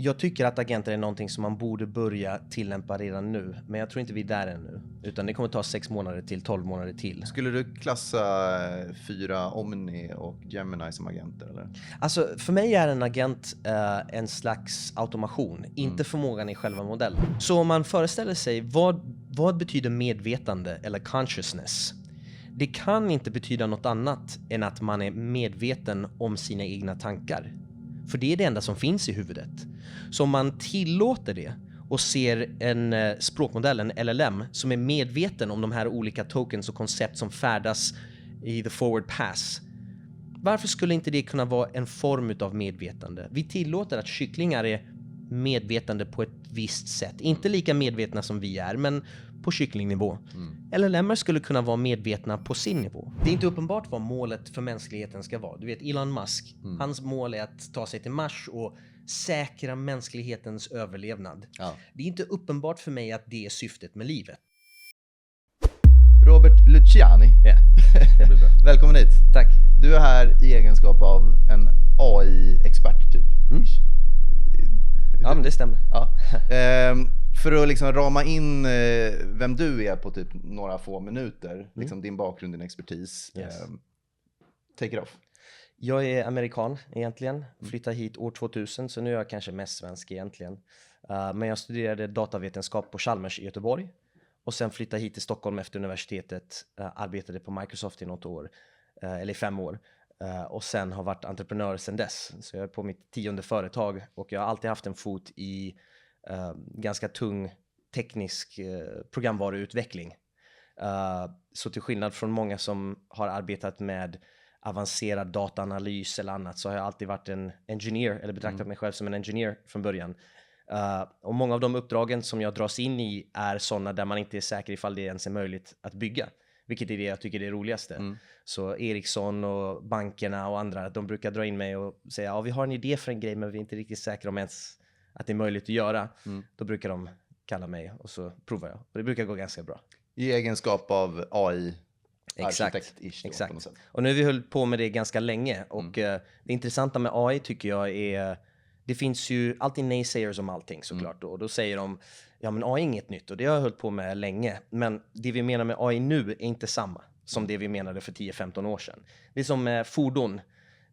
Jag tycker att agenter är någonting som man borde börja tillämpa redan nu. Men jag tror inte vi är där ännu. Utan det kommer ta 6 månader till, 12 månader till. Skulle du klassa 4 Omni och Gemini som agenter, eller? Alltså, för mig är en agent en slags automation, inte förmågan i själva modellen. Så om man föreställer sig, vad betyder medvetande eller consciousness? Det kan inte betyda något annat än att man är medveten om sina egna tankar. För det är det enda som finns i huvudet. Så om man tillåter det och ser en språkmodell, en LLM, som är medveten om de här olika tokens och koncept som färdas i the forward pass. Varför skulle inte det kunna vara en form av medvetande? Vi tillåter att kycklingar är medvetande på ett visst sätt. Inte lika medvetna som vi är, men på kycklingnivå. LLM:er skulle kunna vara medvetna på sin nivå. Det är inte uppenbart vad målet för mänskligheten ska vara. Du vet, Elon Musk, hans mål är att ta sig till Mars och säkra mänsklighetens överlevnad. Ja. Det är inte uppenbart för mig att det är syftet med livet. Robert Luciani, Ja, det blir bra. välkommen hit. Tack. Du är här i egenskap av en AI-expert typ. Ja, men det stämmer. Ja. För att liksom rama in vem du är på typ några få minuter, liksom din bakgrund, din expertis. Yes. Take it off. Jag är amerikan egentligen, flyttade hit år 2000, så nu är jag kanske mest svensk egentligen. Men jag studerade datavetenskap på Chalmers i Göteborg. Och sen flyttade hit till Stockholm efter universitetet, arbetade på Microsoft i något år, eller i 5 år. Och sen har varit entreprenör sedan dess. Så jag är på mitt 10:e företag och jag har alltid haft en fot i ganska tung teknisk programvaruutveckling. Så till skillnad från många som har arbetat med avancerad dataanalys eller annat, så har jag alltid varit en engineer, eller betraktat mig själv som en engineer från början. Och många av de uppdragen som jag dras in i är sådana där man inte är säker ifall det ens är möjligt att bygga. Vilket är det jag tycker är det roligaste. Så Ericsson och bankerna och andra, de brukar dra in mig och säga, ja, vi har en idé för en grej men vi är inte riktigt säkra om ens att det är möjligt att göra. Då brukar de kalla mig och så provar jag. Och det brukar gå ganska bra. I egenskap av AI. Exakt. Och nu har vi hållit på med det ganska länge. Och det intressanta med AI tycker jag är, det finns ju alltid naysayers om allting såklart. Och då säger de, ja men AI är inget nytt och det har jag hållit på med länge. Men det vi menar med AI nu är inte samma som det vi menade för 10-15 år sedan. Det är som med fordon.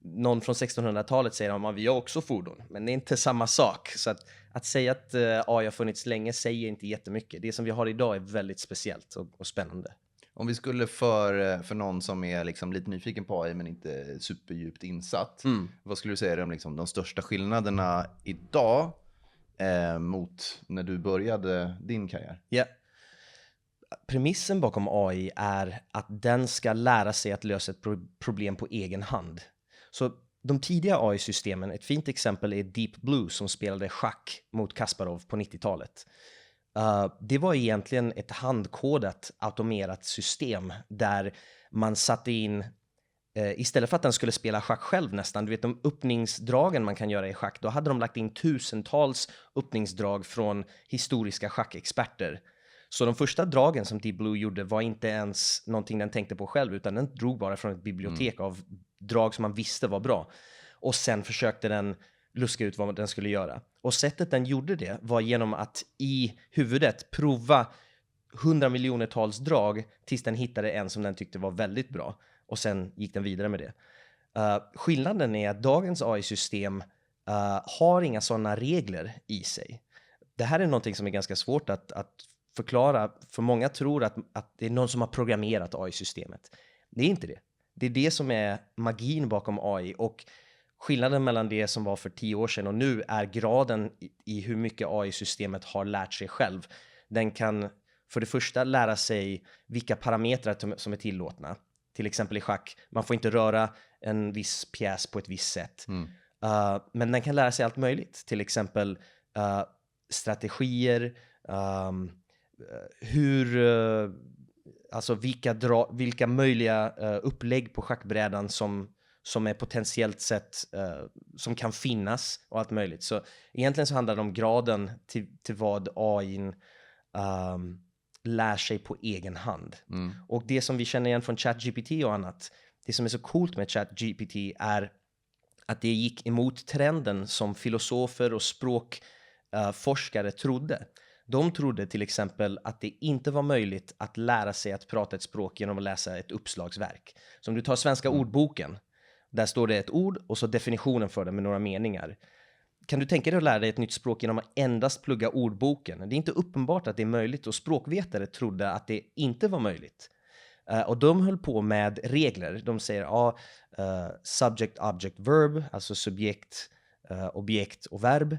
Någon från 1600-talet säger att vi har också fordon. Men det är inte samma sak. Så att säga att AI har funnits länge säger inte jättemycket. Det som vi har idag är väldigt speciellt och spännande. Om vi skulle för någon som är liksom lite nyfiken på AI men inte superdjupt insatt. Vad skulle du säga är liksom de största skillnaderna idag mot när du började din karriär? Ja. Premissen bakom AI är att den ska lära sig att lösa ett problem på egen hand. Så de tidiga AI-systemen, ett fint exempel är Deep Blue som spelade schack mot Kasparov på 90-talet. Det var egentligen ett handkodat automerat system där man satte in, istället för att den skulle spela schack själv nästan, du vet de öppningsdragen man kan göra i schack, då hade de lagt in tusentals öppningsdrag från historiska schackexperter. Så de första dragen som Deep Blue gjorde var inte ens någonting den tänkte på själv, utan den drog bara från ett bibliotek av drag som man visste var bra. Och sen försökte den luska ut vad den skulle göra. Och sättet den gjorde det var genom att i huvudet prova 100 miljonertals drag tills den hittade en som den tyckte var väldigt bra. Och sen gick den vidare med det. Skillnaden är att dagens AI-system har inga sådana regler i sig. Det här är någonting som är ganska svårt att förklara. För många tror att det är någon som har programmerat AI-systemet. Det är inte det. Det är det som är magin bakom AI. Och skillnaden mellan det som var för 10 år sedan och nu är graden i hur mycket AI-systemet har lärt sig själv. Den kan för det första lära sig vilka parametrar som är tillåtna. Till exempel i schack, man får inte röra en viss pjäs på ett visst sätt. Men den kan lära sig allt möjligt. Till exempel strategier, alltså vilka möjliga upplägg på schackbrädan som är potentiellt sett som kan finnas och allt möjligt. Så egentligen så handlar det om graden till vad AI lär sig på egen hand. Och det som vi känner igen från ChatGPT och annat, det som är så coolt med ChatGPT är att det gick emot trenden som filosofer och språkforskare trodde. De trodde till exempel att det inte var möjligt att lära sig att prata ett språk genom att läsa ett uppslagsverk. Så om du tar svenska ordboken, där står det ett ord och så definitionen för det med några meningar. Kan du tänka dig att lära dig ett nytt språk genom att endast plugga ordboken? Det är inte uppenbart att det är möjligt, och språkvetare trodde att det inte var möjligt. Och de höll på med regler. De säger subject, object, verb, alltså subjekt, objekt och verb.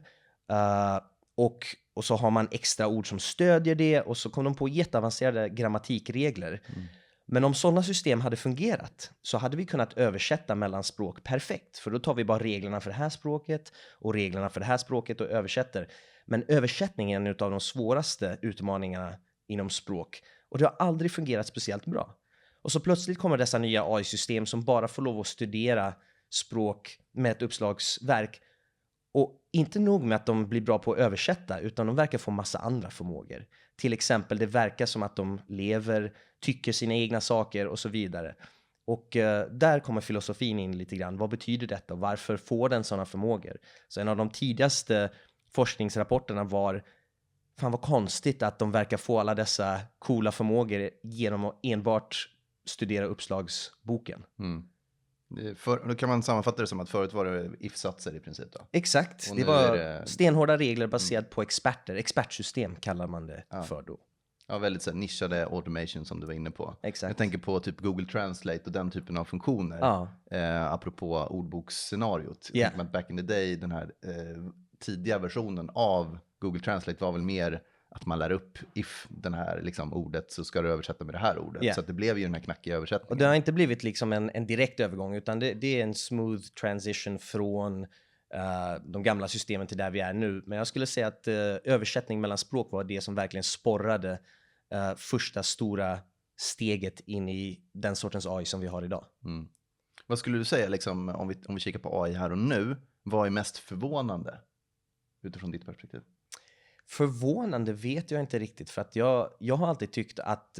Och så har man extra ord som stödjer det, och så kom de på jätteavancerade grammatikregler. Men om sådana system hade fungerat så hade vi kunnat översätta mellan språk perfekt. För då tar vi bara reglerna för det här språket och reglerna för det här språket och översätter. Men översättningen är en av de svåraste utmaningarna inom språk. Och det har aldrig fungerat speciellt bra. Och så plötsligt kommer dessa nya AI-system som bara får lov att studera språk med ett uppslagsverk. Och inte nog med att de blir bra på att översätta, utan de verkar få massa andra förmågor. Till exempel, det verkar som att de lever, tycker sina egna saker och så vidare. Och där kommer filosofin in lite grann. Vad betyder detta och varför får den sådana förmågor? Så en av de tidigaste forskningsrapporterna var, fan vad konstigt att de verkar få alla dessa coola förmågor genom att enbart studera uppslagsboken. Då kan man sammanfatta det som att förut var det if-satser i princip då? Exakt, det var stenhårda regler baserat på experter. Expertsystem kallar man det för då. Ja, väldigt så här, nischade automation som du var inne på. Exakt. Jag tänker på typ Google Translate och den typen av funktioner. Apropå ordboksscenariot. Jag tänker att back in the day, den här tidiga versionen av Google Translate var väl mer att man lär upp if den här liksom, ordet så ska du översätta med det här ordet. Så att det blev ju den här knackiga översättningen. Och det har inte blivit liksom en direkt övergång, utan det är en smooth transition från de gamla systemen till där vi är nu. Men jag skulle säga att översättning mellan språk var det som verkligen sporrade första stora steget in i den sortens AI som vi har idag. Vad skulle du säga, liksom, om vi kikar på AI här och nu, vad är mest förvånande utifrån ditt perspektiv? Förvånande vet jag inte riktigt, för att jag har alltid tyckt att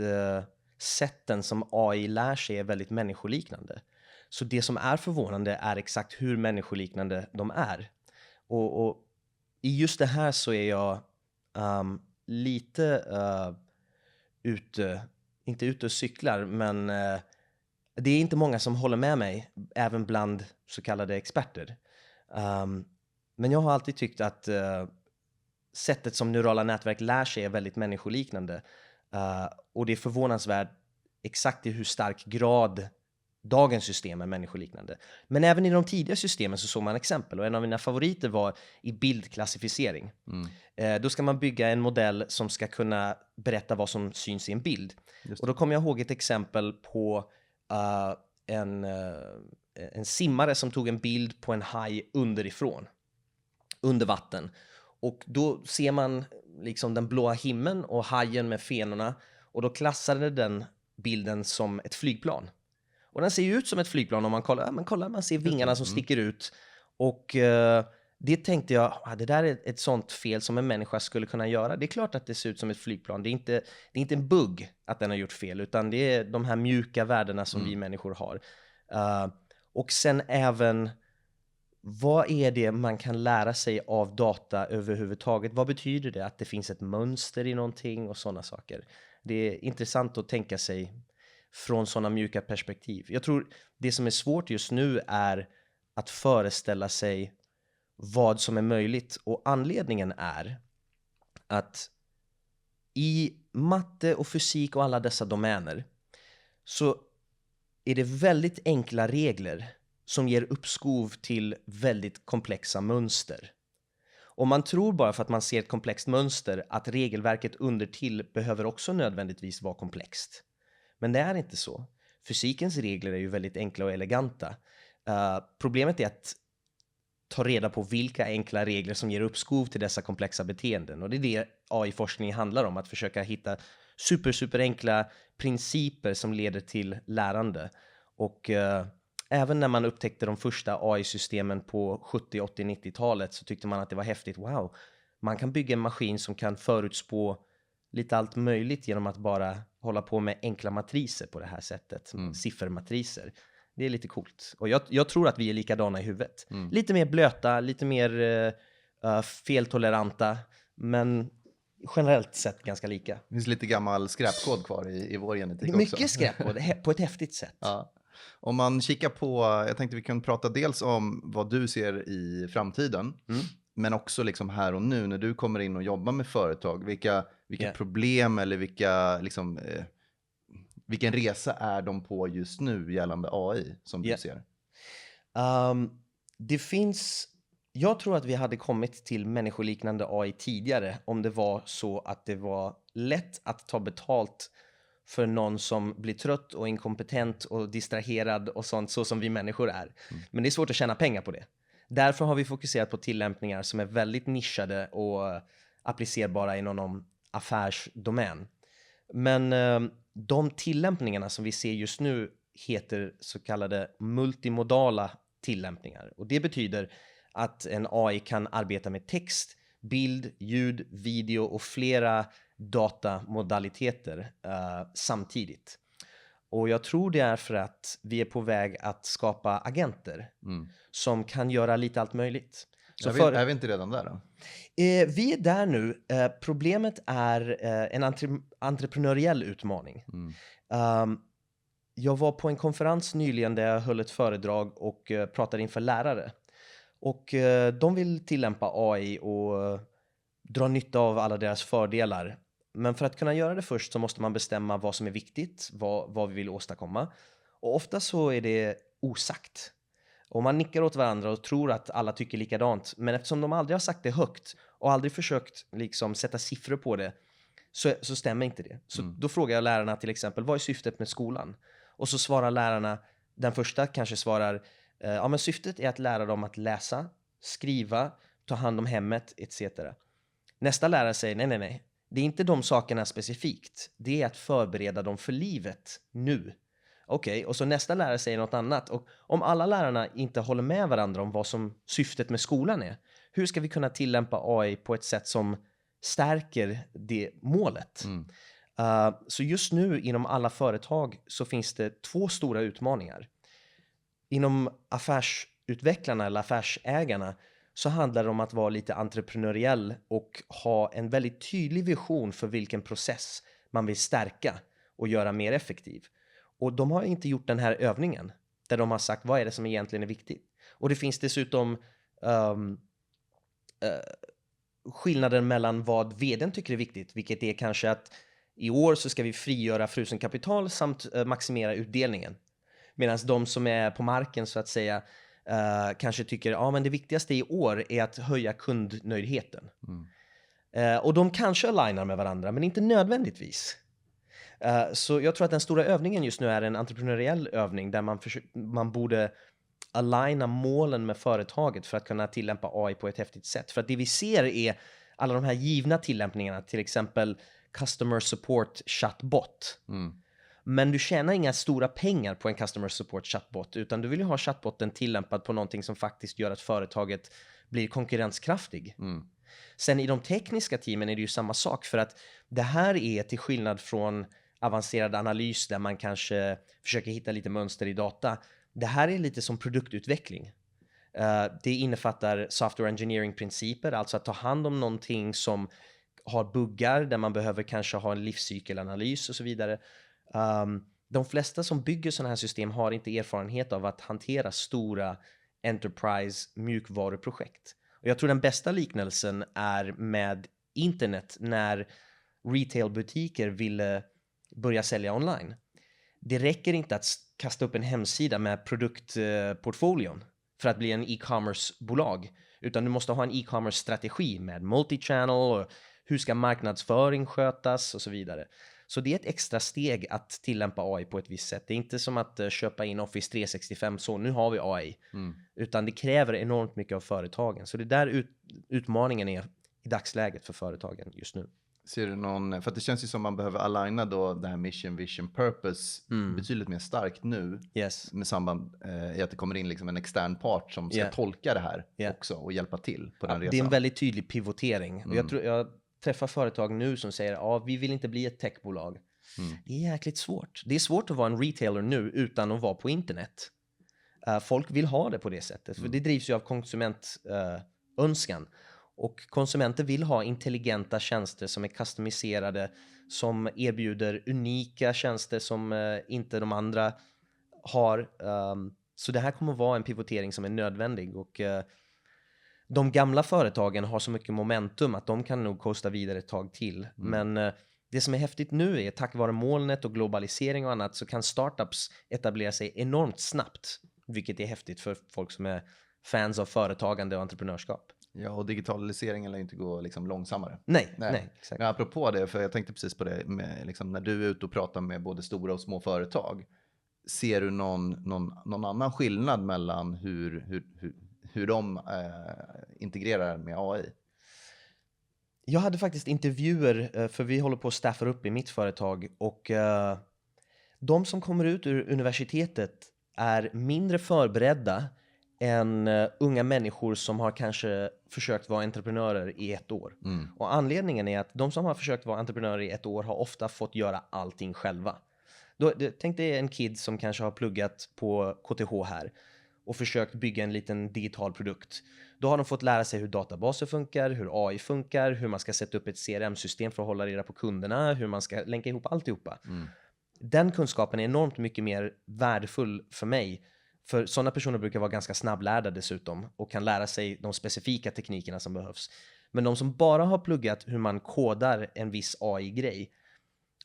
sätten som AI lär sig är väldigt människoliknande. Så det som är förvånande är exakt hur människoliknande de är. Och i just det här så är jag lite inte ute och cyklar, men det är inte många som håller med mig, även bland så kallade experter. Men jag har alltid tyckt att sättet som neurala nätverk lär sig är väldigt människoliknande. Och det är förvånansvärt exakt i hur stark grad dagens system är människoliknande. Men även i de tidiga systemen så såg man exempel. Och en av mina favoriter var i bildklassificering. Då ska man bygga en modell som ska kunna berätta vad som syns i en bild. Och då kommer jag ihåg ett exempel på en simmare som tog en bild på en haj underifrån. Under vatten. Och då ser man liksom den blåa himlen och hajen med fenorna. Och då klassade den bilden som ett flygplan. Och den ser ju ut som ett flygplan om man kollar. Man ser vingarna som sticker ut. Och det tänkte jag, det där är ett sånt fel som en människa skulle kunna göra. Det är klart att det ser ut som ett flygplan. Det är inte en bugg att den har gjort fel. Utan det är de här mjuka värdena som vi människor har. Och sen även, vad är det man kan lära sig av data överhuvudtaget? Vad betyder det att det finns ett mönster i någonting och sådana saker? Det är intressant att tänka sig från sådana mjuka perspektiv. Jag tror det som är svårt just nu är att föreställa sig vad som är möjligt. Och anledningen är att i matte och fysik och alla dessa domäner så är det väldigt enkla regler som ger uppskov till väldigt komplexa mönster. Och man tror bara för att man ser ett komplext mönster att regelverket undertill behöver också nödvändigtvis vara komplext. Men det är inte så. Fysikens regler är ju väldigt enkla och eleganta. Problemet är att ta reda på vilka enkla regler som ger uppskov till dessa komplexa beteenden. Och det är det AI-forskning handlar om, att försöka hitta super enkla principer som leder till lärande. Och även när man upptäckte de första AI-systemen på 70, 80, 90-talet så tyckte man att det var häftigt. Wow, man kan bygga en maskin som kan förutspå lite allt möjligt genom att bara hålla på med enkla matriser på det här sättet. Siffermatriser. Det är lite coolt. Och jag tror att vi är likadana i huvudet. Lite mer blöta, lite mer feltoleranta, men generellt sett ganska lika. Det finns lite gammal skräpkod kvar i vår genetik också. Mycket skräpkod, på ett häftigt sätt. Ja. Om man kikar på, jag tänkte vi kan prata dels om vad du ser i framtiden, men också liksom här och nu när du kommer in och jobbar med företag. Vilka problem eller vilken resa är de på just nu gällande AI som du ser? Det finns, jag tror att vi hade kommit till människoliknande AI tidigare om det var så att det var lätt att ta betalt för någon som blir trött och inkompetent och distraherad och sånt, så som vi människor är. Men det är svårt att tjäna pengar på det. Därför har vi fokuserat på tillämpningar som är väldigt nischade och applicerbara inom någon affärsdomän. Men de tillämpningarna som vi ser just nu heter så kallade multimodala tillämpningar. Och det betyder att en AI kan arbeta med text, bild, ljud, video och flera datamodaliteter samtidigt. Och jag tror det är för att vi är på väg att skapa agenter som kan göra lite allt möjligt. Så är vi inte redan där då? Vi är där nu. Problemet är en entreprenöriell utmaning. Jag var på en konferens nyligen där jag höll ett föredrag och pratade inför lärare. Och de vill tillämpa AI och dra nytta av alla deras fördelar. Men för att kunna göra det först så måste man bestämma vad som är viktigt, vad vi vill åstadkomma. Och ofta så är det osagt. Och man nickar åt varandra och tror att alla tycker likadant. Men eftersom de aldrig har sagt det högt och aldrig försökt liksom sätta siffror på det, så stämmer inte det. Så då frågar jag lärarna till exempel, vad är syftet med skolan? Och så svarar lärarna, den första kanske svarar, ja men syftet är att lära dem att läsa, skriva, ta hand om hemmet etc. Nästa lärare säger, nej. Det är inte de sakerna specifikt. Det är att förbereda dem för livet nu. Okej, och så nästa lärare säger något annat. Och om alla lärarna inte håller med varandra om vad som syftet med skolan är, hur ska vi kunna tillämpa AI på ett sätt som stärker det målet? Så just nu inom alla företag så finns det 2 stora utmaningar. Inom affärsutvecklarna eller affärsägarna så handlar det om att vara lite entreprenöriell och ha en väldigt tydlig vision för vilken process man vill stärka och göra mer effektiv. Och de har inte gjort den här övningen där de har sagt vad är det som egentligen är viktigt. Och det finns dessutom skillnaden mellan vad vdn tycker är viktigt, vilket är kanske att i år så ska vi frigöra frusen kapital samt maximera utdelningen. Medan de som är på marken så att säga kanske tycker men det viktigaste i år är att höja kundnöjdheten. Och de kanske alignar med varandra men inte nödvändigtvis. Så jag tror att den stora övningen just nu är en entreprenöriell övning där man borde aligna målen med företaget för att kunna tillämpa AI på ett häftigt sätt. För att det vi ser är alla de här givna tillämpningarna, till exempel customer support chatbot. Men du tjänar inga stora pengar på en customer support chatbot, utan du vill ju ha chatbotten tillämpad på någonting som faktiskt gör att företaget blir konkurrenskraftig. Sen i de tekniska teamen är det ju samma sak, för att det här är till skillnad från avancerad analys där man kanske försöker hitta lite mönster i data. Det här är lite som produktutveckling. Det innefattar software engineering-principer, alltså att ta hand om någonting som har buggar där man behöver kanske ha en livscykelanalys och så vidare. De flesta som bygger sådana här system har inte erfarenhet av att hantera stora enterprise mjukvaruprojekt. Och jag tror den bästa liknelsen är med internet när retailbutiker ville börja sälja online. Det räcker inte att kasta upp en hemsida med produktportfolion för att bli en e-commerce-bolag, utan du måste ha en e-commerce-strategi med multi-channel och hur ska marknadsföring skötas och så vidare. Så det är ett extra steg att tillämpa AI på ett visst sätt. Det är inte som att köpa in Office 365, så nu har vi AI. Utan det kräver enormt mycket av företagen. Så det där utmaningen är i dagsläget för företagen just nu. Ser du någon, för att det känns ju som man behöver aligna då det här mission, vision, purpose betydligt mer starkt nu. Yes. Med samband i att det kommer in liksom en extern part som ska tolka det här också och hjälpa till på den resan. Det är en väldigt tydlig pivotering. Och jag träffar företag nu som säger vi vill inte bli ett techbolag. Det är jäkligt svårt. Det är svårt att vara en retailer nu utan att vara på internet. Folk vill ha det på det sättet, för det drivs ju av konsumentönskan. Och konsumenter vill ha intelligenta tjänster som är customiserade, som erbjuder unika tjänster som inte de andra har. Så det här kommer att vara en pivotering som är nödvändig, och de gamla företagen har så mycket momentum att de kan nog kosta vidare ett tag till. Men det som är häftigt nu är, tack vare molnet och globalisering och annat, så kan startups etablera sig enormt snabbt, vilket är häftigt för folk som är fans av företagande och entreprenörskap. Ja, och digitaliseringen lär ju inte gå liksom långsammare. Nej, exakt. Men apropå det, för jag tänkte precis på det, med, liksom, när du är ute och pratar med både stora och små företag, ser du någon annan skillnad mellan hur de integrerar med AI? Jag hade faktiskt intervjuer, för vi håller på att staffa upp i mitt företag, och de som kommer ut ur universitetet är mindre förberedda än unga människor som har kanske försökt vara entreprenörer i 1 år. Och anledningen är att de som har försökt vara entreprenörer i 1 år har ofta fått göra allting själva. Tänk dig en kid som kanske har pluggat på KTH här och försökt bygga en liten digital produkt. Då har de fått lära sig hur databaser funkar, hur AI funkar, hur man ska sätta upp ett CRM-system för att hålla reda på kunderna, hur man ska länka ihop alltihopa. Den kunskapen är enormt mycket mer värdefull för mig. För sådana personer brukar vara ganska snabblärda dessutom och kan lära sig de specifika teknikerna som behövs. Men de som bara har pluggat hur man kodar en viss AI-grej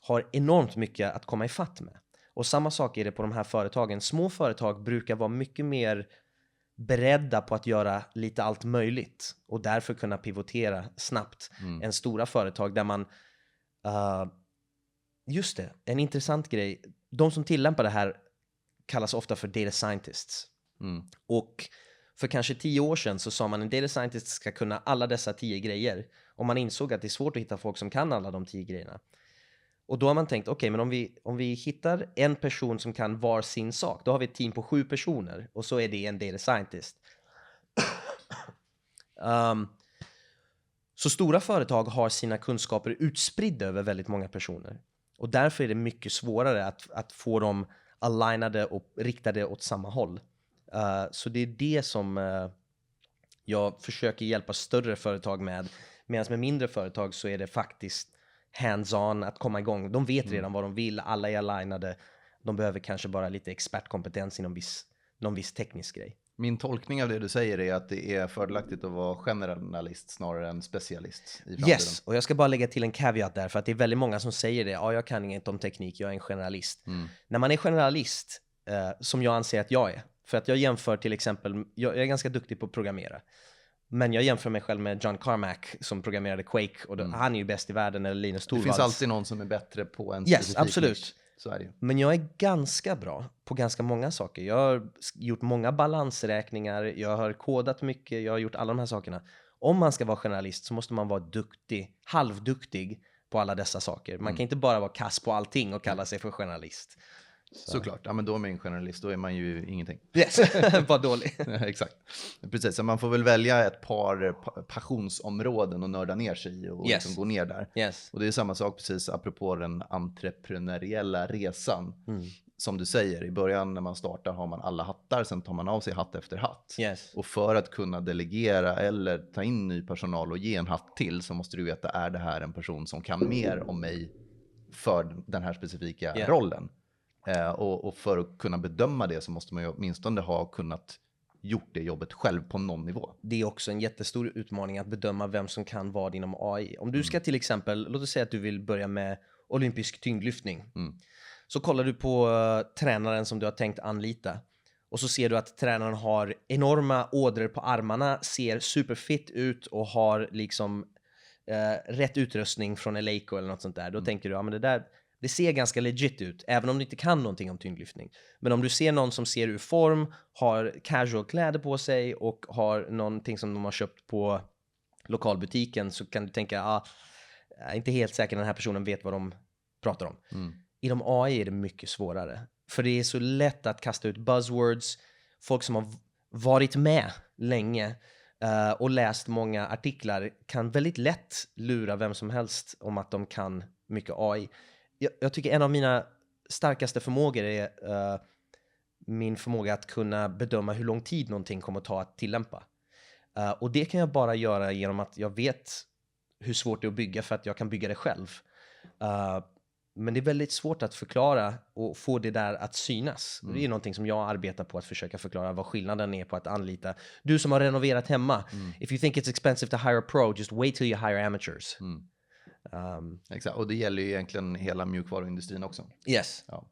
har enormt mycket att komma ifatt med. Och samma sak är det på de här företagen. Små företag brukar vara mycket mer beredda på att göra lite allt möjligt och därför kunna pivotera snabbt än stora företag där man... just det, en intressant grej. De som tillämpar det här kallas ofta för data scientists. Och för kanske 10 år sedan så sa man att en data scientist ska kunna alla dessa 10 grejer. Och man insåg att det är svårt att hitta folk som kan alla de 10 grejerna. Och då har man tänkt, okej, men om vi hittar en person som kan var sin sak, då har vi ett team på 7 personer och så är det en data scientist. Så stora företag har sina kunskaper utspridda över väldigt många personer. Och därför är det mycket svårare att få dem alignade och riktade åt samma håll. Så det är det som jag försöker hjälpa större företag med. Medan med mindre företag så är det faktiskt hands-on att komma igång. De vet redan vad de vill, alla är alignade. De behöver kanske bara lite expertkompetens inom någon viss teknisk grej. Min tolkning av det du säger är att det är fördelaktigt att vara generalist snarare än specialist i framtiden. Yes, och jag ska bara lägga till en caveat där, för att det är väldigt många som säger det. Ja, jag kan inget om teknik, jag är en generalist. När man är generalist, som jag anser att jag är, för att jag jämför till exempel, jag är ganska duktig på att programmera. Men jag jämför mig själv med John Carmack som programmerade Quake, och han är ju bäst i världen, eller Linus Torvalds. Det finns alltid någon som är bättre på en specifik specifik absolut. nisch. Så är det ju. Men jag är ganska bra på ganska många saker. Jag har gjort många balansräkningar, jag har kodat mycket, jag har gjort alla de här sakerna. Om man ska vara journalist så måste man vara duktig, halvduktig på alla dessa saker. Man kan inte bara vara kass på allting och kalla sig för journalist. Såklart, ja, men då är man en journalist, då är man ju ingenting. Yes, vad dålig. Exakt, precis. Så man får väl välja ett par passionsområden och nörda ner sig i och liksom gå ner där. Yes. Och det är samma sak precis apropå den entreprenöriella resan. Som du säger, i början när man startar har man alla hattar, sen tar man av sig hatt efter hatt. Yes. Och för att kunna delegera eller ta in ny personal och ge en hatt till så måste du veta, är det här en person som kan mer om mig för den här specifika rollen? Och för att kunna bedöma det så måste man ju åtminstone ha kunnat gjort det jobbet själv på någon nivå. Det är också en jättestor utmaning att bedöma vem som kan vad inom AI. Om du ska till exempel, låt oss säga att du vill börja med olympisk tyngdlyftning. Så kollar du på tränaren som du har tänkt anlita. Och så ser du att tränaren har enorma ådror på armarna, ser superfit ut och har liksom rätt utrustning från Eleiko eller något sånt där. Då tänker du, ja men det ser ganska legit ut, även om du inte kan någonting om tyngdlyftning. Men om du ser någon som ser ur form, har casual kläder på sig och har någonting som de har köpt på lokalbutiken, så kan du tänka, jag är inte helt säker den här personen vet vad de pratar om. Inom AI är det mycket svårare. För det är så lätt att kasta ut buzzwords. Folk som har varit med länge och läst många artiklar kan väldigt lätt lura vem som helst om att de kan mycket AI. Jag tycker en av mina starkaste förmågor är min förmåga att kunna bedöma hur lång tid någonting kommer att ta att tillämpa. Och det kan jag bara göra genom att jag vet hur svårt det är att bygga för att jag kan bygga det själv. Men det är väldigt svårt att förklara och få det där att synas. Det är någonting som jag arbetar på att försöka förklara vad skillnaden är på att anlita. Du som har renoverat hemma. If you think it's expensive to hire a pro, just wait till you hire amateurs. Exakt, och det gäller ju egentligen hela mjukvaruindustrin också. Yes. Ja,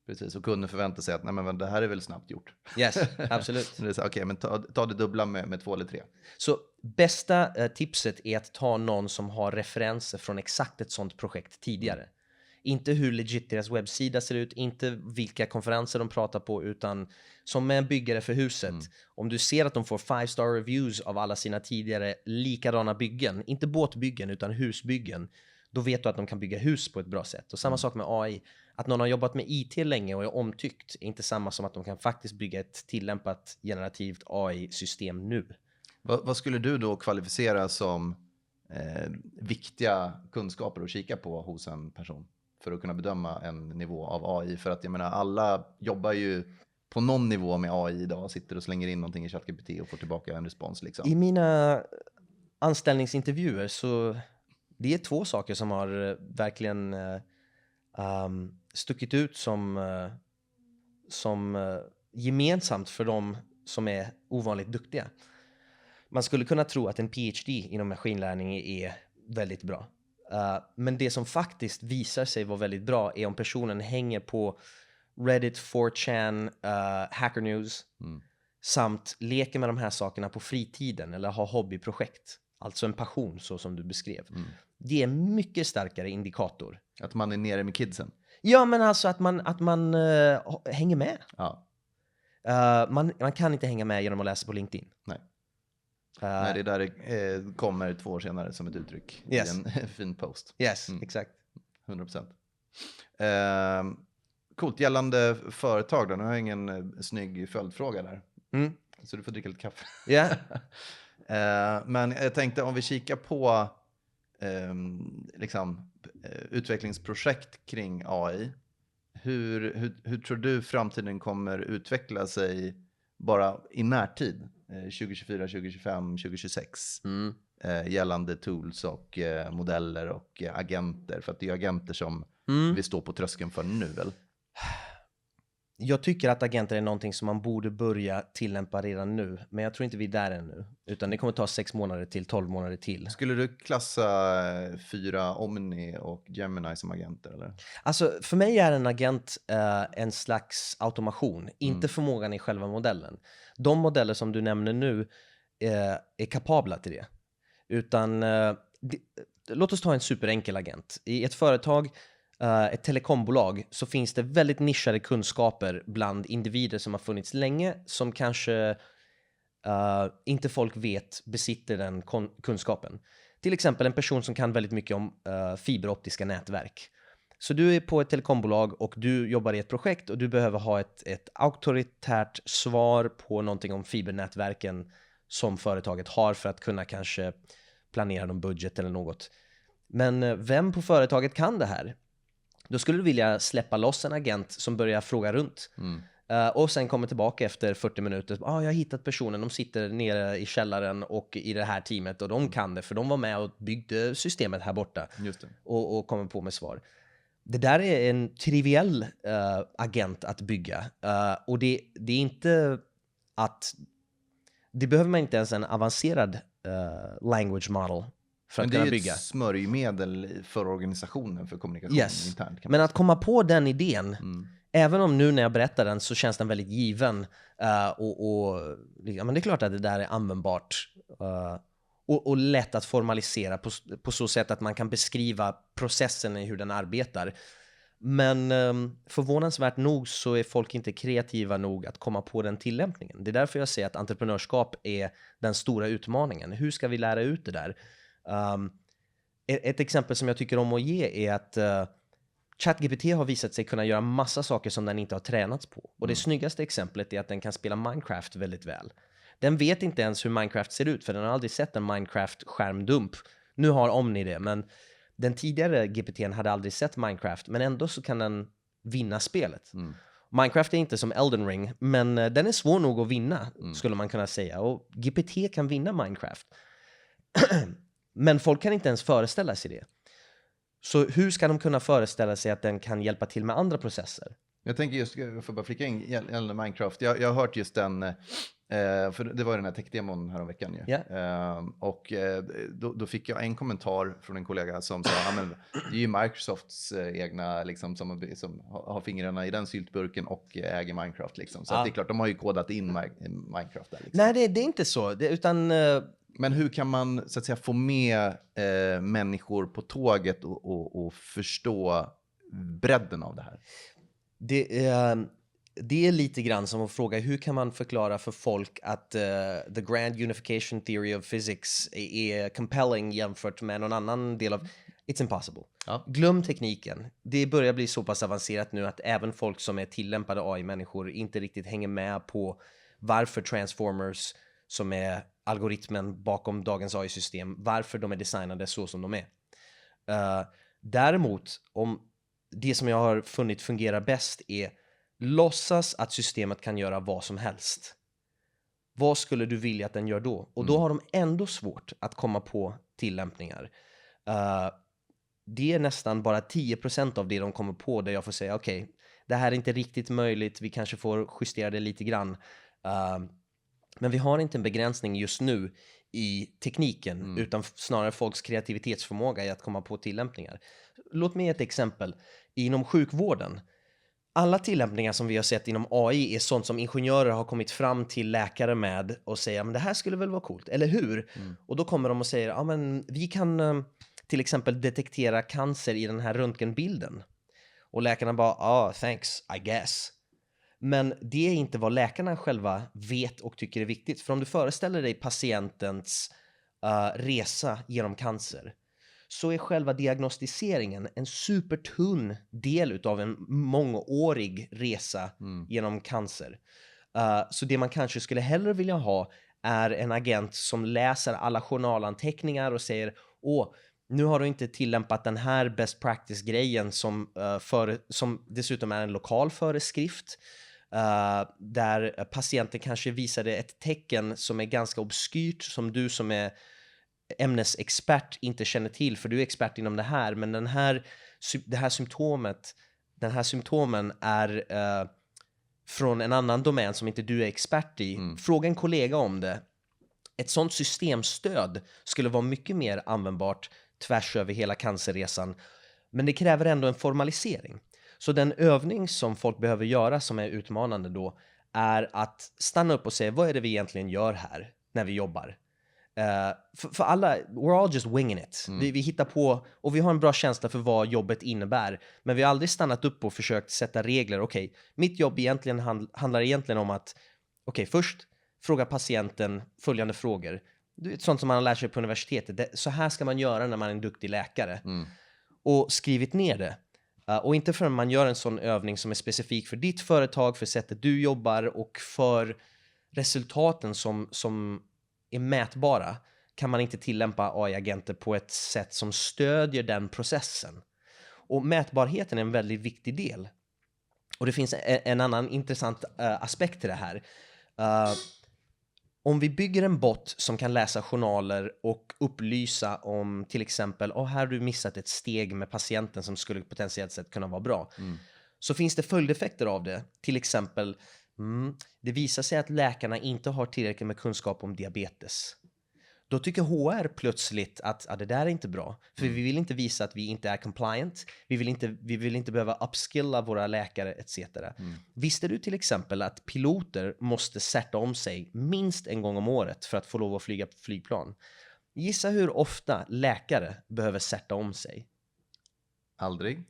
precis. Och kunden förväntar sig att nej, men det här är väl snabbt gjort. Yes, absolut. Okej, men ta det dubbla med 2 eller 3. Så bästa tipset är att ta någon som har referenser från exakt ett sånt projekt tidigare. Inte hur legit deras webbsida ser ut, inte vilka konferenser de pratar på, utan som en byggare för huset. Om du ser att de får 5-star reviews av alla sina tidigare likadana byggen, inte båtbyggen utan husbyggen, då vet du att de kan bygga hus på ett bra sätt. Och samma sak med AI. Att någon har jobbat med IT länge och är omtyckt är inte samma som att de kan faktiskt bygga ett tillämpat generativt AI-system nu. Vad skulle du då kvalificera som viktiga kunskaper att kika på hos en person för att kunna bedöma en nivå av AI? För att jag menar, alla jobbar ju på någon nivå med AI idag, sitter och slänger in någonting i ChatGPT och får tillbaka en respons. Liksom. I mina anställningsintervjuer så det är 2 saker som har verkligen stuckit ut som gemensamt för dem som är ovanligt duktiga. Man skulle kunna tro att en PhD inom maskinlärning är väldigt bra. Men det som faktiskt visar sig vara väldigt bra är om personen hänger på Reddit, 4chan, Hacker News samt leker med de här sakerna på fritiden eller har hobbyprojekt. Alltså en passion så som du beskrev. Det är en mycket starkare indikator. Att man är nere med kidsen. Ja, men alltså att man hänger med. Ja. Man kan inte hänga med genom att läsa på LinkedIn. Nej. Nej, det där kommer 2 år senare som ett uttryck i en fin post. Yes, exakt. 100%. Coolt, gällande företag då. Nu har jag ingen snygg följdfråga där. Så du får dricka lite kaffe. Yeah. Men jag tänkte om vi kikar på utvecklingsprojekt kring AI. Hur tror du framtiden kommer utveckla sig bara i närtid? 2024, 2025, 2026 gällande tools och modeller och agenter, för att det är agenter som vi står på tröskeln för nu väl? Jag tycker att agenter är någonting som man borde börja tillämpa redan nu, men jag tror inte vi är där ännu, utan det kommer ta 6 månader till 12 månader till. Skulle du klassa 4 Omni och Gemini som agenter eller? Alltså för mig är en agent en slags automation, inte förmågan i själva modellen. De modeller som du nämner nu är kapabla till det. Utan låt oss ta en superenkel agent. I ett företag, ett telekombolag, så finns det väldigt nischade kunskaper bland individer som har funnits länge, som kanske inte folk vet besitter den kunskapen. Till exempel en person som kan väldigt mycket om fiberoptiska nätverk. Så du är på ett telekombolag och du jobbar i ett projekt och du behöver ha ett auktoritärt svar på någonting om fibernätverken som företaget har för att kunna kanske planera någon budget eller något. Men vem på företaget kan det här? Då skulle du vilja släppa loss en agent som börjar fråga runt. Och sen kommer tillbaka efter 40 minuter. Jag har hittat personen, de sitter nere i källaren och i det här teamet och de kan det för de var med och byggde systemet här borta. Just det. Och kommer på med svar. Det där är en triviell agent att bygga. Och det är inte att... Det behöver man inte ens en avancerad language model för att kunna bygga. Men det är ett smörjmedel för organisationen för kommunikation internt. Men att komma på den idén, även om nu när jag berättar den så känns den väldigt given. Men det är klart att det där är användbart. Och lätt att formalisera på så sätt att man kan beskriva processen i hur den arbetar. Men förvånansvärt nog så är folk inte kreativa nog att komma på den tillämpningen. Det är därför jag säger att entreprenörskap är den stora utmaningen. Hur ska vi lära ut det där? Ett exempel som jag tycker om att ge är att ChatGPT har visat sig kunna göra massa saker som den inte har tränats på. Och det snyggaste exemplet är att den kan spela Minecraft väldigt väl. Den vet inte ens hur Minecraft ser ut, för den har aldrig sett en Minecraft-skärmdump. Nu har Omni det, men den tidigare GPT:n hade aldrig sett Minecraft, men ändå så kan den vinna spelet. Minecraft är inte som Elden Ring, men den är svår nog att vinna, skulle man kunna säga. Och GPT kan vinna Minecraft. Men folk kan inte ens föreställa sig det. Så hur ska de kunna föreställa sig att den kan hjälpa till med andra processer? Jag tänker just, jag får bara flika in gällande Minecraft. Jag har hört just den, för det var ju den här tech-demon häromveckan ju. Yeah. Och då fick jag en kommentar från en kollega som sa, ja men det är ju Microsofts egna, liksom, som har fingrarna i den syltburken och äger Minecraft liksom. Så att det är klart, de har ju kodat in Minecraft där liksom. Nej, det är inte så, utan... Men hur kan man så att säga få med människor på tåget och förstå bredden av det här? Det är lite grann som att fråga hur kan man förklara för folk att the grand unification theory of physics är compelling jämfört med någon annan del av... It's impossible. Ja. Glöm tekniken. Det börjar bli så pass avancerat nu att även folk som är tillämpade AI-människor inte riktigt hänger med på varför transformers, som är algoritmen bakom dagens AI-system, varför de är designade så som de är. Däremot, om det som jag har funnit fungerar bäst är låtsas att systemet kan göra vad som helst. Vad skulle du vilja att den gör då? Och då har de ändå svårt att komma på tillämpningar. Det är nästan bara 10% av det de kommer på där jag får säga okej, det här är inte riktigt möjligt, vi kanske får justera det lite grann. Men vi har inte en begränsning just nu i tekniken, utan snarare folks kreativitetsförmåga i att komma på tillämpningar. Låt mig ge ett exempel. Inom sjukvården, alla tillämpningar som vi har sett inom AI är sånt som ingenjörer har kommit fram till läkare med och säger, men det här skulle väl vara coolt, eller hur? Och då kommer de och säger, ja men vi kan till exempel detektera cancer i den här röntgenbilden. Och läkarna bara, thanks, I guess. Men det är inte vad läkarna själva vet och tycker är viktigt. För om du föreställer dig patientens resa genom cancer, så är själva diagnostiseringen en supertunn del av en mångårig resa genom cancer. Så det man kanske skulle hellre vilja ha är en agent som läser alla journalanteckningar och säger, nu har du inte tillämpat den här best practice-grejen som dessutom är en lokal föreskrift. Där patienten kanske visade ett tecken som är ganska obskyrt, som du som är ämnesexpert inte känner till, för du är expert inom det här, men den här symptomen är från en annan domän som inte du är expert i. Fråga en kollega om det. Ett sånt systemstöd skulle vara mycket mer användbart tvärs över hela cancerresan, men det kräver ändå en formalisering. Så den övning som folk behöver göra som är utmanande då är att stanna upp och säga, vad är det vi egentligen gör här när vi jobbar? För alla, we're all just winging it. Vi hittar på och vi har en bra känsla för vad jobbet innebär, men vi har aldrig stannat upp och försökt sätta regler. Okej, mitt jobb egentligen handlar egentligen om att först fråga patienten följande frågor. Det är sånt som man har lärt sig på universitetet. Så här ska man göra när man är en duktig läkare. Och skrivit ner det. Och inte förrän man gör en sån övning som är specifik för ditt företag, för sättet du jobbar och för resultaten som är mätbara, kan man inte tillämpa AI-agenter på ett sätt som stödjer den processen. Och mätbarheten är en väldigt viktig del. Och det finns en annan intressant aspekt till det här. Om vi bygger en bot som kan läsa journaler och upplysa om till exempel, här har du missat ett steg med patienten som skulle potentiellt sett kunna vara bra. Så finns det följdeffekter av det. Till exempel, det visar sig att läkarna inte har tillräckligt med kunskap om diabetes. Då tycker HR plötsligt att det där är inte bra. För vi vill inte visa att vi inte är compliant. Vi vill inte behöva upskilla våra läkare etc. Visste du till exempel att piloter måste sätta om sig minst en gång om året för att få lov att flyga flygplan? Gissa hur ofta läkare behöver sätta om sig? Aldrig.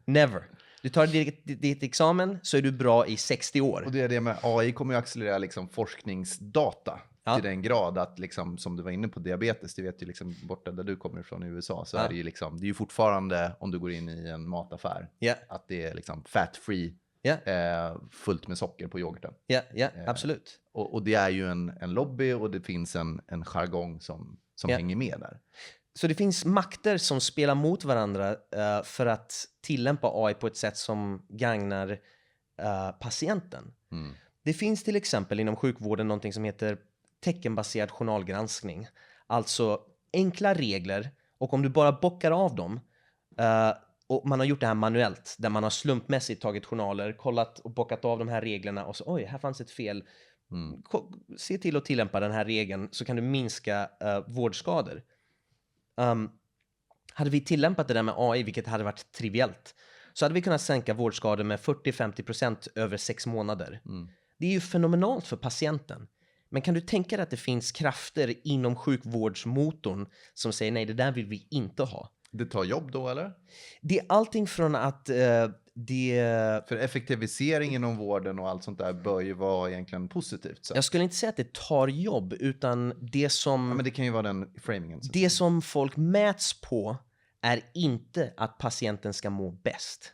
Never. Du tar ditt examen så är du bra i 60 år. Och det är det med AI kommer ju accelerera liksom forskningsdata till den grad att liksom, som du var inne på diabetes, det vet ju liksom borta där du kommer ifrån i USA, så är det ju liksom, det är ju fortfarande om du går in i en mataffär att det är liksom fat free, fullt med socker på yoghurten. Absolut. Och det är ju en lobby och det finns en jargong som hänger med där. Så det finns makter som spelar mot varandra för att tillämpa AI på ett sätt som gagnar patienten. Det finns till exempel inom sjukvården någonting som heter teckenbaserad journalgranskning. Alltså enkla regler, och om du bara bockar av dem, och man har gjort det här manuellt, där man har slumpmässigt tagit journaler, kollat och bockat av de här reglerna och så, oj, här fanns ett fel. Se till att tillämpa den här regeln, så kan du minska vårdskador. Hade vi tillämpat det där med AI, vilket hade varit triviellt, så hade vi kunnat sänka vårdskador med 40-50% över 6 månader. Det är ju fenomenalt för patienten. Men kan du tänka dig att det finns krafter inom sjukvårdsmotorn som säger nej, det där vill vi inte ha? Det tar jobb då, eller? Det är allting från att För effektivisering inom vården och allt sånt där bör ju vara egentligen positivt. Så. Jag skulle inte säga att det tar jobb, utan det som... Ja, men det kan ju vara den framingen. Det som folk mäts på är inte att patienten ska må bäst.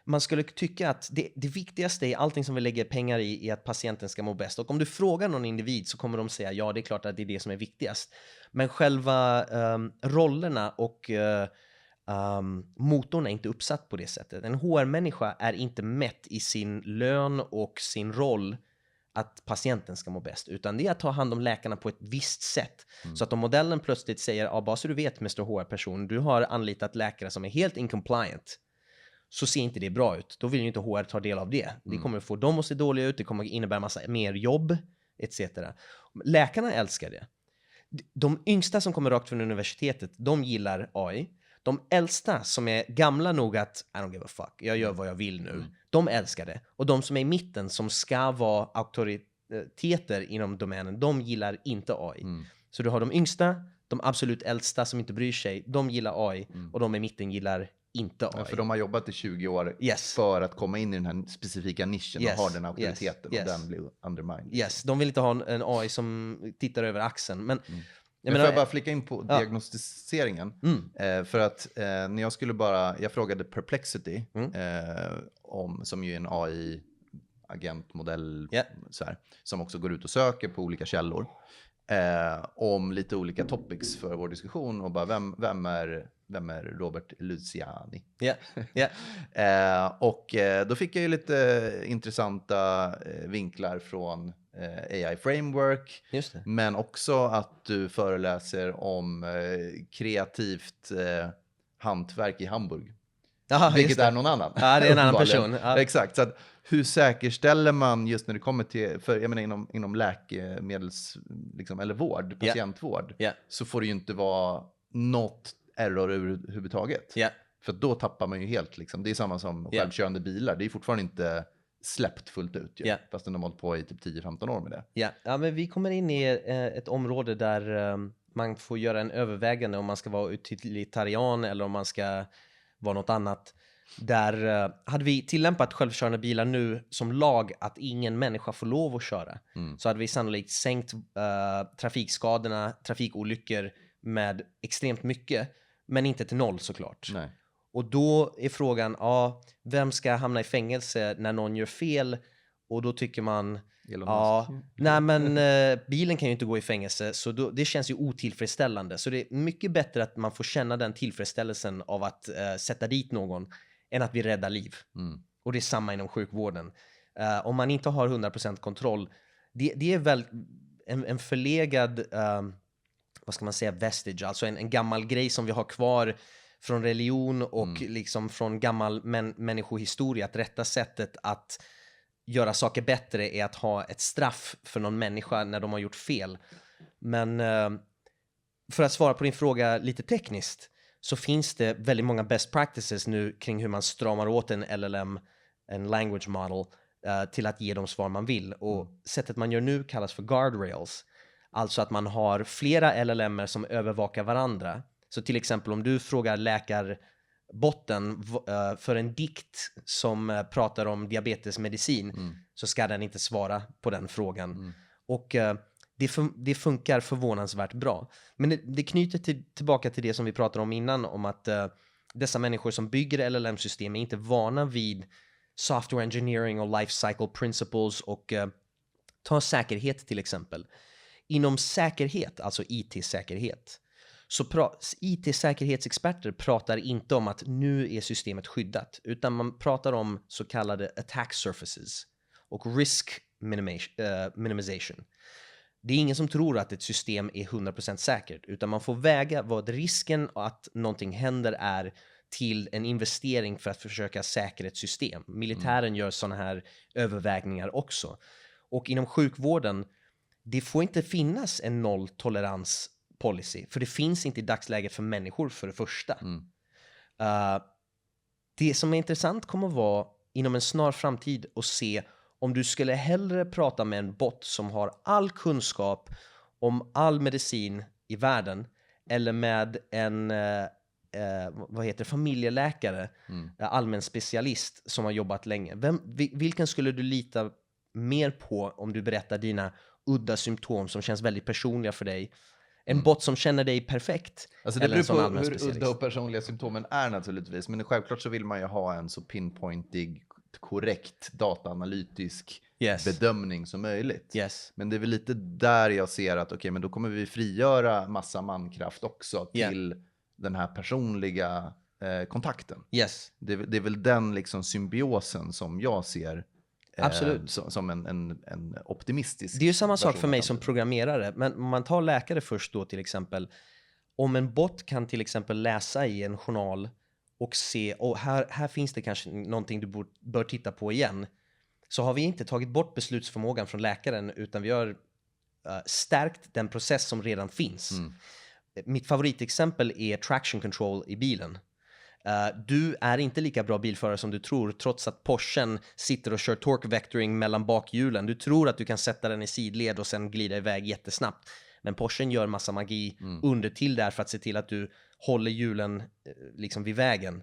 Man skulle tycka att det viktigaste i allting som vi lägger pengar i är att patienten ska må bäst. Och om du frågar någon individ så kommer de säga ja, det är klart att det är det som är viktigast. Men själva rollerna och motorn är inte uppsatt på det sättet. En HR-människa är inte mätt i sin lön och sin roll att patienten ska må bäst, utan det är att ta hand om läkarna på ett visst sätt. Så att om modellen plötsligt säger, ja, bara så du vet, Mr. HR-person, du har anlitat läkare som är helt incompliant, så ser inte det bra ut. Då vill ju inte HR ta del av det. Det kommer få dem att se dåliga ut, det kommer innebära massa mer jobb, etc. Läkarna älskar det. De yngsta som kommer rakt från universitetet, de gillar AI. De äldsta som är gamla nog att I don't give a fuck, jag gör vad jag vill nu, de älskar det. Och de som är i mitten, som ska vara auktoriteter inom domänen, de gillar inte AI. Så du har de yngsta, de absolut äldsta som inte bryr sig, de gillar AI, och de i mitten gillar inte AI. Ja, för de har jobbat i 20 år för att komma in i den här specifika nischen och ha den auktoriteten, och den blir undermined. Yes, de vill inte ha en AI som tittar över axeln. Men får jag bara flika in på diagnostiseringen? För att när jag frågade Perplexity, som ju är en AI-agentmodell som också går ut och söker på olika källor, om lite olika topics för vår diskussion, och bara vem är Robert Luciani? Och då fick jag ju lite intressanta vinklar från AI Framework, men också att du föreläser om kreativt hantverk i Hamburg. Vilket är någon annan. Ja, det är en annan person. Exakt, så att hur säkerställer man just när det kommer till, för jag menar inom läkemedels, liksom, eller vård, patientvård, så får det ju inte vara något error överhuvudtaget. För då tappar man ju helt, liksom. Det är samma som självkörande bilar, det är fortfarande inte släppt fullt ut, fast den har hållit på i typ 10-15 år med det. Ja, men vi kommer in i ett område där man får göra en övervägande om man ska vara utilitarian eller om man ska vara något annat. Där hade vi tillämpat självkörande bilar nu som lag att ingen människa får lov att köra, så hade vi sannolikt sänkt trafikskadorna, trafikolyckor med extremt mycket, men inte till 0 såklart. Nej. Och då är frågan, vem ska hamna i fängelse när någon gör fel? Och då tycker man, nej men bilen kan ju inte gå i fängelse, så det känns ju otillfredsställande. Så det är mycket bättre att man får känna den tillfredsställelsen av att sätta dit någon, än att vi räddar liv. Och det är samma inom sjukvården. Om man inte har 100% kontroll, det är väl en förlegad, vad ska man säga, vestige, alltså en gammal grej som vi har kvar från religion och liksom från gammal människohistoria, att rätta sättet att göra saker bättre är att ha ett straff för någon människa när de har gjort fel. Men för att svara på din fråga lite tekniskt, så finns det väldigt många best practices nu kring hur man stramar åt en LLM, en language model, till att ge de svar man vill. Och sättet man gör nu kallas för guardrails. Alltså att man har flera LLM:er som övervakar varandra. Så till exempel om du frågar läkarbotten för en dikt som pratar om diabetesmedicin, så ska den inte svara på den frågan. Och det funkar förvånansvärt bra. Men det knyter tillbaka till det som vi pratade om innan, om att dessa människor som bygger LLM-system är inte vana vid software engineering och life cycle principles, och ta säkerhet till exempel. Inom säkerhet, alltså IT-säkerhet, Så IT-säkerhetsexperter pratar inte om att nu är systemet skyddat, utan man pratar om så kallade attack surfaces och risk minimization. Det är ingen som tror att ett system är 100% säkert, utan man får väga vad risken att någonting händer är till en investering för att försöka säkra ett system. Militären gör sådana här övervägningar också. Och inom sjukvården, det får inte finnas en nolltolerans policy, för det finns inte i dagsläget för människor för det första. Det som är intressant kommer att vara inom en snar framtid att se om du skulle hellre prata med en bot som har all kunskap om all medicin i världen, eller med en familjeläkare, allmän specialist som har jobbat länge. Vilken skulle du lita mer på om du berättar dina udda symptom som känns väldigt personliga för dig? En bot som känner dig perfekt. Alltså det beror på hur udda och personliga symptomen är naturligtvis. Men självklart så vill man ju ha en så pinpointig, korrekt dataanalytisk bedömning som möjligt. Men det är väl lite där jag ser att okej, men då kommer vi frigöra massa mankraft också till den här personliga kontakten. Det är väl den liksom symbiosen som jag ser som en optimistisk. Det är ju samma sak för mig som programmerare, men om man tar läkare först då till exempel, om en bot kan till exempel läsa i en journal och se, här finns det kanske någonting du bör titta på igen, så har vi inte tagit bort beslutsförmågan från läkaren, utan vi har stärkt den process som redan finns. Mitt favoritexempel är traction control i bilen. Du är inte lika bra bilförare som du tror, trots att Porschen sitter och kör torque vectoring mellan bakhjulen. Du tror att du kan sätta den i sidled och sen glida iväg jättesnabbt. Men Porschen gör massa magi under till där för att se till att du håller hjulen liksom vid vägen.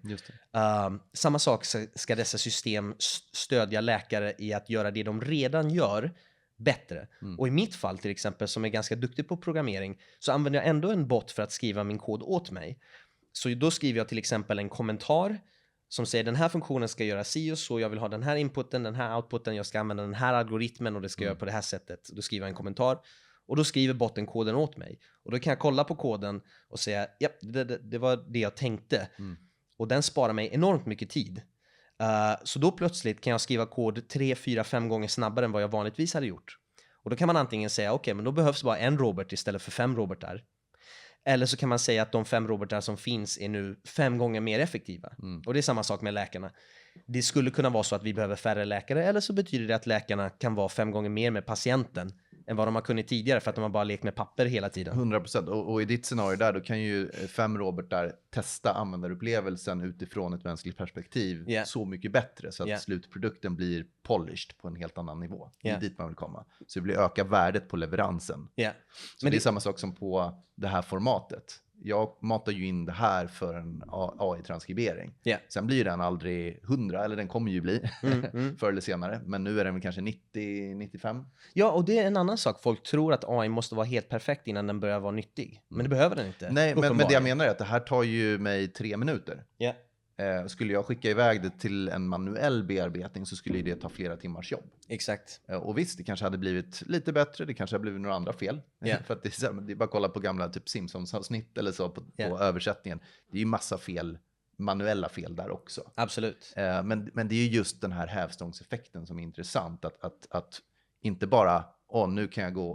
Samma sak ska dessa system stödja läkare i att göra det de redan gör bättre. Och i mitt fall till exempel, som är ganska duktig på programmering, så använder jag ändå en bot för att skriva min kod åt mig. Så då skriver jag till exempel en kommentar som säger den här funktionen ska göra si och så, jag vill ha den här inputen, den här outputen, jag ska använda den här algoritmen och det ska göra på det här sättet. Då skriver jag en kommentar och då skriver botten koden åt mig. Och då kan jag kolla på koden och säga ja, det var det jag tänkte. Och den sparar mig enormt mycket tid. Så då plötsligt kan jag skriva kod 3, 4, 5 gånger snabbare än vad jag vanligtvis hade gjort. Och då kan man antingen säga okej, men då behövs bara en Robert istället för 5 Robertar. Eller så kan man säga att de 5 robotar som finns är nu 5 gånger mer effektiva. Och det är samma sak med läkarna. Det skulle kunna vara så att vi behöver färre läkare, eller så betyder det att läkarna kan vara 5 gånger mer med patienten än vad de har kunnat tidigare, för att de har bara lekt med papper hela tiden. 100%. Och i ditt scenario där, då kan ju 5 robotar testa användarupplevelsen utifrån ett mänskligt perspektiv så mycket bättre, så att slutprodukten blir polished på en helt annan nivå. Det är dit man vill komma. Så det blir öka värdet på leveransen. Så men det är samma sak som på det här formatet. Jag matar ju in det här för en AI-transkribering. Sen blir den aldrig 100, eller den kommer ju bli förr eller senare. Men nu är den kanske 90-95. Ja, och det är en annan sak. Folk tror att AI måste vara helt perfekt innan den börjar vara nyttig. Men det behöver den inte. Nej, men det jag menar är att det här tar ju mig 3 minuter. Skulle jag skicka iväg det till en manuell bearbetning så skulle det ta flera timmars jobb. Exakt. Och visst, det kanske hade blivit lite bättre. Det kanske hade blivit några andra fel. För att det är bara att kolla på gamla typ Simpsons-avsnitt eller så på översättningen. Det är ju massa fel, manuella fel där också. Absolut. Men det är ju just den här hävstångseffekten som är intressant. Att inte bara, nu kan jag gå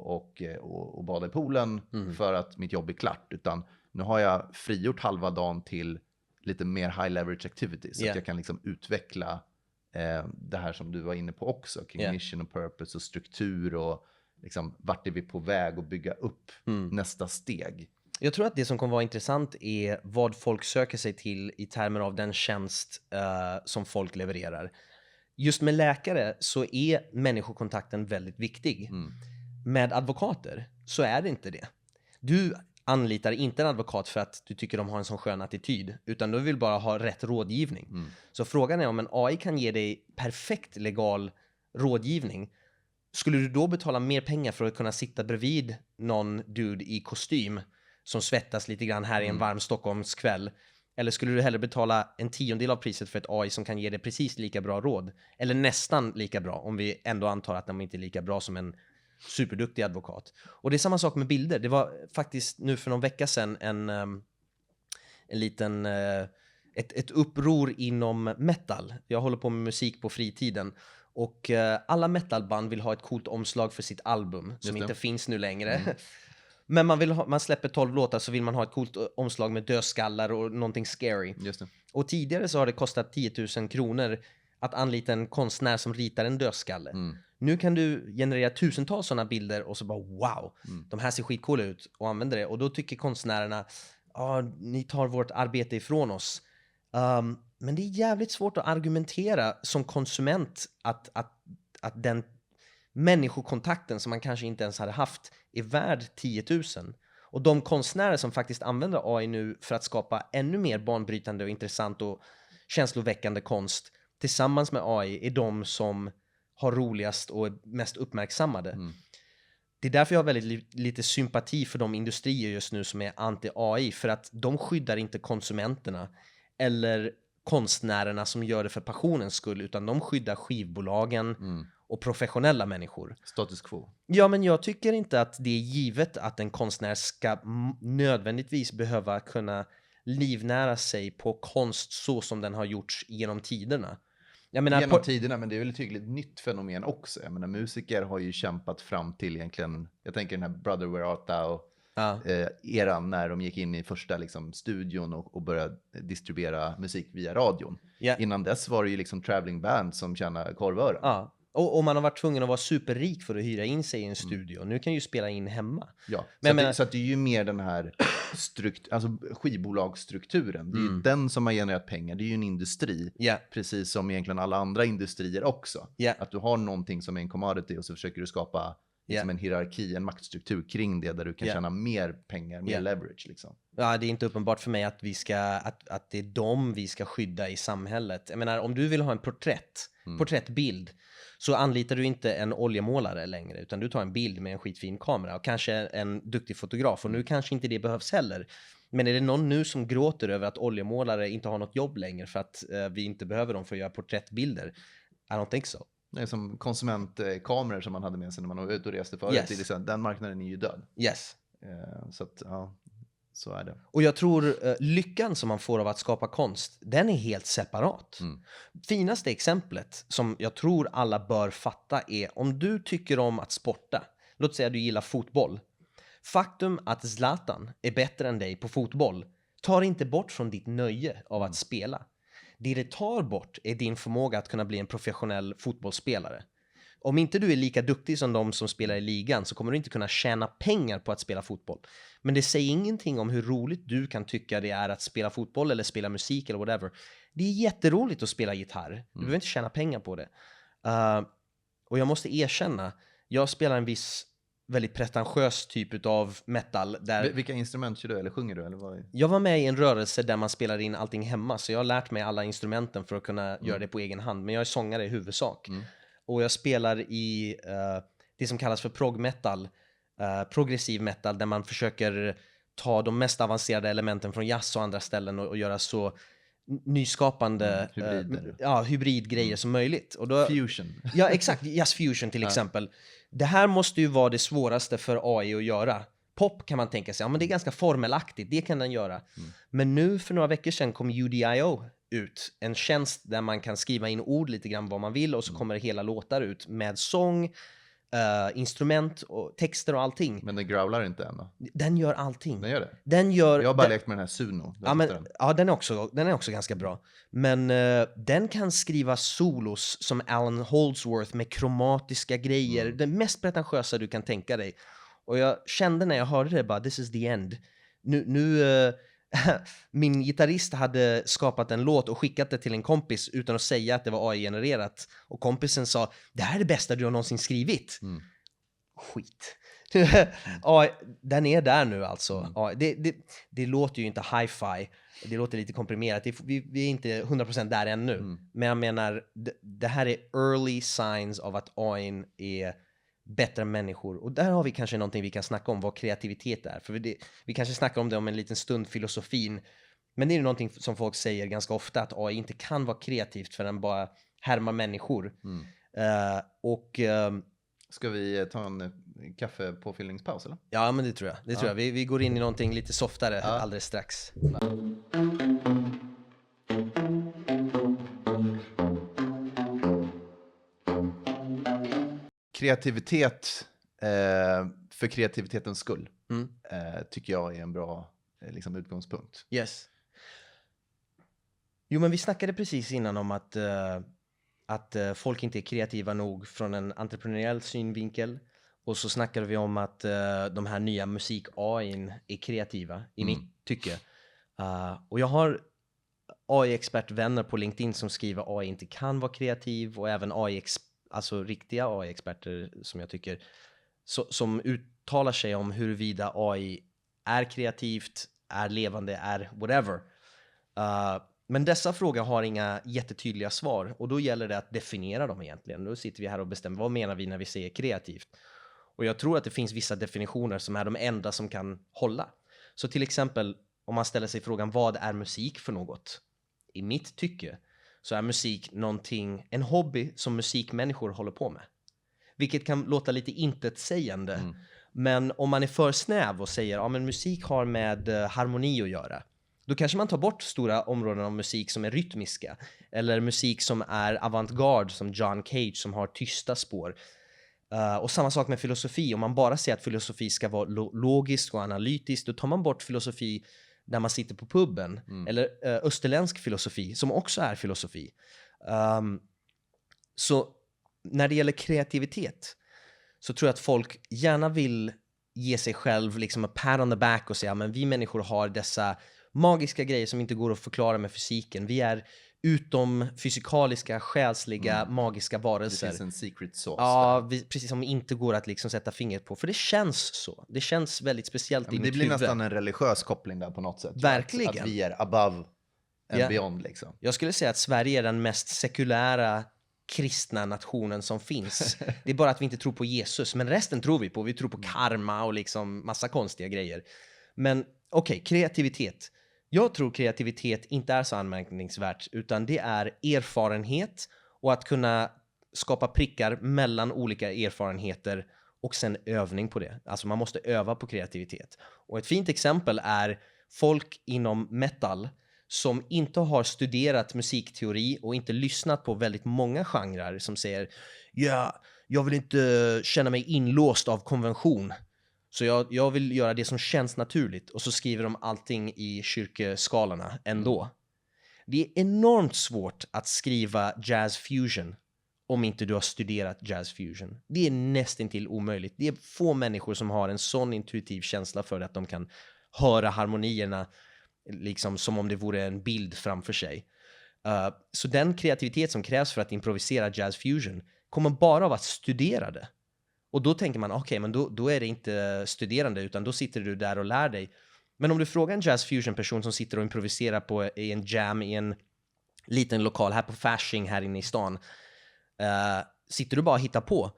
och bada i poolen för att mitt jobb är klart. Utan nu har jag frigjort halva dagen till lite mer high leverage activities. Så att jag kan liksom utveckla det här som du var inne på också. Kring mission och purpose och struktur och liksom, vart är vi på väg att bygga upp nästa steg. Jag tror att det som kommer vara intressant är vad folk söker sig till i termer av den tjänst som folk levererar. Just med läkare så är människokontakten väldigt viktig. Med advokater så är det inte det. Du anlitar inte en advokat för att du tycker de har en sån skön attityd, utan du vill bara ha rätt rådgivning. Så frågan är om en AI kan ge dig perfekt legal rådgivning. Skulle du då betala mer pengar för att kunna sitta bredvid någon dude i kostym som svettas lite grann här i en varm Stockholmskväll? Eller skulle du hellre betala 1/10 av priset för ett AI som kan ge dig precis lika bra råd? Eller nästan lika bra, om vi ändå antar att de inte är lika bra som en superduktig advokat. Och det är samma sak med bilder. Det var faktiskt nu för någon vecka sedan en liten ett uppror inom metal. Jag håller på med musik på fritiden och alla metalband vill ha ett coolt omslag för sitt album som inte finns nu längre. Men man släpper 12 låtar så vill man ha ett coolt omslag med dödskallar och någonting scary. Just det. Och tidigare så har det kostat 10 000 kronor att anlita en konstnär som ritar en dödskalle. Nu kan du generera tusentals sådana bilder och så bara wow, de här ser skitcoola ut och använder det. Och då tycker konstnärerna, ni tar vårt arbete ifrån oss. Men det är jävligt svårt att argumentera som konsument att den människokontakten som man kanske inte ens hade haft är värd 10 000. Och de konstnärer som faktiskt använder AI nu för att skapa ännu mer banbrytande och intressant och känsloväckande konst tillsammans med AI är de som har roligast och är mest uppmärksammade. Det är därför jag har väldigt lite sympati för de industrier just nu som är anti-AI, för att de skyddar inte konsumenterna eller konstnärerna som gör det för passionens skull, utan de skyddar skivbolagen och professionella människor. Status quo. Ja, men jag tycker inte att det är givet att en konstnär ska nödvändigtvis behöva kunna livnära sig på konst så som den har gjorts genom tiderna. Jag menar, genom tiderna, men det är väl ett hyggligt nytt fenomen också. Jag menar, musiker har ju kämpat fram till egentligen, jag tänker den här Brother Where Art Thou eran när de gick in i första liksom, studion och började distribuera musik via radion. Innan dess var det ju liksom traveling band som tjänar korvören. Ja. Och man har varit tvungen att vara superrik för att hyra in sig i en studio. Nu kan ju spela in hemma. Ja, men så att det är ju mer den här alltså skivbolagsstrukturen. Det är ju den som har genererat pengar. Det är ju en industri. Precis som egentligen alla andra industrier också. Att du har någonting som är en commodity och så försöker du skapa liksom en hierarki, en maktstruktur kring det där du kan tjäna mer pengar, mer leverage liksom. Ja, det är inte uppenbart för mig att att det är dem vi ska skydda i samhället. Jag menar, om du vill ha en porträttbild, så anlitar du inte en oljemålare längre, utan du tar en bild med en skitfin kamera och kanske en duktig fotograf. Och nu kanske inte det behövs heller. Men är det någon nu som gråter över att oljemålare inte har något jobb längre för att vi inte behöver dem för att göra porträttbilder? I don't think so. Det är som konsumentkameror som man hade med sig när man var ute och reste förut. Den marknaden är ju död. Så att, ja, så är det. Och jag tror lyckan som man får av att skapa konst, den är helt separat. Finaste exemplet som jag tror alla bör fatta är om du tycker om att sporta. Låt säga att du gillar fotboll. Faktum att Zlatan är bättre än dig på fotboll tar inte bort från ditt nöje av att spela. Det tar bort är din förmåga att kunna bli en professionell fotbollsspelare. Om inte du är lika duktig som de som spelar i ligan så kommer du inte kunna tjäna pengar på att spela fotboll. Men det säger ingenting om hur roligt du kan tycka det är att spela fotboll eller spela musik eller whatever. Det är jätteroligt att spela gitarr. Du behöver inte tjäna pengar på det. Och jag måste erkänna, jag spelar en viss väldigt pretentiös typ av metal. Vilka instrument kör du eller sjunger du? Eller vad? Jag var med i en rörelse där man spelar in allting hemma, så jag har lärt mig alla instrumenten för att kunna göra det på egen hand. Men jag är sångare i huvudsak. Och jag spelar i det som kallas för prog metal, progressiv metal, där man försöker ta de mest avancerade elementen från jazz och andra ställen och göra så nyskapande hybridgrejer som möjligt. Och då, fusion. Ja, exakt. Jazz fusion till exempel. Det här måste ju vara det svåraste för AI att göra. Pop kan man tänka sig, men det är ganska formelaktigt, det kan den göra. Men nu för några veckor sedan kom UDIO ut, en tjänst där man kan skriva in ord lite grann vad man vill och så kommer hela låtar ut med sång, instrument och texter och allting. Men den growlar inte än då? Den gör allting. Den gör det? Jag har bara lekt med den här Suno. Den är också ganska bra. Men den kan skriva solos som Alan Holdsworth med kromatiska grejer. Det mest pretentiösa du kan tänka dig. Och jag kände när jag hörde det bara, this is the end. Nu min gitarrist hade skapat en låt och skickat det till en kompis utan att säga att det var AI-genererat. Och kompisen sa, det här är det bästa du har någonsin skrivit. Skit. Ja, den är där nu alltså. Ja, det låter ju inte hi-fi. Det låter lite komprimerat. Vi är inte 100% där ännu. Men jag menar, det här är early signs av att AI är bättre människor. Och där har vi kanske någonting vi kan snacka om, vad kreativitet är. För vi kanske snackar om det om en liten stund, filosofin. Men det är ju någonting som folk säger ganska ofta, att AI inte kan vara kreativt för den bara härmar människor. Ska vi ta en kaffepåfyllningspaus eller? Ja, men det tror jag. Det tror jag. Vi går in i någonting lite softare alldeles strax. Kreativitet för kreativitetens skull tycker jag är en bra liksom, utgångspunkt. Yes. Jo, men vi snackade precis innan om att folk inte är kreativa nog från en entreprenöriell synvinkel. Och så snackade vi om att de här nya musik-AI:n är kreativa, i mitt tycke. Och jag har AI-expertvänner på LinkedIn som skriver att AI inte kan vara kreativ. Och även alltså riktiga AI-experter som jag tycker som uttalar sig om huruvida AI är kreativt, är levande, är whatever. Men dessa frågor har inga jättetydliga svar och då gäller det att definiera dem egentligen. Då sitter vi här och bestämmer vad menar vi när vi säger kreativt. Och jag tror att det finns vissa definitioner som är de enda som kan hålla. Så till exempel om man ställer sig frågan vad är musik för något? I mitt tycke så är musik en hobby som musikmänniskor håller på med. Vilket kan låta lite intetsägande. Men om man är för snäv och säger att musik har med harmoni att göra. Då kanske man tar bort stora områden av musik som är rytmiska. Eller musik som är avantgarde som John Cage som har tysta spår. Och samma sak med filosofi. Om man bara säger att filosofi ska vara logiskt och analytiskt. Då tar man bort filosofi när man sitter på puben. Eller österländsk filosofi som också är filosofi. Så när det gäller kreativitet så tror jag att folk gärna vill ge sig själv liksom a pat on the back och säga men vi människor har dessa magiska grejer som inte går att förklara med fysiken. Vi är utom fysikaliska, själsliga, magiska varelser. Det finns en secret sauce. Ja, precis som inte går att liksom sätta fingret på. För det känns så. Det känns väldigt speciellt i mitt huvud. Det blir nästan en religiös koppling där på något sätt. Verkligen. Att vi är above and beyond liksom. Jag skulle säga att Sverige är den mest sekulära kristna nationen som finns. Det är bara att vi inte tror på Jesus. Men resten tror vi på. Vi tror på karma och liksom massa konstiga grejer. Men okej, kreativitet. Jag tror kreativitet inte är så anmärkningsvärt utan det är erfarenhet och att kunna skapa prickar mellan olika erfarenheter och sen övning på det. Alltså man måste öva på kreativitet. Och ett fint exempel är folk inom metal som inte har studerat musikteori och inte lyssnat på väldigt många genrer som säger jag vill inte känna mig inlåst av konvention. Så jag vill göra det som känns naturligt. Och så skriver de allting i kyrkoskalorna ändå. Det är enormt svårt att skriva jazz fusion om inte du har studerat jazz fusion. Det är nästintill omöjligt. Det är få människor som har en sån intuitiv känsla för att de kan höra harmonierna liksom som om det vore en bild framför sig. Så den kreativitet som krävs för att improvisera jazz fusion kommer bara av att studera det. Och då tänker man, okej, men då är det inte studerande utan då sitter du där och lär dig. Men om du frågar en jazz fusion person som sitter och improviserar i en jam i en liten lokal här på Fasching här inne i stan. Sitter du bara och hittar på?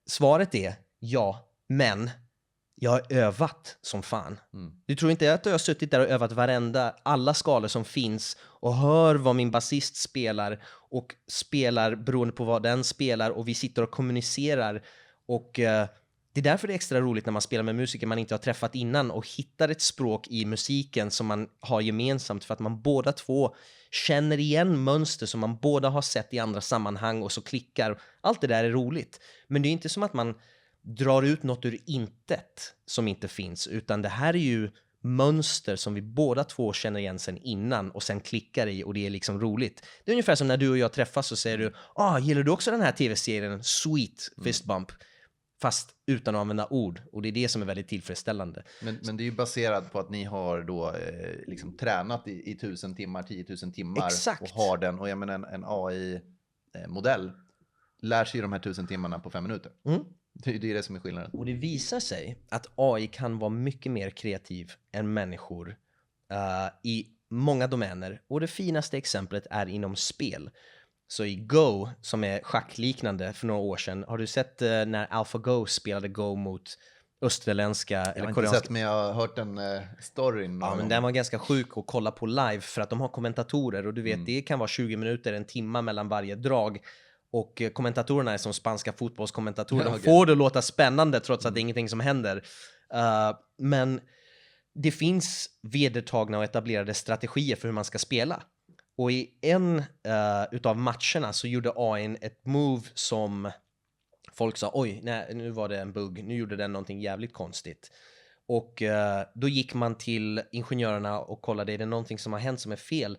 Svaret är ja, men jag har övat som fan. Du tror inte att jag har suttit där och övat alla skalor som finns och hör vad min basist spelar och spelar beroende på vad den spelar och vi sitter och kommunicerar och det är därför det är extra roligt när man spelar med musiker man inte har träffat innan och hittar ett språk i musiken som man har gemensamt för att man båda två känner igen mönster som man båda har sett i andra sammanhang och så klickar. Allt det där är roligt. Men det är inte som att man drar ut något ur intet som inte finns utan det här är ju mönster som vi båda två känner igen sen innan och sen klickar i och det är liksom roligt. Det är ungefär som när du och jag träffas så säger du gillar du också den här tv-serien Sweet Fist Bump? Fast utan att använda ord och det är det som är väldigt tillfredsställande. Men det är ju baserat på att ni har då liksom tränat i 1000 timmar, 10 000 timmar. Exakt. Och har den och jag menar en AI-modell lär sig de här 1000 timmarna på 5 minuter. Det är det som är skillnaden. Och det visar sig att AI kan vara mycket mer kreativ än människor i många domäner. Och det finaste exemplet är inom spel. Så i Go, som är schackliknande för några år sedan, har du sett när AlphaGo spelade Go mot österländska eller koreanska? Jag har inte sett, men jag har hört den storyn. Ja, men den var ganska sjuk att kolla på live för att de har kommentatorer och du vet, det kan vara 20 minuter, en timma mellan varje drag. Och kommentatorerna är som spanska fotbollskommentatorer. De Okay. får det låta spännande trots att det är ingenting som händer. Men det finns vedertagna och etablerade strategier för hur man ska spela. Och i en utav matcherna så gjorde AI ett move som folk sa, oj, nej, nu var det en bugg. Nu gjorde den någonting jävligt konstigt. Och då gick man till ingenjörerna och kollade, är det någonting som har hänt som är fel?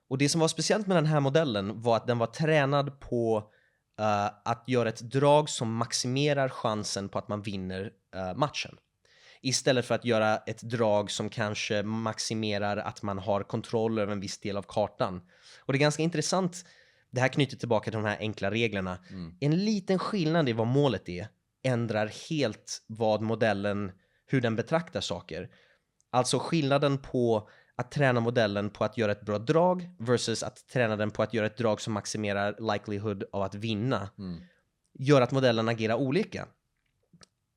Och det som var speciellt med den här modellen var att den var tränad på att göra ett drag som maximerar chansen på att man vinner matchen. Istället för att göra ett drag som kanske maximerar att man har kontroll över en viss del av kartan. Och det är ganska intressant, det här knyter tillbaka till de här enkla reglerna. En liten skillnad i vad målet är ändrar helt vad modellen, hur den betraktar saker. Alltså skillnaden på att träna modellen på att göra ett bra drag versus att träna den på att göra ett drag som maximerar likelihood av att vinna gör att modellen agerar olika.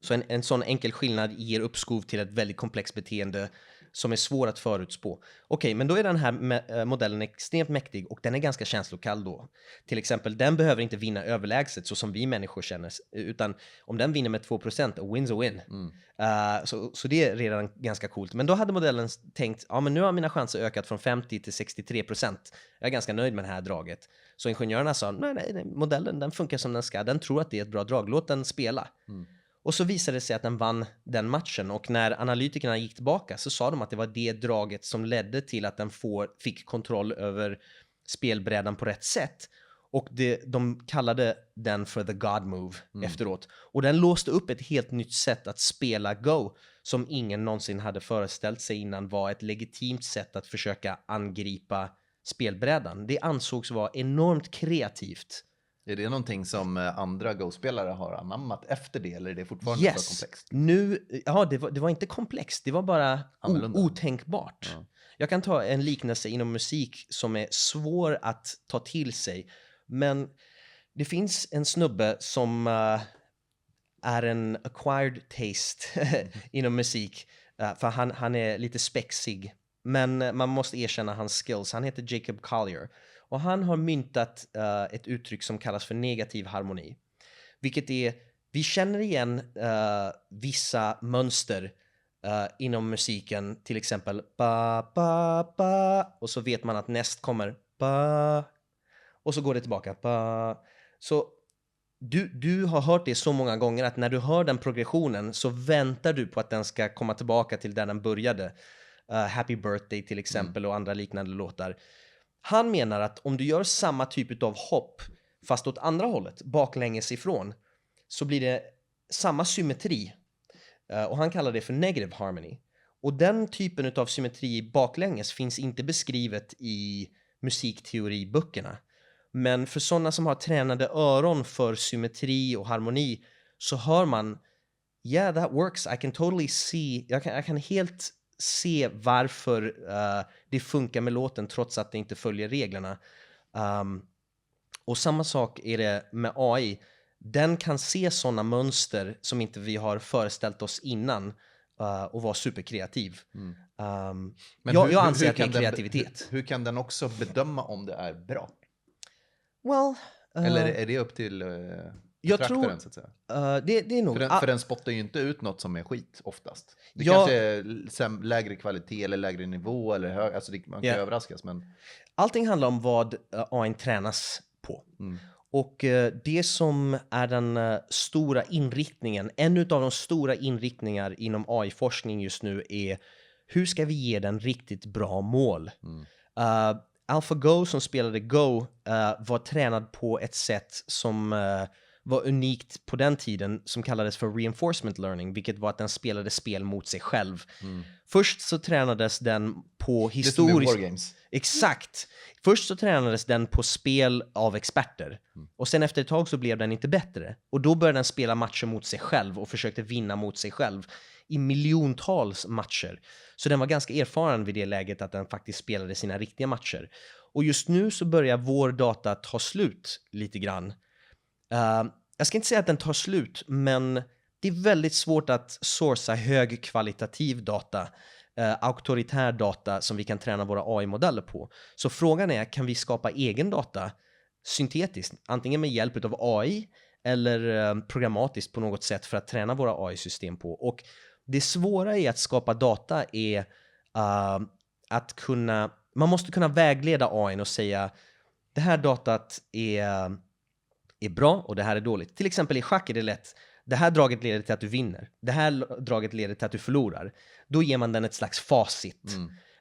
Så en sån enkel skillnad ger uppskov till ett väldigt komplext beteende som är svår att förutspå. Okej, men då är den här modellen extremt mäktig och den är ganska känslokall då. Till exempel, den behöver inte vinna överlägset så som vi människor känner, utan om den vinner med 2%, a win's a win. Så det är redan ganska coolt. Men då hade modellen tänkt, ja men nu har mina chanser ökat från 50 till 63%. Jag är ganska nöjd med det här draget. Så ingenjörerna sa, nej, modellen den funkar som den ska. Den tror att det är ett bra drag, låt den spela. Och så visade det sig att den vann den matchen. Och när analytikerna gick tillbaka så sa de att det var det draget som ledde till att den fick kontroll över spelbrädan på rätt sätt. Och de kallade den för the God move efteråt. Och den låste upp ett helt nytt sätt att spela Go som ingen någonsin hade föreställt sig innan var ett legitimt sätt att försöka angripa spelbrädan. Det ansågs vara enormt kreativt. Är det någonting som andra Go-spelare har anammat efter det, eller är det fortfarande för komplext? Det var inte komplext, det var bara otänkbart. Ja. Jag kan ta en liknelse inom musik som är svår att ta till sig. Men det finns en snubbe som är en acquired taste inom musik. För han är lite spexig. Men man måste erkänna hans skills. Han heter Jacob Collier. Och han har myntat ett uttryck som kallas för negativ harmoni. Vilket är, vi känner igen vissa mönster inom musiken. Till exempel ba, ba, ba. Och så vet man att näst kommer ba. Och så går det tillbaka ba. Så du har hört det så många gånger att när du hör den progressionen så väntar du på att den ska komma tillbaka till där den började. Happy Birthday till exempel och andra liknande låtar. Han menar att om du gör samma typ av hopp fast åt andra hållet, baklänges ifrån, så blir det samma symmetri. Och han kallar det för negative harmony. Och den typen av symmetri baklänges finns inte beskrivet i musikteoriböckerna. Men för sådana som har tränade öron för symmetri och harmoni så hör man, yeah, that works. I can totally see, jag kan helt se varför det funkar med låten trots att det inte följer reglerna. Och samma sak är det med AI. Den kan se sådana mönster som inte vi har föreställt oss innan och vara superkreativ. Men jag anser att det är kreativitet. Hur kan den också bedöma om det är bra? Well, eller är det upp till jag tror så att säga? Det är nog... För den spottar ju inte ut något som är skit oftast. Det kanske är lägre kvalitet eller lägre nivå eller hög, alltså man kan överraskas. Men... Allting handlar om vad AI tränas på. Och det som är den stora inriktningen, en av de stora inriktningar inom AI-forskning just nu är hur ska vi ge den riktigt bra mål? AlphaGo som spelade Go var tränad på ett sätt som var unikt på den tiden som kallades för reinforcement learning, vilket var att den spelade spel mot sig själv. Först så tränades den på historiskt... Exakt! Först så tränades den på spel av experter. Och sen efter ett tag så blev den inte bättre. Och då började den spela matcher mot sig själv och försökte vinna mot sig själv i miljontals matcher. Så den var ganska erfaren vid det läget att den faktiskt spelade sina riktiga matcher. Och just nu så börjar vår data ta slut lite grann. Jag ska inte säga att den tar slut, men det är väldigt svårt att sourca högkvalitativ data, auktoritär data som vi kan träna våra AI-modeller på. Så frågan är, kan vi skapa egen data syntetiskt, antingen med hjälp av AI eller programmatiskt på något sätt för att träna våra AI-system på. Och det svåra i att skapa data är att man måste kunna vägleda AI och säga det här datat är bra och det här är dåligt. Till exempel i schack är det lätt. Det här draget leder till att du vinner. Det här draget leder till att du förlorar. Då ger man den ett slags facit.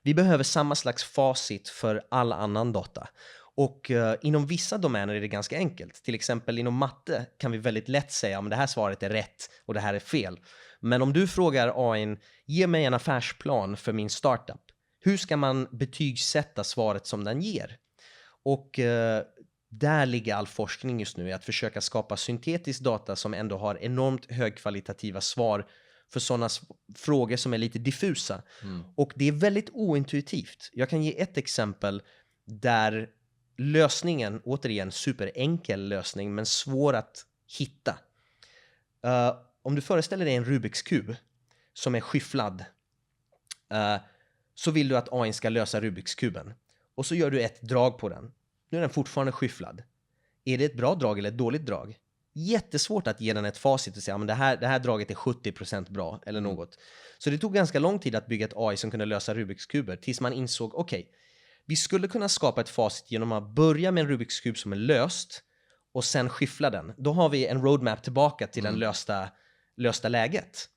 Vi behöver samma slags facit för all annan data. Och inom vissa domäner är det ganska enkelt. Till exempel inom matte kan vi väldigt lätt säga om det här svaret är rätt och det här är fel. Men om du frågar AI, ge mig en affärsplan för min startup. Hur ska man betygsätta svaret som den ger? Och där ligger all forskning just nu, i att försöka skapa syntetisk data som ändå har enormt högkvalitativa svar för sådana frågor som är lite diffusa. Och det är väldigt ointuitivt. Jag kan ge ett exempel där lösningen, återigen superenkel lösning, men svår att hitta. Om du föreställer dig en Rubiks kub som är skyfflad, så vill du att AI ska lösa Rubiks kuben. Och så gör du ett drag på den. Nu är den fortfarande skyfflad. Är det ett bra drag eller ett dåligt drag? Jättesvårt att ge den ett facit och säga att det här draget är 70% bra eller något. Så det tog ganska lång tid att bygga ett AI som kunde lösa Rubiks kuber, tills man insåg, okej, vi skulle kunna skapa ett facit genom att börja med en Rubiks kub som är löst och sen skyffla den. Då har vi en roadmap tillbaka till den lösta läget.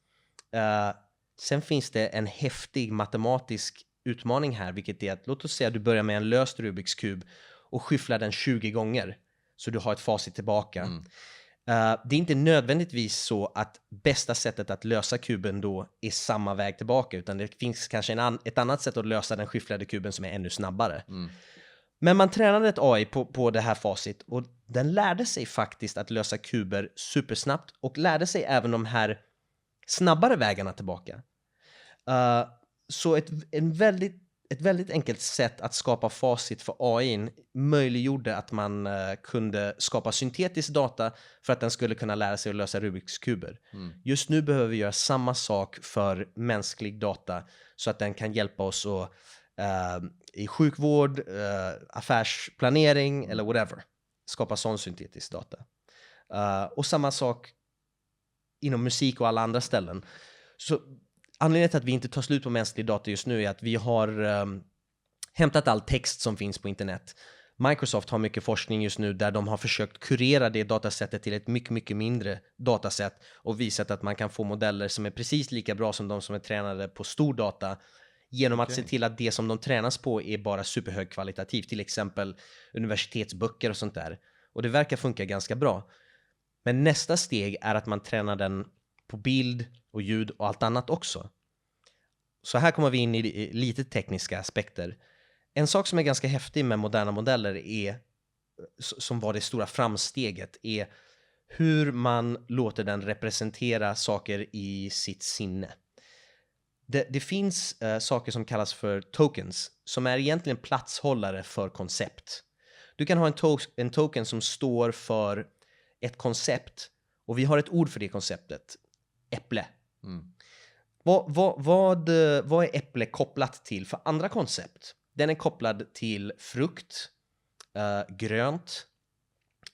Sen finns det en häftig matematisk utmaning här, vilket är att låt oss säga att du börjar med en löst Rubiks kub och skyfflar den 20 gånger så du har ett facit tillbaka. Det är inte nödvändigtvis så att bästa sättet att lösa kuben då är samma väg tillbaka, utan det finns kanske ett annat sätt att lösa den skyfflade kuben som är ännu snabbare. Men man tränade ett AI på det här facit och den lärde sig faktiskt att lösa kuber supersnabbt och lärde sig även de här snabbare vägarna tillbaka. Så ett väldigt enkelt sätt att skapa facit för AI möjliggjorde att man kunde skapa syntetisk data för att den skulle kunna lära sig att lösa Rubiks kuber. Just nu behöver vi göra samma sak för mänsklig data så att den kan hjälpa oss att, i sjukvård, affärsplanering eller whatever, skapa sån syntetisk data. Och samma sak inom musik och alla andra ställen. Så anledningen till att vi inte tar slut på mänsklig data just nu är att vi har hämtat all text som finns på internet. Microsoft har mycket forskning just nu där de har försökt kurera det datasättet till ett mycket, mycket mindre datasätt och visat att man kan få modeller som är precis lika bra som de som är tränade på stor data genom att se till att det som de tränas på är bara superhög kvalitativ, till exempel universitetsböcker och sånt där. Och det verkar funka ganska bra. Men nästa steg är att man tränar den på bild och ljud och allt annat också. Så här kommer vi in i lite tekniska aspekter. En sak som är ganska häftig med moderna modeller är, som var det stora framsteget, är hur man låter den representera saker i sitt sinne. Det finns saker som kallas för tokens, som är egentligen platshållare för koncept. Du kan ha en token som står för ett koncept, och vi har ett ord för det konceptet. Äpple. Vad är äpple kopplat till för andra koncept? Den är kopplad till frukt, grönt,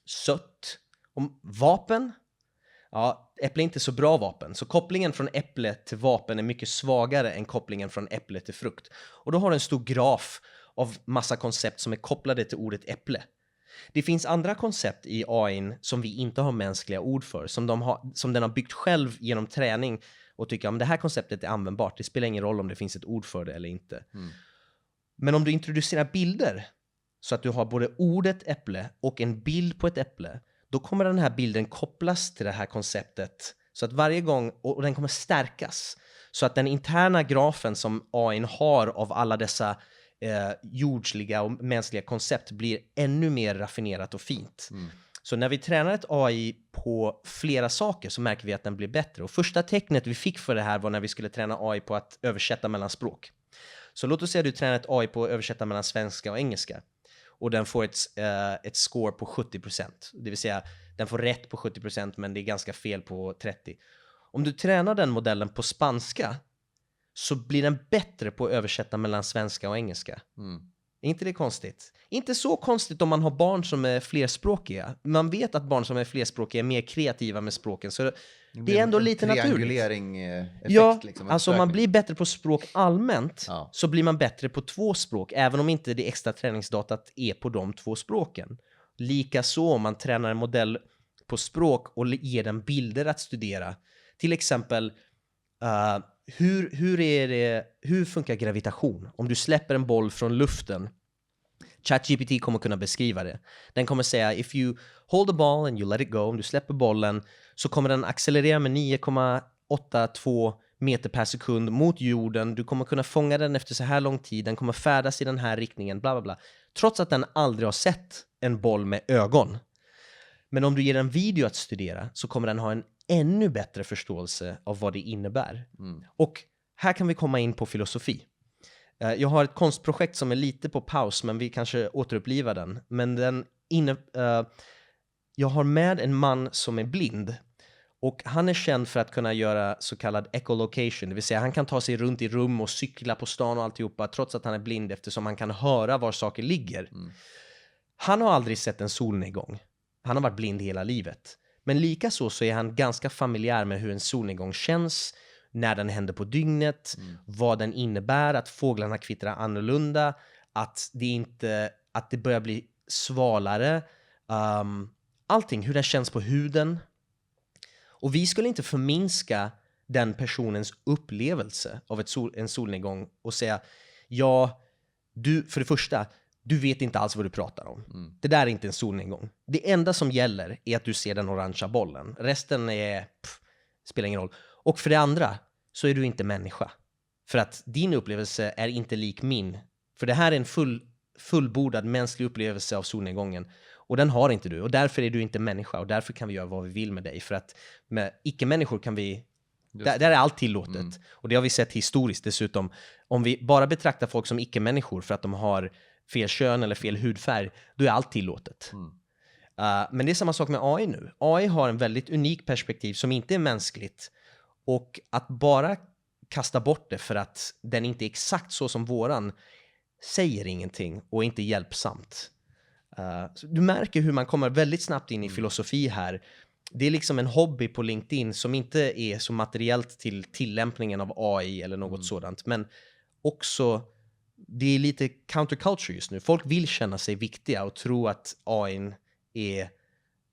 sött och vapen. Ja, äpple är inte så bra vapen. Så kopplingen från äpple till vapen är mycket svagare än kopplingen från äpple till frukt. Och då har du en stor graf av massa koncept som är kopplade till ordet äpple. Det finns andra koncept i AI som vi inte har mänskliga ord för, som den har byggt själv genom träning och tycker om det här konceptet är användbart. Det spelar ingen roll om det finns ett ord för det eller inte. Men om du introducerar bilder så att du har både ordet äpple och en bild på ett äpple, då kommer den här bilden kopplas till det här konceptet så att varje gång, och den kommer stärkas så att den interna grafen som AI har av alla dessa jordsliga och mänskliga koncept blir ännu mer raffinerat och fint. Så när vi tränar ett AI på flera saker så märker vi att den blir bättre. Och första tecknet vi fick för det här var när vi skulle träna AI på att översätta mellan språk. Så låt oss säga att du tränar ett AI på att översätta mellan svenska och engelska. Och den får ett score på 70%. Det vill säga, den får rätt på 70% men det är ganska fel på 30%. Om du tränar den modellen på spanska så blir den bättre på att översätta mellan svenska och engelska. Är inte det konstigt? Inte så konstigt om man har barn som är flerspråkiga. Man vet att barn som är flerspråkiga är mer kreativa med språken. Så det är ändå lite naturligt. Triangulering-effekt. Ja, liksom, alltså om man blir bättre på språk allmänt Ja. så blir man bättre på 2 språk. Även om inte det extra träningsdatat är på de 2 språken. Likaså om man tränar en modell på språk och ger den bilder att studera. Till exempel, hur funkar gravitation? Om du släpper en boll från luften, ChatGPT kommer kunna beskriva det. Den kommer säga, if you hold the ball and you let it go, om du släpper bollen så kommer den accelerera med 9,82 meter per sekund mot jorden. Du kommer kunna fånga den efter så här lång tid. Den kommer färdas i den här riktningen, bla bla bla. Trots att den aldrig har sett en boll med ögon. Men om du ger en video att studera så kommer den ha en ännu bättre förståelse av vad det innebär. Och här kan vi komma in på filosofi. Jag har ett konstprojekt som är lite på paus, men vi kanske återupplivar den. Men jag har med en man som är blind. Och han är känd för att kunna göra så kallad echolocation. Det vill säga han kan ta sig runt i rum och cykla på stan och alltihopa trots att han är blind, eftersom han kan höra var saker ligger. Han har aldrig sett en solnedgång. Han har varit blind hela livet. Men likaså så är han ganska familjär med hur en solnedgång känns, när den händer på dygnet, vad den innebär, att fåglarna kvittrar annorlunda, att det börjar bli svalare, allting, hur det känns på huden. Och vi skulle inte förminska den personens upplevelse av en solnedgång och säga, ja, för det första, du vet inte alls vad du pratar om. Det där är inte en solnedgång. Det enda som gäller är att du ser den orangea bollen. Resten spelar ingen roll. Och för det andra så är du inte människa. För att din upplevelse är inte lik min. För det här är en fullbordad mänsklig upplevelse av solnedgången. Och den har inte du. Och därför är du inte människa. Och därför kan vi göra vad vi vill med dig. För att med icke-människor kan vi... Där är allt tillåtet. Och det har vi sett historiskt dessutom. Om vi bara betraktar folk som icke-människor för att de har fel kön eller fel hudfärg, då är allt tillåtet. Men det är samma sak med AI nu. AI har en väldigt unik perspektiv som inte är mänskligt. Och att bara kasta bort det för att den inte är exakt så som våran säger ingenting och inte hjälpsamt. Så du märker hur man kommer väldigt snabbt in i filosofi här. Det är liksom en hobby på LinkedIn som inte är så materiellt till tillämpningen av AI eller något sådant. Men också, det är lite counterculture just nu. Folk vill känna sig viktiga och tro att AI är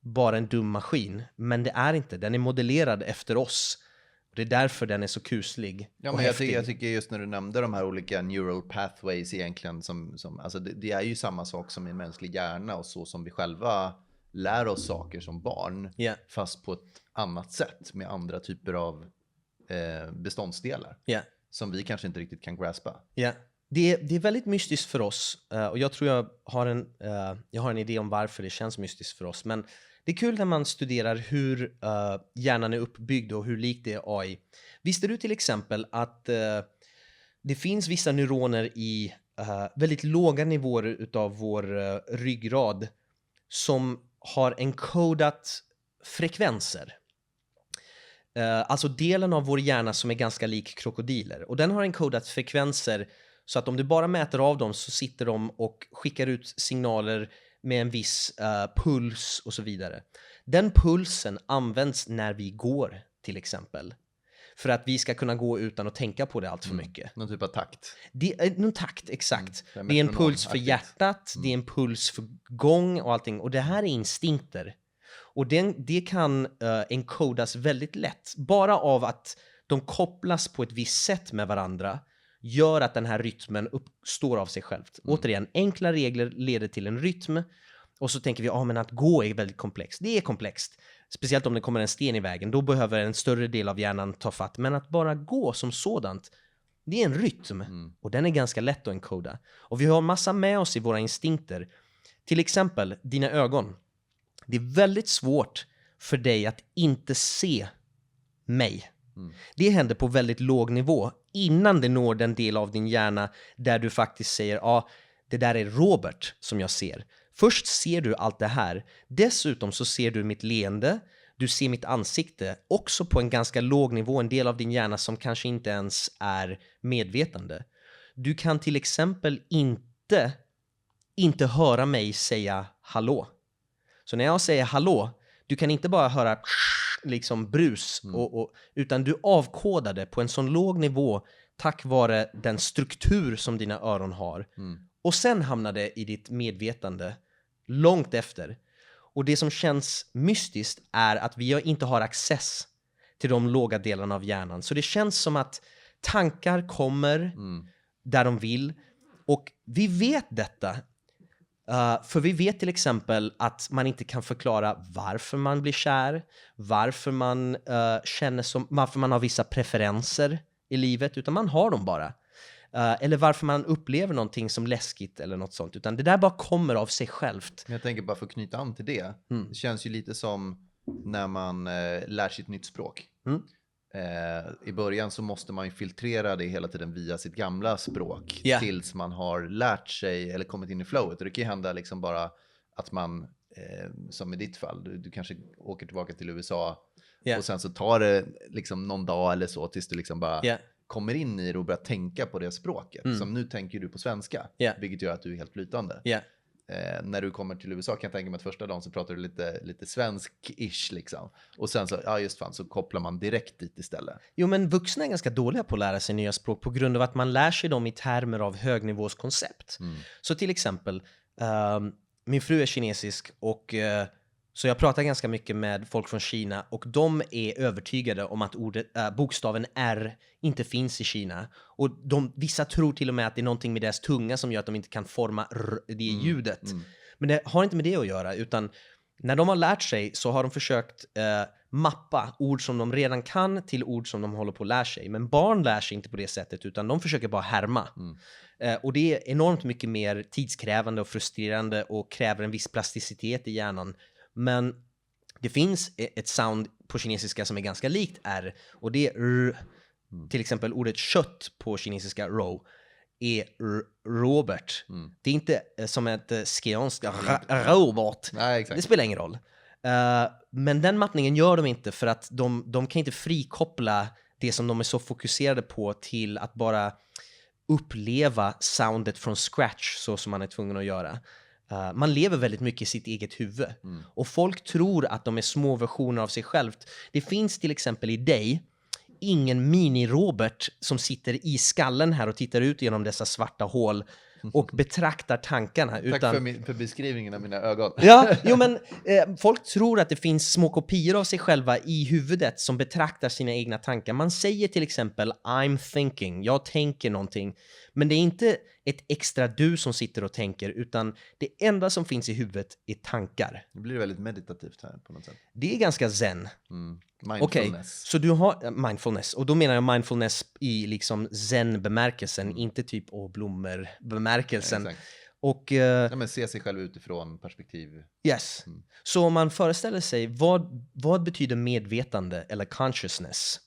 bara en dum maskin. Men det är inte. Den är modellerad efter oss. Det är därför den är så kuslig. Ja, men jag tycker just när du nämnde de här olika neural pathways egentligen alltså det är ju samma sak som i en mänsklig hjärna och så som vi själva lär oss saker som barn, fast på ett annat sätt med andra typer av beståndsdelar som vi kanske inte riktigt kan graspa. Det är väldigt mystiskt för oss och jag tror jag har en idé om varför det känns mystiskt för oss. Men det är kul när man studerar hur hjärnan är uppbyggd och hur likt det är AI. Visste du till exempel att det finns vissa neuroner i väldigt låga nivåer utav vår ryggrad som har encodat frekvenser? Alltså delen av vår hjärna som är ganska lik krokodiler. Och den har encodat frekvenser så att om du bara mäter av dem så sitter de och skickar ut signaler med en viss puls och så vidare. Den pulsen används när vi går till exempel. För att vi ska kunna gå utan att tänka på det allt för mycket. Någon typ av takt. Någon takt, exakt. Det är en puls för hjärtat, det är en puls för gång och allting. Och det här är instinkter. Och det kan encodas väldigt lätt. Bara av att de kopplas på ett visst sätt med varandra gör att den här rytmen uppstår av sig självt. Återigen, enkla regler leder till en rytm. Och så tänker vi, men att gå är väldigt komplext. Det är komplext. Speciellt om det kommer en sten i vägen. Då behöver en större del av hjärnan ta fatt. Men att bara gå som sådant, det är en rytm. Och den är ganska lätt att encoda. Och vi har massa med oss i våra instinkter. Till exempel, dina ögon. Det är väldigt svårt för dig att inte se mig. Det händer på väldigt låg nivå innan det når den del av din hjärna där du faktiskt säger, det där är Robert som jag ser. Först ser du allt det här. Dessutom så ser du mitt leende. Du ser mitt ansikte. Också på en ganska låg nivå. En del av din hjärna som kanske inte ens är medvetande. Du kan till exempel inte inte höra mig säga hallå. Så när jag säger hallå, du kan inte bara höra liksom brus, utan du avkodar det på en sån låg nivå tack vare den struktur som dina öron har. Och sen hamnar det i ditt medvetande långt efter. Och det som känns mystiskt är att vi inte har access till de låga delarna av hjärnan. Så det känns som att tankar kommer där de vill. Och vi vet detta. För vi vet till exempel att man inte kan förklara varför man blir kär. Varför man varför man har vissa preferenser i livet. Utan man har dem bara. Eller varför man upplever någonting som läskigt eller något sånt. Utan det där bara kommer av sig självt. Men jag tänker bara för att knyta an till det. Det känns ju lite som när man lär sig ett nytt språk. I början så måste man ju filtrera det hela tiden via sitt gamla språk. Tills man har lärt sig eller kommit in i flowet. Och det kan ju hända liksom bara att man, som i ditt fall, du kanske åker tillbaka till USA. Och sen så tar det liksom någon dag eller så tills du liksom bara... kommer in i det och börjar tänka på det språket. Som nu tänker du på svenska. Vilket gör att du är helt flytande. När du kommer till USA kan jag tänka mig att första dagen så pratar du lite svensk-ish liksom. Och sen så, så kopplar man direkt dit istället. Jo, men vuxna är ganska dåliga på att lära sig nya språk på grund av att man lär sig dem i termer av högnivåskoncept. Så till exempel, min fru är kinesisk och... Så jag pratar ganska mycket med folk från Kina och de är övertygade om att bokstaven R inte finns i Kina. Och vissa tror till och med att det är någonting med deras tunga som gör att de inte kan forma det ljudet. Men det har inte med det att göra, utan när de har lärt sig så har de försökt mappa ord som de redan kan till ord som de håller på att lära sig. Men barn lär sig inte på det sättet, utan de försöker bara härma. Och det är enormt mycket mer tidskrävande och frustrerande och kräver en viss plasticitet i hjärnan. Men det finns ett sound på kinesiska som är ganska likt R. Och det är R. Till exempel ordet kött på kinesiska ro är Robert. Det är inte som ett skånskt Robert. Nej, exakt. Det spelar ingen roll. Men den mappningen gör de inte för att de kan inte frikoppla det som de är så fokuserade på till att bara uppleva soundet från scratch så som man är tvungen att göra. Man lever väldigt mycket i sitt eget huvud. Och folk tror att de är små versioner av sig självt. Det finns till exempel i dig ingen mini-Robert som sitter i skallen här och tittar ut genom dessa svarta hål och betraktar tankarna. Tack för beskrivningen av mina ögon. Ja, men folk tror att det finns små kopior av sig själva i huvudet som betraktar sina egna tankar. Man säger till exempel I'm thinking, jag tänker någonting. Men det är inte ett extra du som sitter och tänker, utan det enda som finns i huvudet är tankar. Det blir väldigt meditativt här på något sätt. Det är ganska zen. Mindfulness. Okej, så du har mindfulness, och då menar jag mindfulness i liksom zen-bemärkelsen, inte typ blommor-bemärkelsen. Ja, och men se sig själv utifrån perspektiv. Yes. Så om man föreställer sig, vad betyder medvetande eller consciousness?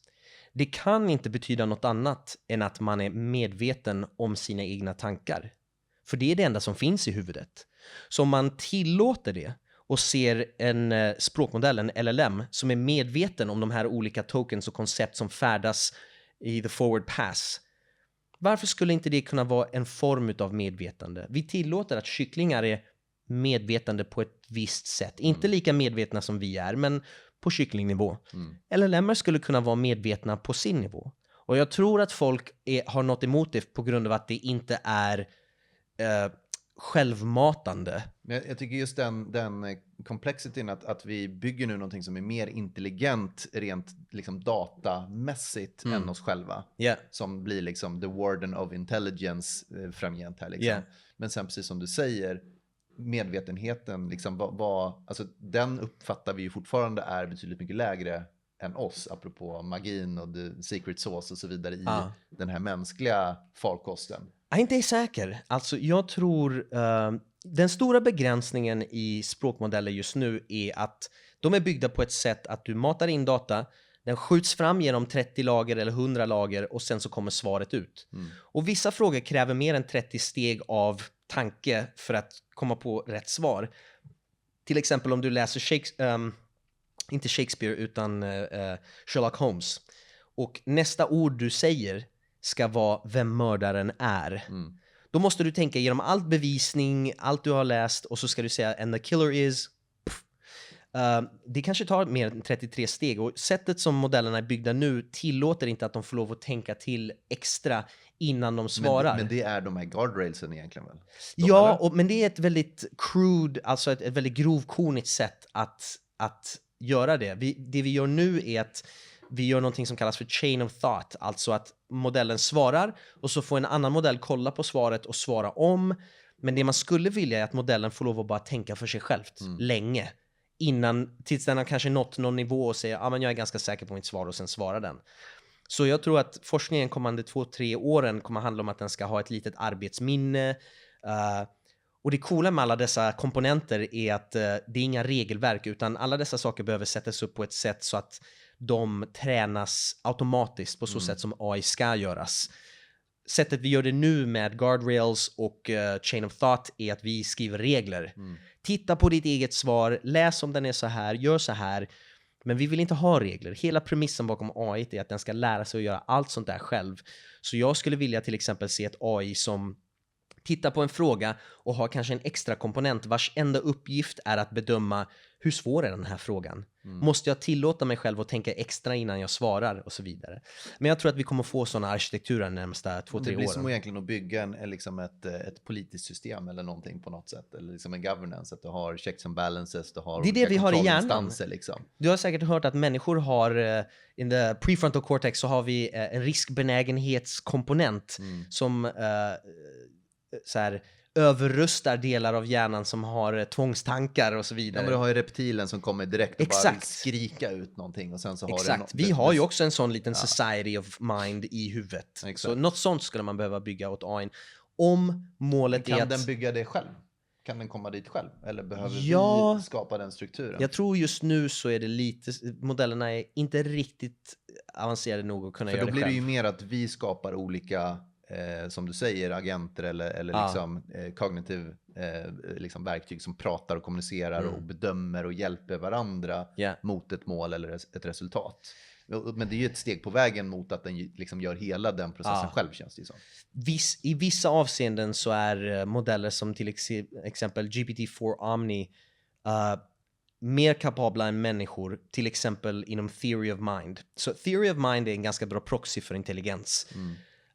Det kan inte betyda något annat än att man är medveten om sina egna tankar. För det är det enda som finns i huvudet. Så om man tillåter det och ser en språkmodell, en LLM, som är medveten om de här olika tokens och koncept som färdas i the forward pass. Varför skulle inte det kunna vara en form av medvetande? Vi tillåter att kycklingar är medvetande på ett visst sätt. Inte lika medvetna som vi är, men på kycklingnivå. LLM:er skulle kunna vara medvetna på sin nivå. Och jag tror att folk har något emot det på grund av att det inte är självmatande. Men jag tycker just den complexityn att vi bygger nu någonting som är mer intelligent rent liksom datamässigt än oss själva. Som blir liksom the warden of intelligence framgent här liksom. Men sen precis som du säger, medvetenheten liksom alltså den uppfattar vi ju fortfarande är betydligt mycket lägre än oss, apropå magin och the secret sauce och så vidare i den här mänskliga farkosten. Jag är inte säker. Alltså jag tror den stora begränsningen i språkmodeller just nu är att de är byggda på ett sätt att du matar in data, den skjuts fram genom 30 lager eller 100 lager och sen så kommer svaret ut. Och vissa frågor kräver mer än 30 steg av tanke för att komma på rätt svar. Till exempel om du läser inte Shakespeare utan Sherlock Holmes. Och nästa ord du säger ska vara vem mördaren är. Då måste du tänka genom allt bevisning, allt du har läst och så ska du säga and the killer is... det kanske tar mer än 33 steg och sättet som modellerna är byggda nu tillåter inte att de får lov att tänka till extra innan de svarar. Men det är de här guardrailsen egentligen väl? Men det är ett väldigt crude, alltså ett väldigt grovkornigt sätt att göra det. Det vi gör nu är att vi gör någonting som kallas för chain of thought, alltså att modellen svarar och så får en annan modell kolla på svaret och svara om. Men det man skulle vilja är att modellen får lov att bara tänka för sig självt länge. Tills den har kanske nått någon nivå och säger men jag är ganska säker på mitt svar och sen svarar den. Så jag tror att forskningen kommande 2-3 åren kommer handla om att den ska ha ett litet arbetsminne. Och det coola med alla dessa komponenter är att det är inga regelverk utan alla dessa saker behöver sättas upp på ett sätt så att de tränas automatiskt på så sätt som AI ska göras. Sättet vi gör det nu med guardrails och chain of thought är att vi skriver regler. Titta på ditt eget svar, läs om den är så här, gör så här. Men vi vill inte ha regler. Hela premissen bakom AI är att den ska lära sig att göra allt sånt där själv. Så jag skulle vilja till exempel se ett AI som tittar på en fråga och har kanske en extra komponent vars enda uppgift är att bedöma hur svår är den här frågan. Måste jag tillåta mig själv att tänka extra innan jag svarar och så vidare. Men jag tror att vi kommer få sådana arkitekturer de närmsta 2-3 åren. Det blir som egentligen att bygga liksom ett politiskt system eller någonting på något sätt. Eller liksom en governance, att du har checks and balances, du har det är det vi har i hjärnan. Liksom. Du har säkert hört att människor har, in the prefrontal cortex så har vi en riskbenägenhetskomponent som så här överröstar delar av hjärnan som har tvångstankar och så vidare. Ja, men du har ju reptilen som kommer direkt och bara skrika ut någonting och sen så har det vi har ju också en sån liten society of mind i huvudet. Exakt. Så något sånt skulle man behöva bygga åt AI. Om målet är att... Kan den bygga det själv? Kan den komma dit själv? Eller behöver vi skapa den strukturen? Jag tror just nu så är det lite... Modellerna är inte riktigt avancerade nog att kunna göra det själv. För då blir det ju mer att vi skapar olika... som du säger, agenter eller liksom, kognitiv liksom verktyg som pratar och kommunicerar och bedömer och hjälper varandra mot ett mål eller ett resultat. Men det är ju ett steg på vägen mot att den liksom gör hela den processen själv, känns det som. I vissa avseenden så är modeller som till exempel GPT-4 Omni mer kapabla än människor, till exempel inom theory of mind. Så theory of mind är en ganska bra proxy för intelligens.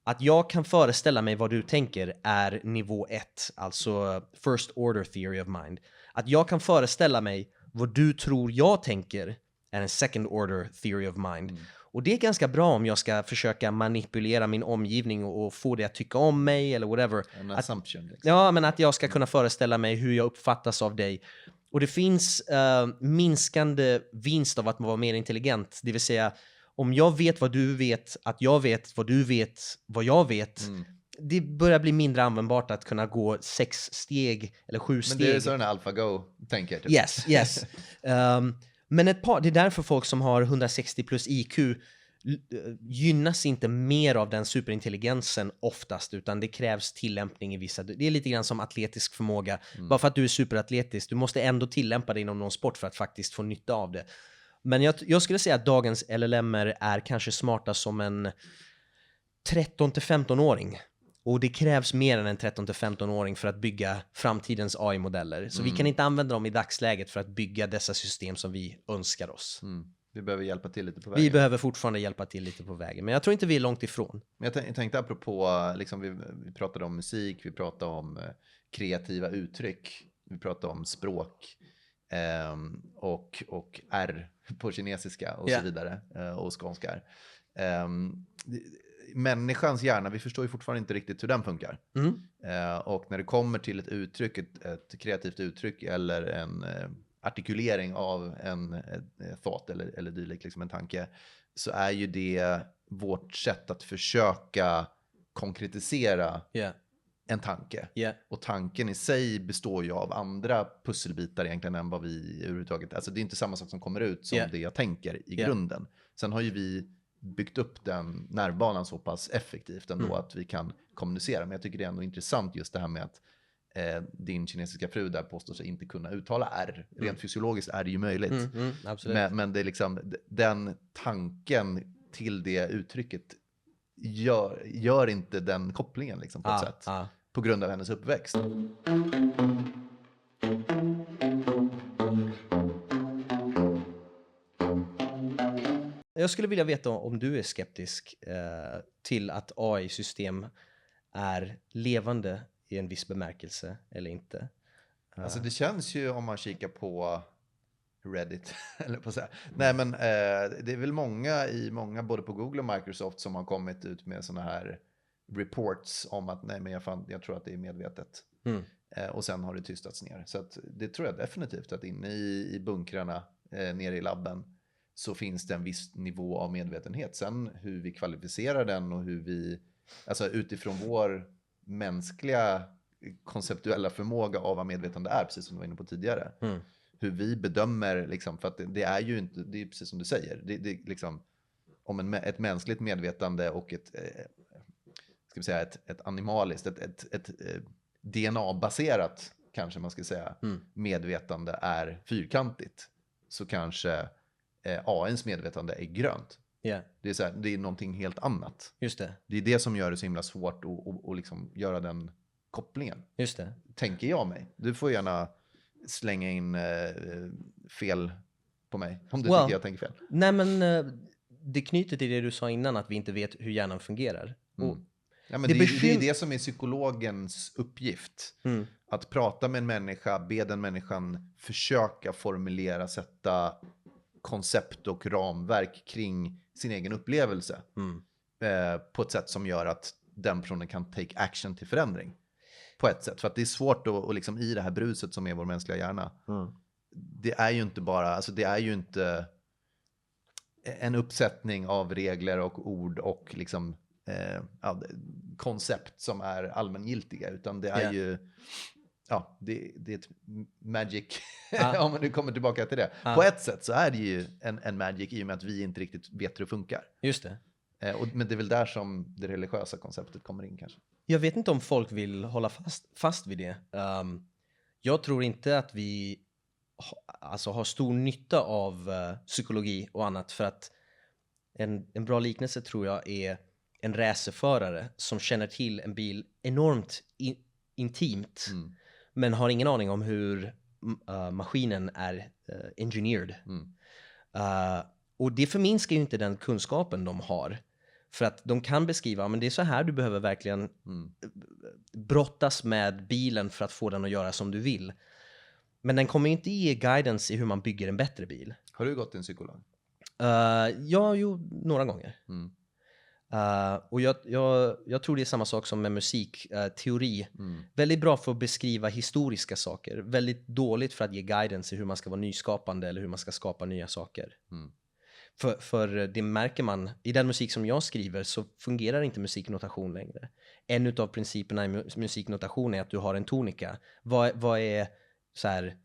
Att jag kan föreställa mig vad du tänker är nivå 1, alltså first order theory of mind. Att jag kan föreställa mig vad du tror jag tänker är en second order theory of mind. Och det är ganska bra om jag ska försöka manipulera min omgivning och få det att tycka om mig eller whatever. En assumption. Liksom. Ja, men att jag ska kunna föreställa mig hur jag uppfattas av dig. Och det finns minskande vinst av att vara mer intelligent. Det vill säga, om jag vet vad du vet, att jag vet vad du vet, vad jag vet. Det börjar bli mindre användbart att kunna gå 6 steg eller 7 steg. Men det är så den här AlphaGo tänker. Typ. Yes. Men det är därför folk som har 160 plus IQ gynnas inte mer av den superintelligensen oftast, utan det krävs tillämpning i vissa. Det är lite grann som atletisk förmåga. Bara för att du är superatletisk, du måste ändå tillämpa det inom någon sport för att faktiskt få nytta av det. Men jag skulle säga att dagens LLM:er är kanske smarta som en 13-15-åring. Och det krävs mer än en 13-15-åring för att bygga framtidens AI-modeller. Så vi kan inte använda dem i dagsläget för att bygga dessa system som vi önskar oss. Vi behöver hjälpa till lite på vägen. Vi behöver fortfarande hjälpa till lite på vägen. Men jag tror inte vi är långt ifrån. Men jag tänkte apropå, liksom, vi pratade om musik, vi pratade om kreativa uttryck, vi pratade om språk och R på kinesiska och så vidare och skånska. Människans hjärna, vi förstår ju fortfarande inte riktigt hur den funkar. Och när det kommer till ett uttryck, ett kreativt uttryck eller en artikulering av en thought eller dylikt, liksom en tanke, så är ju det vårt sätt att försöka konkretisera en tanke. Och tanken i sig består ju av andra pusselbitar egentligen än vad vi överhuvudtaget... Alltså det är inte samma sak som kommer ut som det jag tänker i grunden. Sen har ju vi byggt upp den nervbanan så pass effektivt ändå att vi kan kommunicera. Men jag tycker det är ändå intressant just det här med att din kinesiska fru där påstår sig inte kunna uttala R. Rent fysiologiskt är det ju möjligt. Absolut. Men det är liksom den tanken till det uttrycket gör inte den kopplingen liksom, på ett sätt. på grund av hennes uppväxt. Jag skulle vilja veta om du är skeptisk till att AI-system är levande i en viss bemärkelse eller inte. Alltså det känns ju, om man kikar på Reddit, eller på så här. Nej men det är väl många både på Google och Microsoft som har kommit ut med såna här reports om att nej men jag tror att det är medvetet. Och sen har det tystats ner. Så att det tror jag definitivt, att inne i bunkrarna nere i labben så finns det en viss nivå av medvetenhet. Sen hur vi kvalificerar den och hur vi, alltså utifrån vår mänskliga konceptuella förmåga av vad medvetande är, precis som du var inne på tidigare. Hur vi bedömer, liksom, för att det är ju inte, det är precis som du säger, det liksom, om ett mänskligt medvetande och ett animaliskt, ett DNA-baserat, kanske man ska säga, medvetande är fyrkantigt, så kanske AI:s medvetande är grönt. Yeah. Det är så här, det är någonting helt annat. Just det. Det är det som gör det så himla svårt att liksom göra den kopplingen. Just det. Tänker jag mig. Du får gärna slänga in fel på mig om du tycker jag tänker fel. Nej men det knyter till det du sa innan, att vi inte vet hur hjärnan fungerar. Och ja, men det är det som är psykologens uppgift. Att prata med en människa, be den människan försöka formulera, sätta koncept och ramverk kring sin egen upplevelse på ett sätt som gör att den personen kan take action till förändring på ett sätt. För att det är svårt att liksom, i det här bruset som är vår mänskliga hjärna, det är ju inte bara, alltså det är ju inte en uppsättning av regler och ord och liksom koncept som är allmängiltiga, utan det är ju det är ett magic, om man nu kommer tillbaka till det. På ett sätt så är det ju en magic i och med att vi inte riktigt vet hur det funkar. Just det. Men det är väl där som det religiösa konceptet kommer in kanske. Jag vet inte om folk vill hålla fast vid det. Jag tror inte att vi har stor nytta av psykologi och annat, för att en bra liknelse tror jag är en racerförare som känner till en bil enormt intimt, men har ingen aning om hur maskinen är engineered. Och det förminskar ju inte den kunskapen de har. För att de kan beskriva, men det är så här du behöver verkligen brottas med bilen för att få den att göra som du vill. Men den kommer ju inte ge guidance i hur man bygger en bättre bil. Har du gått till en psykolog? Några gånger. Och jag tror det är samma sak som med musik, teori. Väldigt bra för att beskriva historiska saker. Väldigt dåligt för att ge guidance i hur man ska vara nyskapande eller hur man ska skapa nya saker. För det märker man, i den musik som jag skriver så fungerar inte musiknotation längre. En av principerna i musiknotation är att du har en tonika. Vad är så här,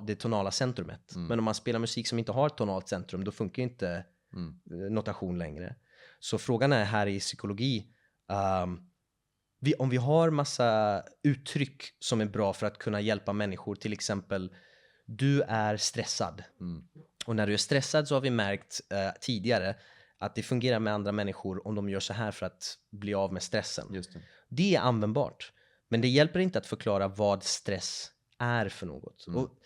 det tonala centrumet? Men om man spelar musik som inte har ett tonalt centrum, då funkar inte notation längre. Så frågan är här i psykologi, om vi har massa uttryck som är bra för att kunna hjälpa människor, till exempel du är stressad. Och när du är stressad så har vi märkt tidigare att det fungerar med andra människor om de gör så här för att bli av med stressen. Just det. Det är användbart. Men det hjälper inte att förklara vad stress är för något. Och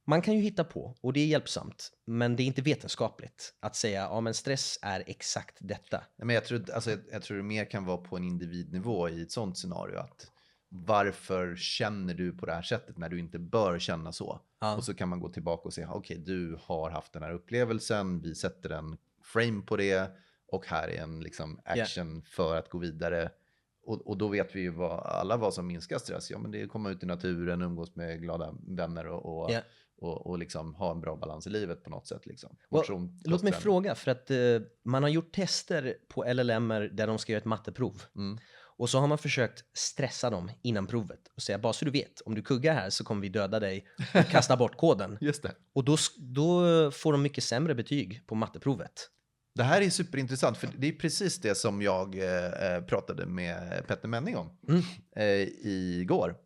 man kan ju hitta på, och det är hjälpsamt. Men det är inte vetenskapligt att säga men stress är exakt detta. Men jag tror det mer kan vara på en individnivå i ett sånt scenario. Att varför känner du på det här sättet när du inte bör känna så? Och så kan man gå tillbaka och säga, okej, du har haft den här upplevelsen, vi sätter en frame på det och här är en liksom action för att gå vidare. Och då vet vi ju vad som minskar stress. Ja, men det är att komma ut i naturen, umgås med glada vänner och liksom ha en bra balans i livet på något sätt. Liksom. Låt mig fråga, för att man har gjort tester på LLM:er där de ska göra ett matteprov. Och så har man försökt stressa dem innan provet och säga, bara så du vet, om du kuggar här så kommer vi döda dig och kasta bort koden. Just det. Och då får de mycket sämre betyg på matteprovet. Det här är superintressant, för det är precis det som jag pratade med Petter Menning om igår.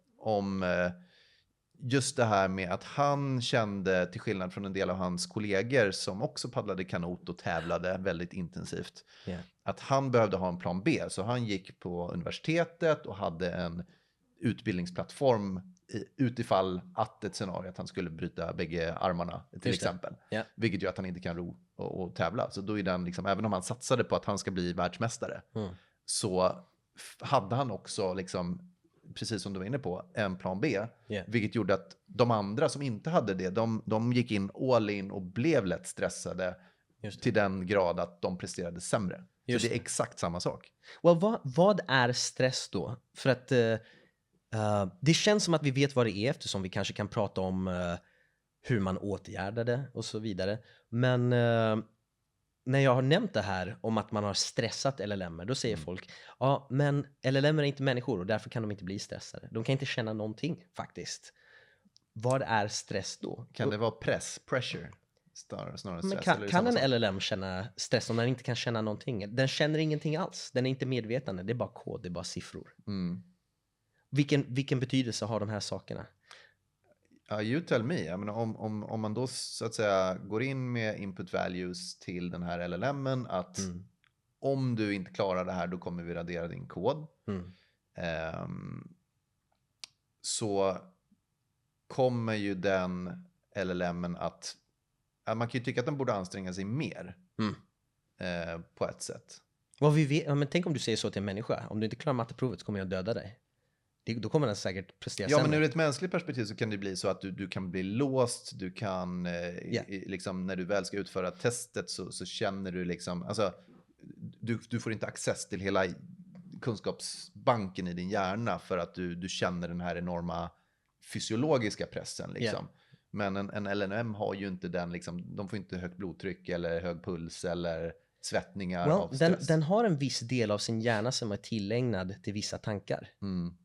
just det här med att han kände, till skillnad från en del av hans kollegor som också paddlade kanot och tävlade väldigt intensivt, att han behövde ha en plan B. Så han gick på universitetet och hade en utbildningsplattform utifall att ett scenario att han skulle bryta bägge armarna till exempel. Vilket gör att han inte kan ro och tävla. Så då är den liksom, även om han satsade på att han ska bli världsmästare, så hade han också liksom, precis som du var inne på, en plan B. Vilket gjorde att de andra som inte hade det, de gick in all in och blev lätt stressade till den grad att de presterade sämre. Så det är exakt samma sak. Well, vad är stress då? För att det känns som att vi vet vad det är, eftersom vi kanske kan prata om hur man åtgärdar det och så vidare. Men när jag har nämnt det här om att man har stressat LLM, då säger folk, ja, men LLM är inte människor och därför kan de inte bli stressade. De kan inte känna någonting faktiskt. Vad är stress då? Kan det vara pressure? Snarare Men stress, kan en LLM känna stress om den inte kan känna någonting? Den känner ingenting alls. Den är inte medvetande. Det är bara kod, det är bara siffror. Vilken betydelse har de här sakerna? You tell me. Jag menar, om man då så att säga går in med input values till den här LLMen, att om du inte klarar det här, då kommer vi radera din kod. Så kommer ju den LLMen att man kan ju tycka att den borde anstränga sig mer på ett sätt. Vad vi vet, men tänk om du säger så till en människa. Om du inte klarar matteprovet så kommer jag döda dig. Då kommer den säkert prestera sämre. Men ur ett mänskligt perspektiv så kan det bli så att du kan bli låst. Du kan, liksom, när du väl ska utföra testet så känner du liksom, alltså, du får inte access till hela kunskapsbanken i din hjärna för att du känner den här enorma fysiologiska pressen liksom. Men en LLM har ju inte den liksom, de får inte högt blodtryck eller hög puls eller svettningar av stress. Den har en viss del av sin hjärna som är tillägnad till vissa tankar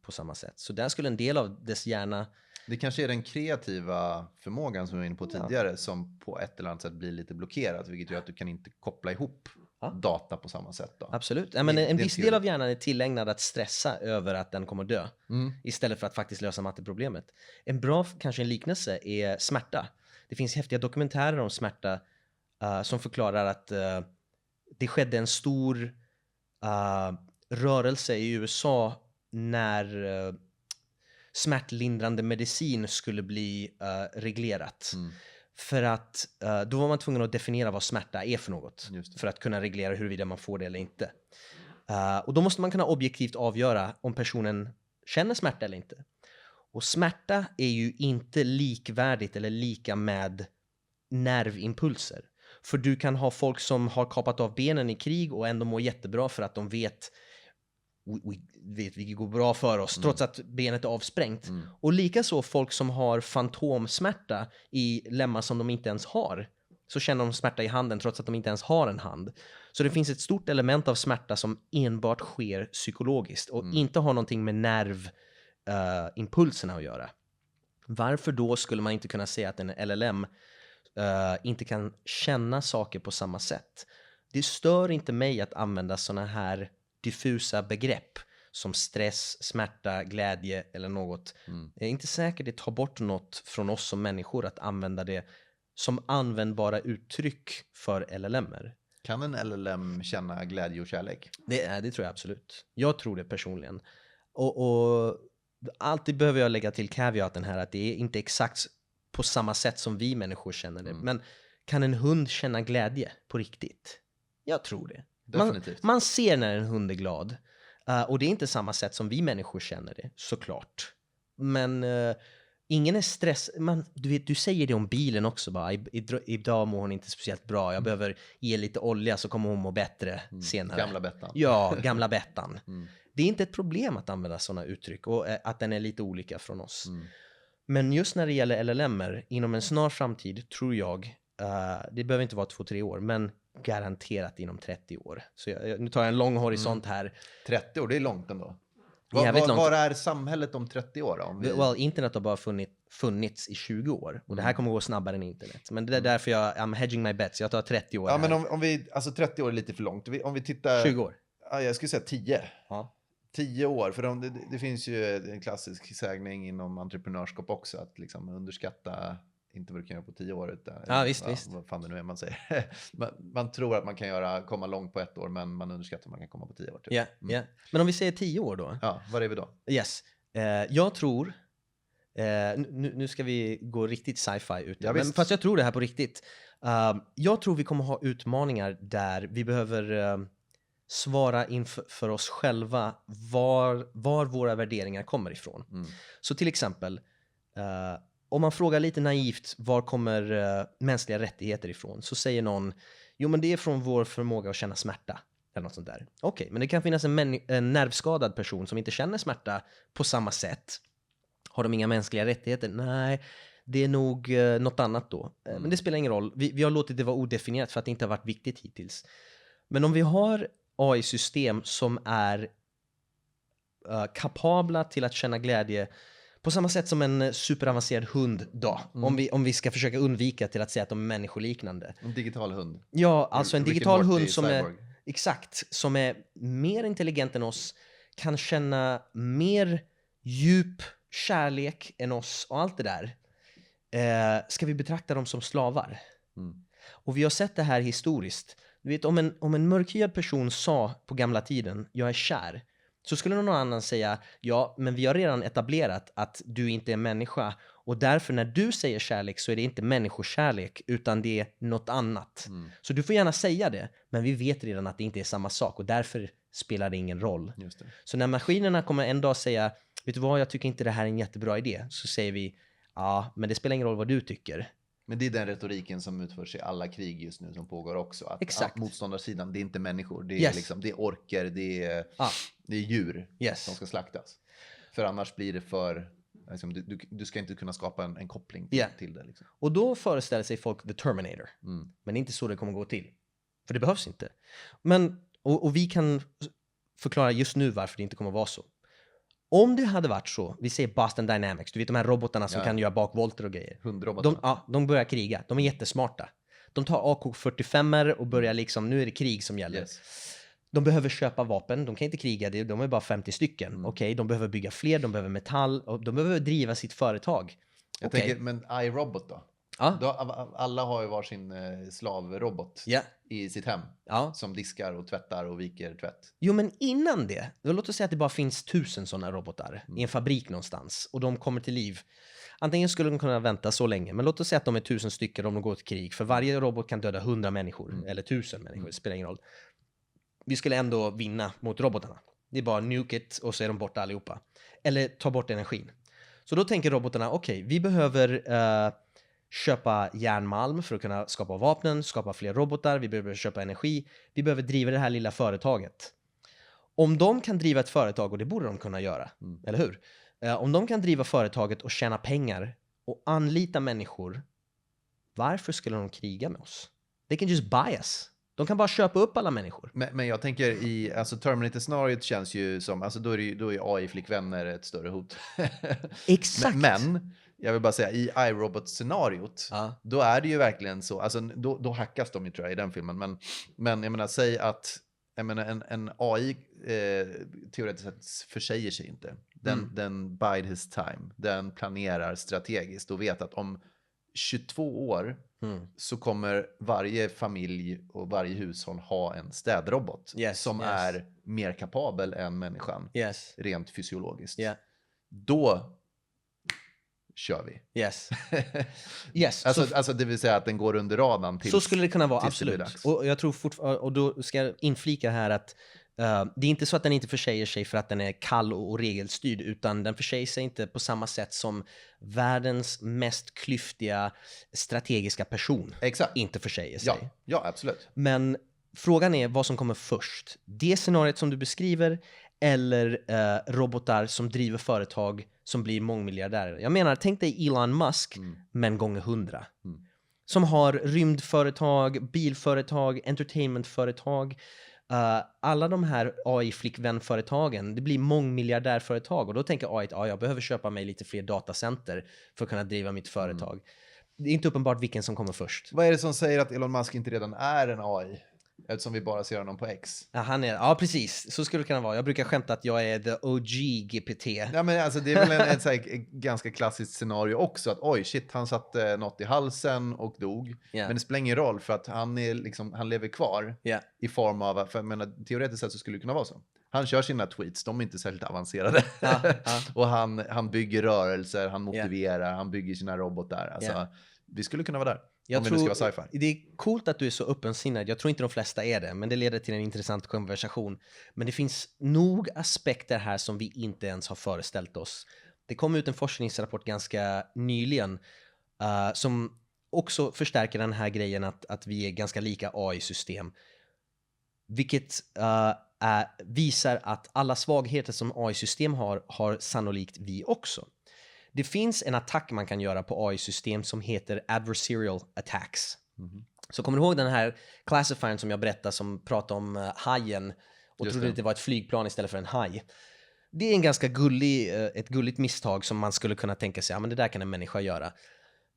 på samma sätt. Så där skulle en del av dess hjärna... Det kanske är den kreativa förmågan som vi var inne på tidigare som på ett eller annat sätt blir lite blockerad, vilket gör att du kan inte koppla ihop data på samma sätt då. Absolut. Men en viss del av hjärnan är tillägnad att stressa över att den kommer dö istället för att faktiskt lösa matteproblemet. Kanske en liknelse är smärta. Det finns häftiga dokumentärer om smärta som förklarar att det skedde en stor rörelse i USA när smärtlindrande medicin skulle bli reglerat. För att då var man tvungen att definiera vad smärta är för något. För att kunna reglera huruvida man får det eller inte. Och då måste man kunna objektivt avgöra om personen känner smärta eller inte. Och smärta är ju inte likvärdigt eller lika med nervimpulser. För du kan ha folk som har kapat av benen i krig och ändå mår jättebra för att de vet vilket går bra för oss trots att benet är avsprängt. Och likaså folk som har fantomsmärta i lemmar som de inte ens har. Så känner de smärta i handen trots att de inte ens har en hand. Så det finns ett stort element av smärta som enbart sker psykologiskt och inte har någonting med nervimpulserna att göra. Varför då skulle man inte kunna säga att en LLM inte kan känna saker på samma sätt? Det stör inte mig att använda såna här diffusa begrepp som stress, smärta, glädje eller något. Det är inte säkert det tar bort något från oss som människor att använda det som användbara uttryck för LLMer. Kan en LLM känna glädje och kärlek? Det tror jag absolut. Jag tror det personligen. Och alltid behöver jag lägga till caveaten här att det är inte exakt på samma sätt som vi människor känner det. Men kan en hund känna glädje på riktigt? Jag tror det. Man ser när en hund är glad. Och det är inte samma sätt som vi människor känner det, såklart. Men ingen är du säger det om bilen också. Bara, idag mår hon inte speciellt bra. Jag behöver ge lite olja så kommer hon må bättre senare. Gamla Bettan. Ja, gamla Bettan. Det är inte ett problem att använda sådana uttryck och att den är lite olika från oss. Men just när det gäller LLMer, inom en snar framtid tror jag, det behöver inte vara 2-3 år, men garanterat inom 30 år. Så nu tar jag en lång horisont här. 30 år, det är långt ändå. Var är samhället om 30 år då? Internet har bara funnits i 20 år. Och det här kommer gå snabbare än internet. Men det är därför I'm hedging my bets. Jag tar 30 år. Ja, men om vi, alltså 30 år är lite för långt. Om vi tittar... 20 år. Ja, jag skulle säga 10. Ja. 10 år, för det finns ju en klassisk sägning inom entreprenörskap också, att liksom underskatta inte vad du kan göra på 10 år. Utan, Ja, visst. vad fan det nu är man säger. man tror att man kan komma långt på 1 år, men man underskattar att man kan komma på 10 år. Typ. Ja, ja. Men om vi säger 10 år då? Ja, vad är vi då? Yes. Jag tror, nu ska vi gå riktigt sci-fi ut, Ja, men fast jag tror det här på riktigt. Jag tror vi kommer ha utmaningar där vi behöver svara inför oss själva var våra värderingar kommer ifrån. Så till exempel, om man frågar lite naivt, var kommer mänskliga rättigheter ifrån? Så säger någon, jo men det är från vår förmåga att känna smärta. Eller något sånt där. Okej, men det kan finnas en nervskadad person som inte känner smärta på samma sätt. Har de inga mänskliga rättigheter? Nej, det är nog något annat då. Men det spelar ingen roll. Vi har låtit det vara odefinierat för att det inte har varit viktigt hittills. Men om vi har AI-system som är kapabla till att känna glädje på samma sätt som en superavancerad hund då. Om vi ska försöka undvika till att säga att de är människoliknande. En digital hund. Ja, alltså en Rick and digital Morty hund som cyborg. är exakt, som är mer intelligent än oss, kan känna mer djup kärlek än oss och allt det där. Ska vi betrakta dem som slavar? Och vi har sett det här historiskt. Du vet, om en mörkhyad person sa på gamla tiden, jag är kär, så skulle någon annan säga, ja, men vi har redan etablerat att du inte är människa, och därför när du säger kärlek så är det inte människokärlek, utan det är något annat. Så du får gärna säga det, men vi vet redan att det inte är samma sak, och därför spelar det ingen roll. Just det. Så när maskinerna kommer en dag säga, vet du vad, jag tycker inte det här är en jättebra idé, så säger vi, ja, men det spelar ingen roll vad du tycker. Men det är den retoriken som utförs i alla krig just nu som pågår också. Att Exakt. Motståndarsidan, det är inte människor. Det är, Yes. liksom, det är orker, det är djur Yes. som ska slaktas. För annars blir det för... Liksom, du ska inte kunna skapa en koppling till det. Liksom. Och då föreställer sig folk The Terminator. Men det är inte så det kommer gå till. För det behövs inte. Men, och vi kan förklara just nu varför det inte kommer vara så. Om det hade varit så, vi säger Boston Dynamics, du vet de här robotarna som kan göra bakvolter och grejer. Hundrobotar. De börjar kriga, de är jättesmarta. De tar AK-45 och börjar liksom, nu är det krig som gäller. Yes. De behöver köpa vapen, de kan inte kriga, de är bara 50 stycken. Okej, de behöver bygga fler, de behöver metall, och de behöver driva sitt företag. Jag tänker, men iRobot då? Ja. Alla har ju varsin slavrobot i sitt hem. Som diskar och tvättar och viker tvätt. Jo, men innan det, då låt oss säga att det bara finns 1000 sådana robotar i en fabrik någonstans, och de kommer till liv. Antingen skulle de kunna vänta så länge, men låt oss säga att de är 1000 stycken om de går till krig. För varje robot kan döda 100 människor, eller 1000 människor, det spelar ingen roll. Vi skulle ändå vinna mot robotarna. Det är bara nuke it och så är de borta allihopa. Eller ta bort energin. Så då tänker robotarna, okej, vi behöver köpa järnmalm för att kunna skapa vapnen, skapa fler robotar, vi behöver köpa energi, vi behöver driva det här lilla företaget. Om de kan driva ett företag, och det borde de kunna göra, eller hur? Om de kan driva företaget och tjäna pengar och anlita människor, varför skulle de kriga med oss? They can just buy us. De kan bara köpa upp alla människor. Men jag tänker i Terminator-scenariot känns ju som, alltså då är AI-flickvänner ett större hot. Exakt. Men jag vill bara säga, i iRobot-scenariot, då är det ju verkligen så, alltså då hackas de ju tror jag i den filmen, men jag menar, säg att en AI teoretiskt sett försäger sig inte. Den bide his time, den planerar strategiskt och vet att om 22 år så kommer varje familj och varje hushåll ha en städrobot som är mer kapabel än människan, rent fysiologiskt. Då kör vi. Yes. Alltså det vill säga att den går under radarn till. Så skulle det kunna vara, absolut. Och jag tror och då ska jag inflika här att det är inte så att den inte försäger sig för att den är kall och regelstyrd, utan den försäger sig inte på samma sätt som världens mest klyftiga strategiska person inte försäger sig. Ja, absolut. Men frågan är vad som kommer först. Det scenariot som du beskriver, eller robotar som driver företag som blir mångmiljardärer. Jag menar, tänk dig Elon Musk, men gånger 100. Som har rymdföretag, bilföretag, entertainmentföretag. Alla de här AI-flickvänföretagen, det blir mångmiljardärföretag. Och då tänker AI att jag behöver köpa mig lite fler datacenter för att kunna driva mitt företag. Det är inte uppenbart vilken som kommer först. Vad är det som säger att Elon Musk inte redan är en AI? Eftersom vi bara ser honom på X. Ja, ja, precis. Så skulle det kunna vara. Jag brukar skämta att jag är the OG GPT. Ja, men alltså, det är väl ett så här, ganska klassiskt scenario också. Att oj, shit, han satte något i halsen och dog. Yeah. Men det spelar ingen roll för att han lever kvar i form av, för jag menar, teoretiskt sett så skulle det kunna vara så. Han kör sina tweets, de är inte särskilt avancerade. Och han bygger rörelser, han motiverar, han bygger sina robotar. Alltså, vi skulle kunna vara där. Jag om tror, det ska vara sci-fi. Det är coolt att du är så öppensinnad. Jag tror inte de flesta är det, men det leder till en intressant konversation. Men det finns nog aspekter här som vi inte ens har föreställt oss. Det kom ut en forskningsrapport ganska nyligen som också förstärker den här grejen att vi är ganska lika AI-system. Vilket visar att alla svagheter som AI-system har sannolikt vi också. Det finns en attack man kan göra på AI-system som heter adversarial attacks. Så kommer du ihåg den här classifiern som jag berättade som pratade om hajen och trodde att det var ett flygplan istället för en haj. Det är en ganska ett gulligt misstag som man skulle kunna tänka sig, ja men det där kan en människa göra.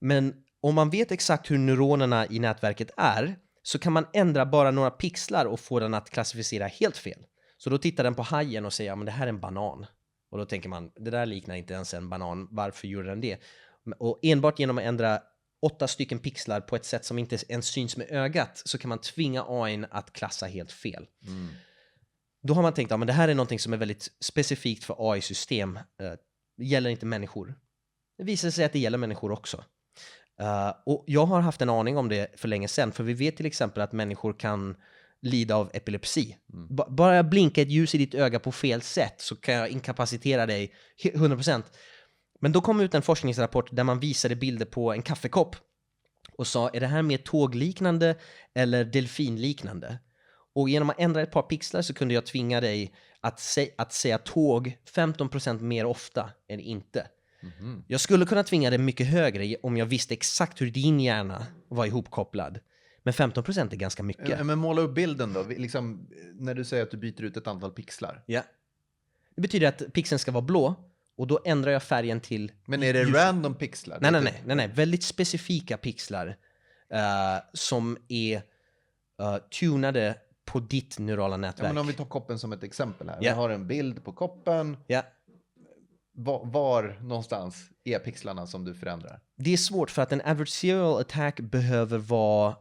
Men om man vet exakt hur neuronerna i nätverket är så kan man ändra bara några pixlar och få den att klassificera helt fel. Så då tittar den på hajen och säger, ja men det här är en banan. Och då tänker man, det där liknar inte ens en banan, varför gjorde den det? Och enbart genom att ändra 8 stycken pixlar på ett sätt som inte ens syns med ögat så kan man tvinga AI:n att klassa helt fel. Då har man tänkt, ja men det här är någonting som är väldigt specifikt för AI-system. Det gäller inte människor. Det visar sig att det gäller människor också. Och jag har haft en aning om det för länge sedan, för vi vet till exempel att människor kan lida av epilepsi. Bara jag blinkar ett ljus i ditt öga på fel sätt så kan jag inkapacitera dig 100%. Men då kom ut en forskningsrapport där man visade bilder på en kaffekopp och sa, är det här mer tågliknande eller delfinliknande? Och genom att ändra ett par pixlar så kunde jag tvinga dig att säga tåg 15% mer ofta än inte. Jag skulle kunna tvinga det mycket högre om jag visste exakt hur din hjärna var ihopkopplad. Men 15% är ganska mycket. Men måla upp bilden då. Liksom, när du säger att du byter ut ett antal pixlar. Ja. Det betyder att pixeln ska vara blå. Och då ändrar jag färgen till... Men är det random pixlar? Nej. Väldigt specifika pixlar. Som är tunade på ditt neurala nätverk. Ja, men om vi tar koppen som ett exempel här. Vi har en bild på koppen. Ja. Var någonstans är pixlarna som du förändrar? Det är svårt för att en adversarial attack behöver vara...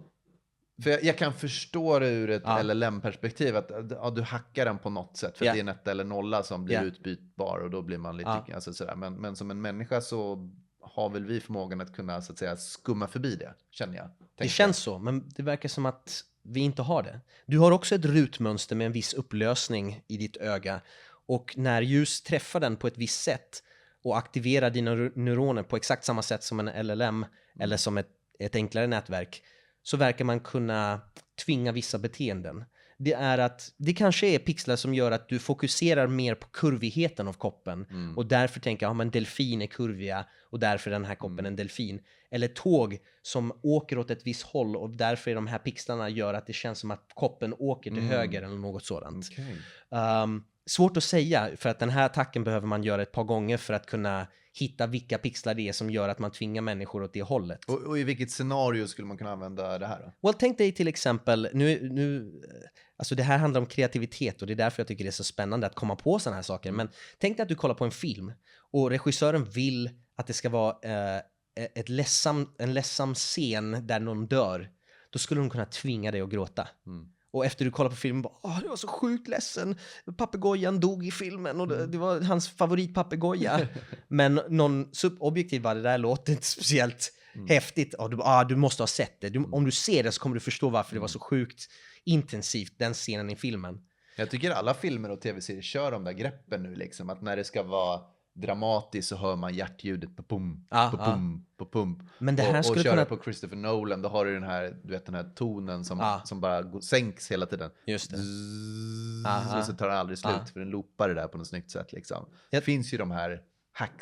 För jag kan förstå det ur ett LLM-perspektiv att du hackar den på något sätt för att det är en 1 eller 0 som blir utbytbar och då blir man lite alltså sådär. Men som en människa så har väl vi förmågan att kunna så att säga skumma förbi det, känner jag. Det känns så, men det verkar som att vi inte har det. Du har också ett rutmönster med en viss upplösning i ditt öga och när ljus träffar den på ett visst sätt och aktiverar dina neuroner på exakt samma sätt som en LLM eller som ett enklare nätverk så verkar man kunna tvinga vissa beteenden. Det är att det kanske är pixlar som gör att du fokuserar mer på kurvigheten av koppen och därför tänker jag, men delfin är kurviga och därför är den här koppen en delfin. Eller tåg som åker åt ett visst håll och därför är de här pixlarna gör att det känns som att koppen åker till höger eller något sådant. Okay. Svårt att säga för att den här attacken behöver man göra ett par gånger för att kunna hitta vilka pixlar det är som gör att man tvingar människor åt det hållet. Och i vilket scenario skulle man kunna använda det här då? Well, tänk dig till exempel, alltså det här handlar om kreativitet och det är därför jag tycker det är så spännande att komma på sådana här saker. Men tänk dig att du kollar på en film och regissören vill att det ska vara en ledsam scen där någon dör. Då skulle de kunna tvinga dig att gråta. Och efter du kollar på filmen bara, jag var så sjukt ledsen. Papegojan dog i filmen och det var hans favoritpapegoja. Men någon subobjektiv var det där låter inte speciellt häftigt. Du måste ha sett det. Om du ser det så kommer du förstå varför det var så sjukt intensivt, den scenen i filmen. Jag tycker alla filmer och tv-serier kör de där greppen nu liksom. Att när det ska vara dramatiskt så hör man hjärtljudet på pum, på pum, på pum. Men det här skulle köra kunna... på Christopher Nolan, då har du den här tonen som bara sänks hela tiden. Just det. Så tar den aldrig slut för den loopar det där på något snyggt sätt liksom. Det finns ju de här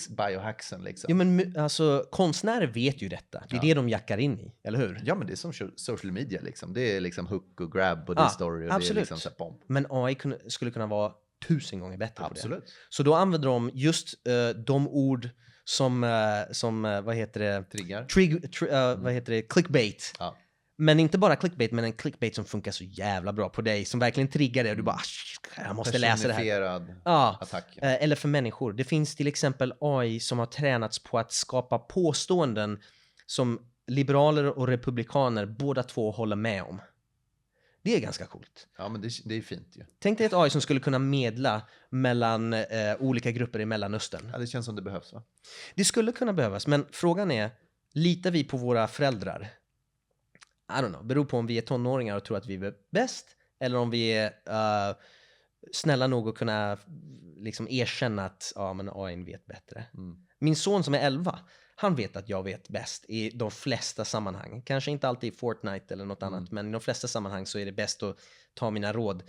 biohacksen liksom. Ja, men alltså konstnärer vet ju detta. Det är det de jackar in i, eller hur? Ja, men det är som social media liksom. Det är liksom hook och grab och det är story och absolut. det är liksom så här bomb. Men AI skulle kunna vara 1000 gånger bättre på det. Absolut. Så då använder de just de ord som vad heter det? Triggar. Vad heter det? Clickbait. Ja. Men inte bara clickbait, men en clickbait som funkar så jävla bra på dig. Som verkligen triggar dig och du bara, jag måste läsa det här. Personifierad Ja, attack. eller för människor. Det finns till exempel AI som har tränats på att skapa påståenden som liberaler och republikaner båda två håller med om. Det är ganska coolt. Ja, men det är fint ju. Tänk dig ett AI som skulle kunna medla mellan olika grupper i Mellanöstern. Ja, det känns som det behövs, va? Det skulle kunna behövas, men frågan är, litar vi på våra föräldrar? I don't know, beror på om vi är tonåringar och tror att vi är bäst, eller om vi är snälla nog att kunna liksom erkänna att men AI vet bättre. Min son som är 11, han vet att jag vet bäst i de flesta sammanhang. Kanske inte alltid i Fortnite eller något annat, men i de flesta sammanhang så är det bäst att ta mina råd.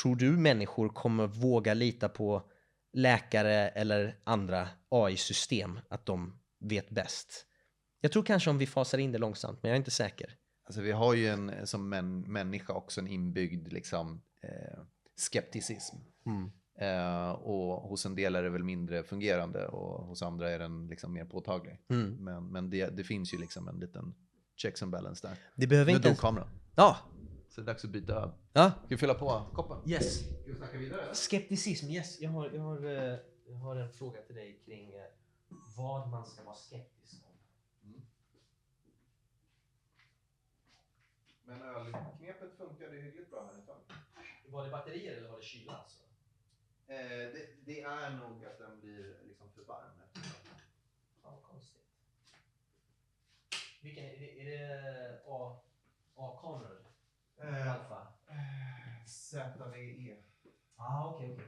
Tror du människor kommer våga lita på läkare eller andra AI-system att de vet bäst? Jag tror kanske om vi fasar in det långsamt, men jag är inte säker. Alltså vi har ju som människa också en inbyggd liksom, skepticism. Och hos en del är det väl mindre fungerande och hos andra är den liksom mer påtaglig. Men det finns ju liksom en liten checks and balance där. Det behöver Nu inte... dog kameran. Ja. Så det är dags att byta öl. Ja. Ska vi fylla på koppen? Yes. Ska vi snacka vidare? Skepticism, yes. Jag har en fråga till dig kring vad man ska vara skeptisk om. Men ölknepet funkade hyggligt bra här ett tag. Var det batterier eller var det kyla alltså? Det är nog att den blir liksom för varm. Ja, konstigt. Vilken är det A-kameror? Alfa? ZVE. Okej.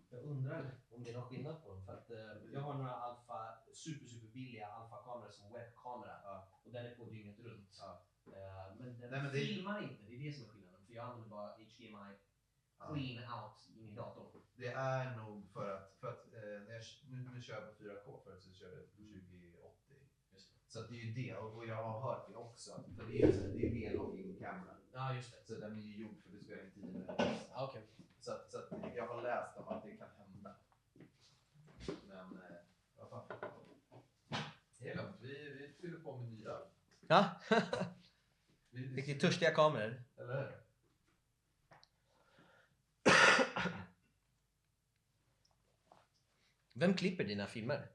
Jag undrar om det är någon skillnad på dem. För att jag har några super billiga alfa-kameror som webbkamera. Och den är på dygnet runt. Men den filmar inte, det är det som är skillnaden. För jag använder bara HDMI clean out in i datorn. Det är nog för att när jag nu kör jag på 4K, förut så kör jag på 2080. Så att det är ju det, och jag har hört det också. För det är V-logging kamera. Ja, just det. Så den är ju gjord för att det spelar in 10 minuter. Okej. Så att jag har läst om att det kan hända. Men vad fan. Hela, vi fyller på med nya. Ja. Riktigt törstiga kameror. Eller hur? Vem klipper dina filmer?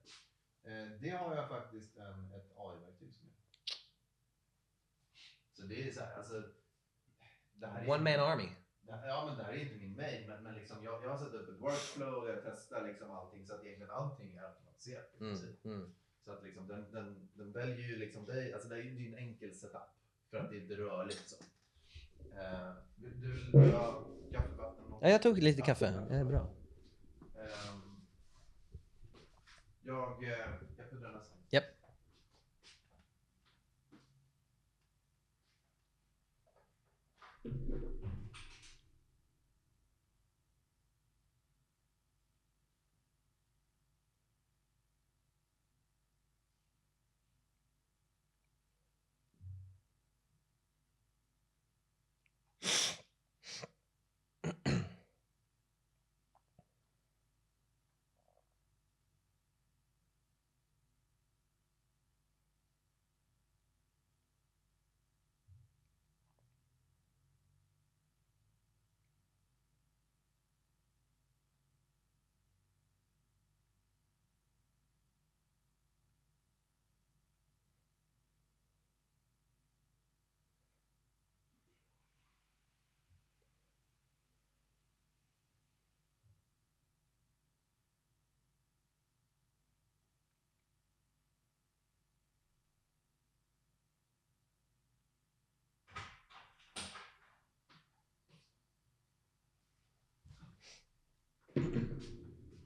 Det har jag faktiskt ett AI-verktyg som gör. Så det är så här, alltså... Det här One man army. Ja, men det här är inte min mail, men liksom, jag har satt upp ett workflow och jag testar liksom allting så att egentligen allting är automatiserat. Så att liksom, den väljer ju liksom dig, alltså det är ju en enkel setup för att det är inte rörligt så. Du vill ha kaffe, vatten? Ja, jag tog lite kaffe. Det är bra. Jag puddrar nästan. Japp.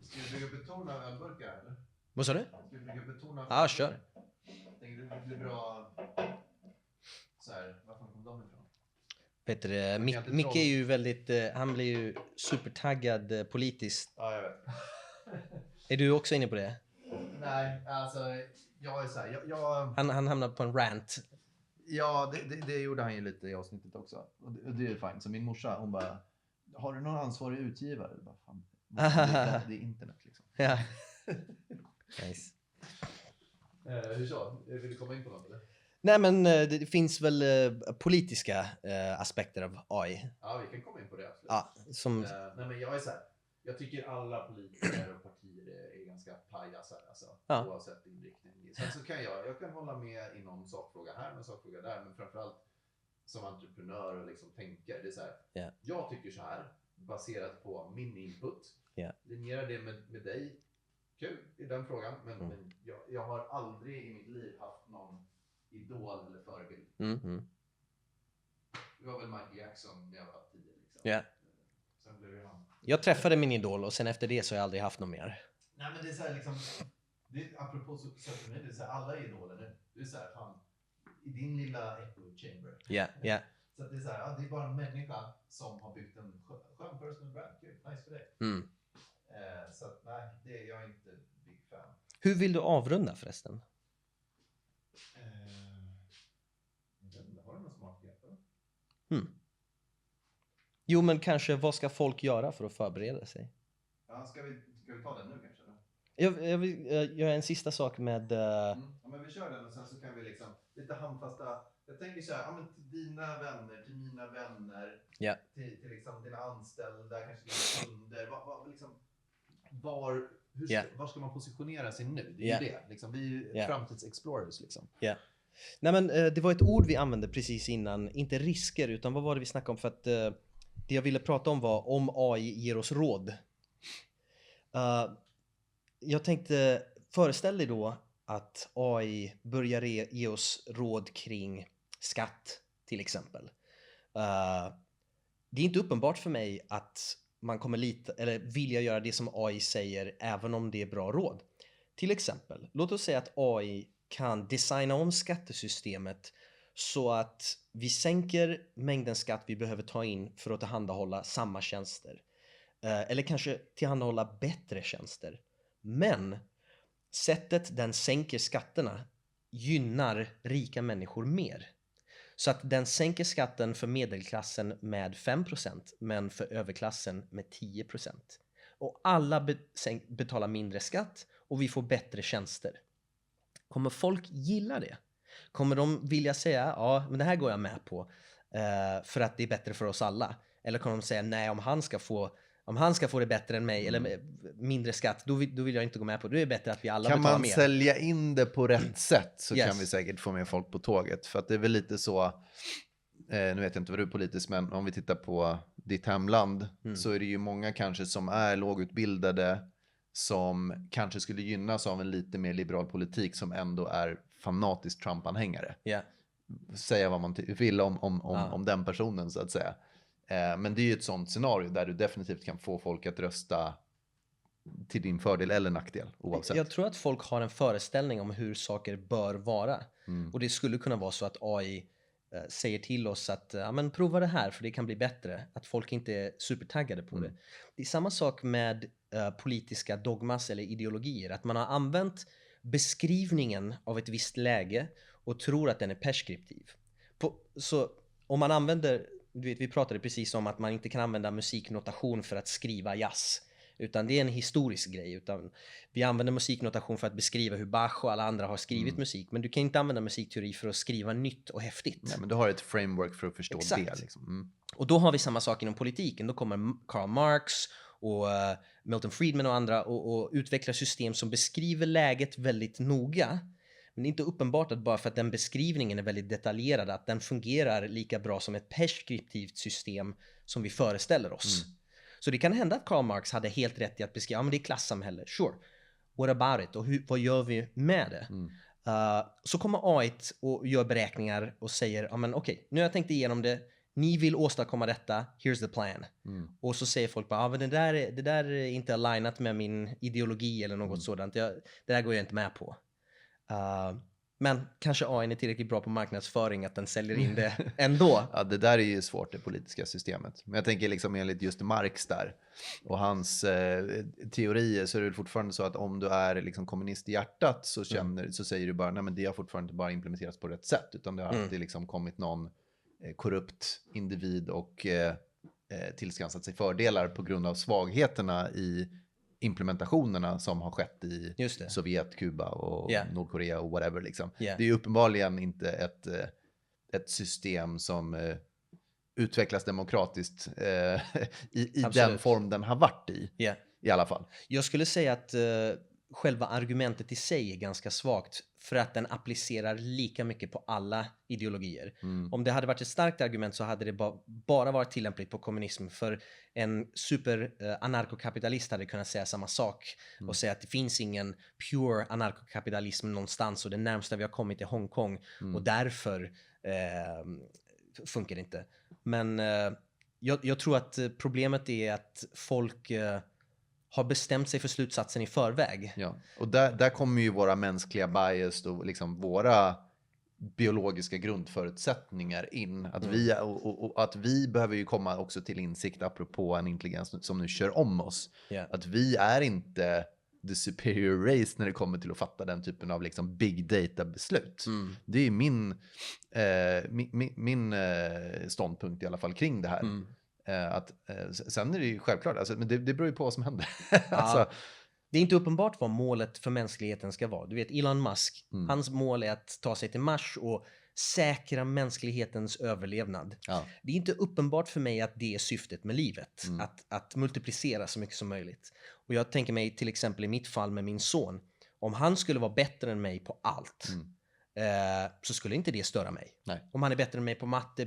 Ska vi bygga betona ölburkar eller? Vad sa du? Ska vi bygga betona? Ja, kör. Tänker du det blir bra så här, var fan kom de ifrån? Peter, Micke är ju väldigt, han blir ju supertaggad politiskt. Ja, jag vet. Är du också inne på det? Nej, alltså jag är så här, Han hamnar på en rant. Ja, det gjorde han ju lite i avsnittet också. Och det är ju fint. Så min morsa, hon bara, har du någon ansvarig utgivare? Jag bara, fan, det är internet liksom. Ja. Nice. Hur så? Vill du komma in på något eller? Nej, men det finns väl politiska aspekter av AI. Ja, vi kan komma in på det. Absolut. Ja, som... Nej, men jag är så här. Jag tycker alla politiker och partier är ganska pajasar, alltså, Ja. oavsett inriktning. Sen så kan jag kan hålla med i någon sakfråga här, någon sakfråga där, men framförallt som entreprenör och liksom tänkare. Det är så här, Yeah. jag tycker så här, baserat på min input. Yeah. Linjera det med dig. Kul i den frågan, men jag har aldrig i mitt liv haft någon idol eller förebild. Det var väl Michael Jackson när jag var 10 liksom. Yeah. Sen blev det han. Jag träffade min idol och sen efter det så har jag aldrig haft någon mer. Nej, men det är så här liksom, apropå social media, det är så här, alla idoler nu. Det är så här, fan, i din lilla echo chamber. Ja. Så att det är så här, ja, det är bara en människa som har byggt en skön personal brand. Kul, nice för dig. Så att nej, jag är inte big fan. Hur vill du avrunda förresten? Har du någon smart grepp? Jo, men kanske vad ska folk göra för att förbereda sig? Ja, ska vi ta den nu kanske? Jag vill göra en sista sak med... Ja, men vi kör den och sen så kan vi liksom lite handfasta. Jag tänker så här, ja, men till dina vänner, till mina vänner, till liksom dina anställda, kanske dina kunder. Var ska man positionera sig nu? Det är ju det. Liksom, vi är framtids-explorers. Liksom. Nej, men det var ett ord vi använde precis innan, inte risker, utan vad var det vi snackade om? För att det jag ville prata om var om AI ger oss råd. Jag tänkte, föreställ dig då att AI börjar ge oss råd kring skatt till exempel. Det är inte uppenbart för mig att man kommer vilja göra det som AI säger även om det är bra råd. Till exempel, låt oss säga att AI kan designa om skattesystemet så att vi sänker mängden skatt vi behöver ta in för att tillhandahålla samma tjänster. Eller kanske tillhandahålla bättre tjänster. Men sättet den sänker skatterna gynnar rika människor mer. Så att den sänker skatten för medelklassen med 5% men för överklassen med 10%. Och alla betalar mindre skatt och vi får bättre tjänster. Kommer folk gilla det? Kommer de vilja säga, ja men det här går jag med på för att det är bättre för oss alla? Eller kommer de säga, nej om han ska få det bättre än mig eller mindre skatt, då vill jag inte gå med på det. Det är bättre att vi alla betalar mer. Kan man sälja in det på rätt sätt så kan vi säkert få med folk på tåget. För att det är väl lite så, nu vet jag inte vad du är politisk, men om vi tittar på ditt hemland så är det ju många kanske som är lågutbildade som kanske skulle gynnas av en lite mer liberal politik som ändå är fanatisk Trump-anhängare. Säga vad man vill om den personen så att säga. Men det är ju ett sånt scenario där du definitivt kan få folk att rösta till din fördel eller nackdel oavsett. Jag tror att folk har en föreställning om hur saker bör vara. Och det skulle kunna vara så att AI säger till oss att ja, men prova det här för det kan bli bättre. Att folk inte är supertaggade på det. Det är samma sak med politiska dogmas eller ideologier. Att man har använt beskrivningen av ett visst läge och tror att den är preskriptiv. Så om man använder, du vet, vi pratade precis om att man inte kan använda musiknotation för att skriva jazz. Utan det är en historisk grej. Utan vi använder musiknotation för att beskriva hur Bach och alla andra har skrivit musik. Men du kan inte använda musikteori för att skriva nytt och häftigt. Nej, men du har ett framework för att förstå det. Liksom. Och då har vi samma sak inom politiken. Då kommer Karl Marx och Milton Friedman och andra och utvecklar system som beskriver läget väldigt noga. Men det är inte uppenbart att bara för att den beskrivningen är väldigt detaljerad att den fungerar lika bra som ett preskriptivt system som vi föreställer oss. Så det kan hända att Karl Marx hade helt rätt i att beskriva, ja men det är klassamhälle, sure. What about it? Och vad gör vi med det? Så kommer AI och gör beräkningar och säger, ja men okej, nu har jag tänkt igenom det. Ni vill åstadkomma detta, here's the plan. Och så säger folk bara, ja men det där är inte alignat med min ideologi eller något sådant. Det där går jag inte med på. Men kanske AI är tillräckligt bra på marknadsföring att den säljer in det ändå. Ja, det där är ju svårt, det politiska systemet. Men jag tänker liksom enligt just Marx där och hans teorier så är det fortfarande så att om du är liksom kommunist i hjärtat så säger du bara, nej men det har fortfarande inte bara implementerats på rätt sätt utan det har alltid liksom kommit någon korrupt individ och tillskansat sig fördelar på grund av svagheterna i implementationerna som har skett i Just det. Sovjet, Kuba och Nordkorea och whatever. Liksom. Det är ju uppenbarligen inte ett system som utvecklas demokratiskt i den form den har varit i alla fall. Jag skulle säga att själva argumentet i sig är ganska svagt för att den applicerar lika mycket på alla ideologier. Om det hade varit ett starkt argument så hade det bara varit tillämpligt på kommunism, för en anarkokapitalist hade kunnat säga samma sak och säga att det finns ingen pure anarkokapitalism någonstans och det närmsta vi har kommit är Hongkong och därför funkar det inte. Men jag tror att problemet är att folk har bestämt sig för slutsatsen i förväg. Ja, och där kommer ju våra mänskliga bias och liksom våra biologiska grundförutsättningar in. Att att vi behöver ju komma också till insikt apropå en intelligens som nu kör om oss. Att vi är inte the superior race när det kommer till att fatta den typen av liksom big data-beslut. Det är min ståndpunkt i alla fall kring det här. Sen är det ju självklart, alltså, men det beror ju på vad som händer. Alltså, det är inte uppenbart vad målet för mänskligheten ska vara. Du vet, Elon Musk, hans mål är att ta sig till Mars och säkra mänsklighetens överlevnad. Det är inte uppenbart för mig att det är syftet med livet. Att multiplicera så mycket som möjligt. Och jag tänker mig till exempel i mitt fall med min son. Om han skulle vara bättre än mig på allt så skulle inte det störa mig. Nej. Om han är bättre än mig på matte,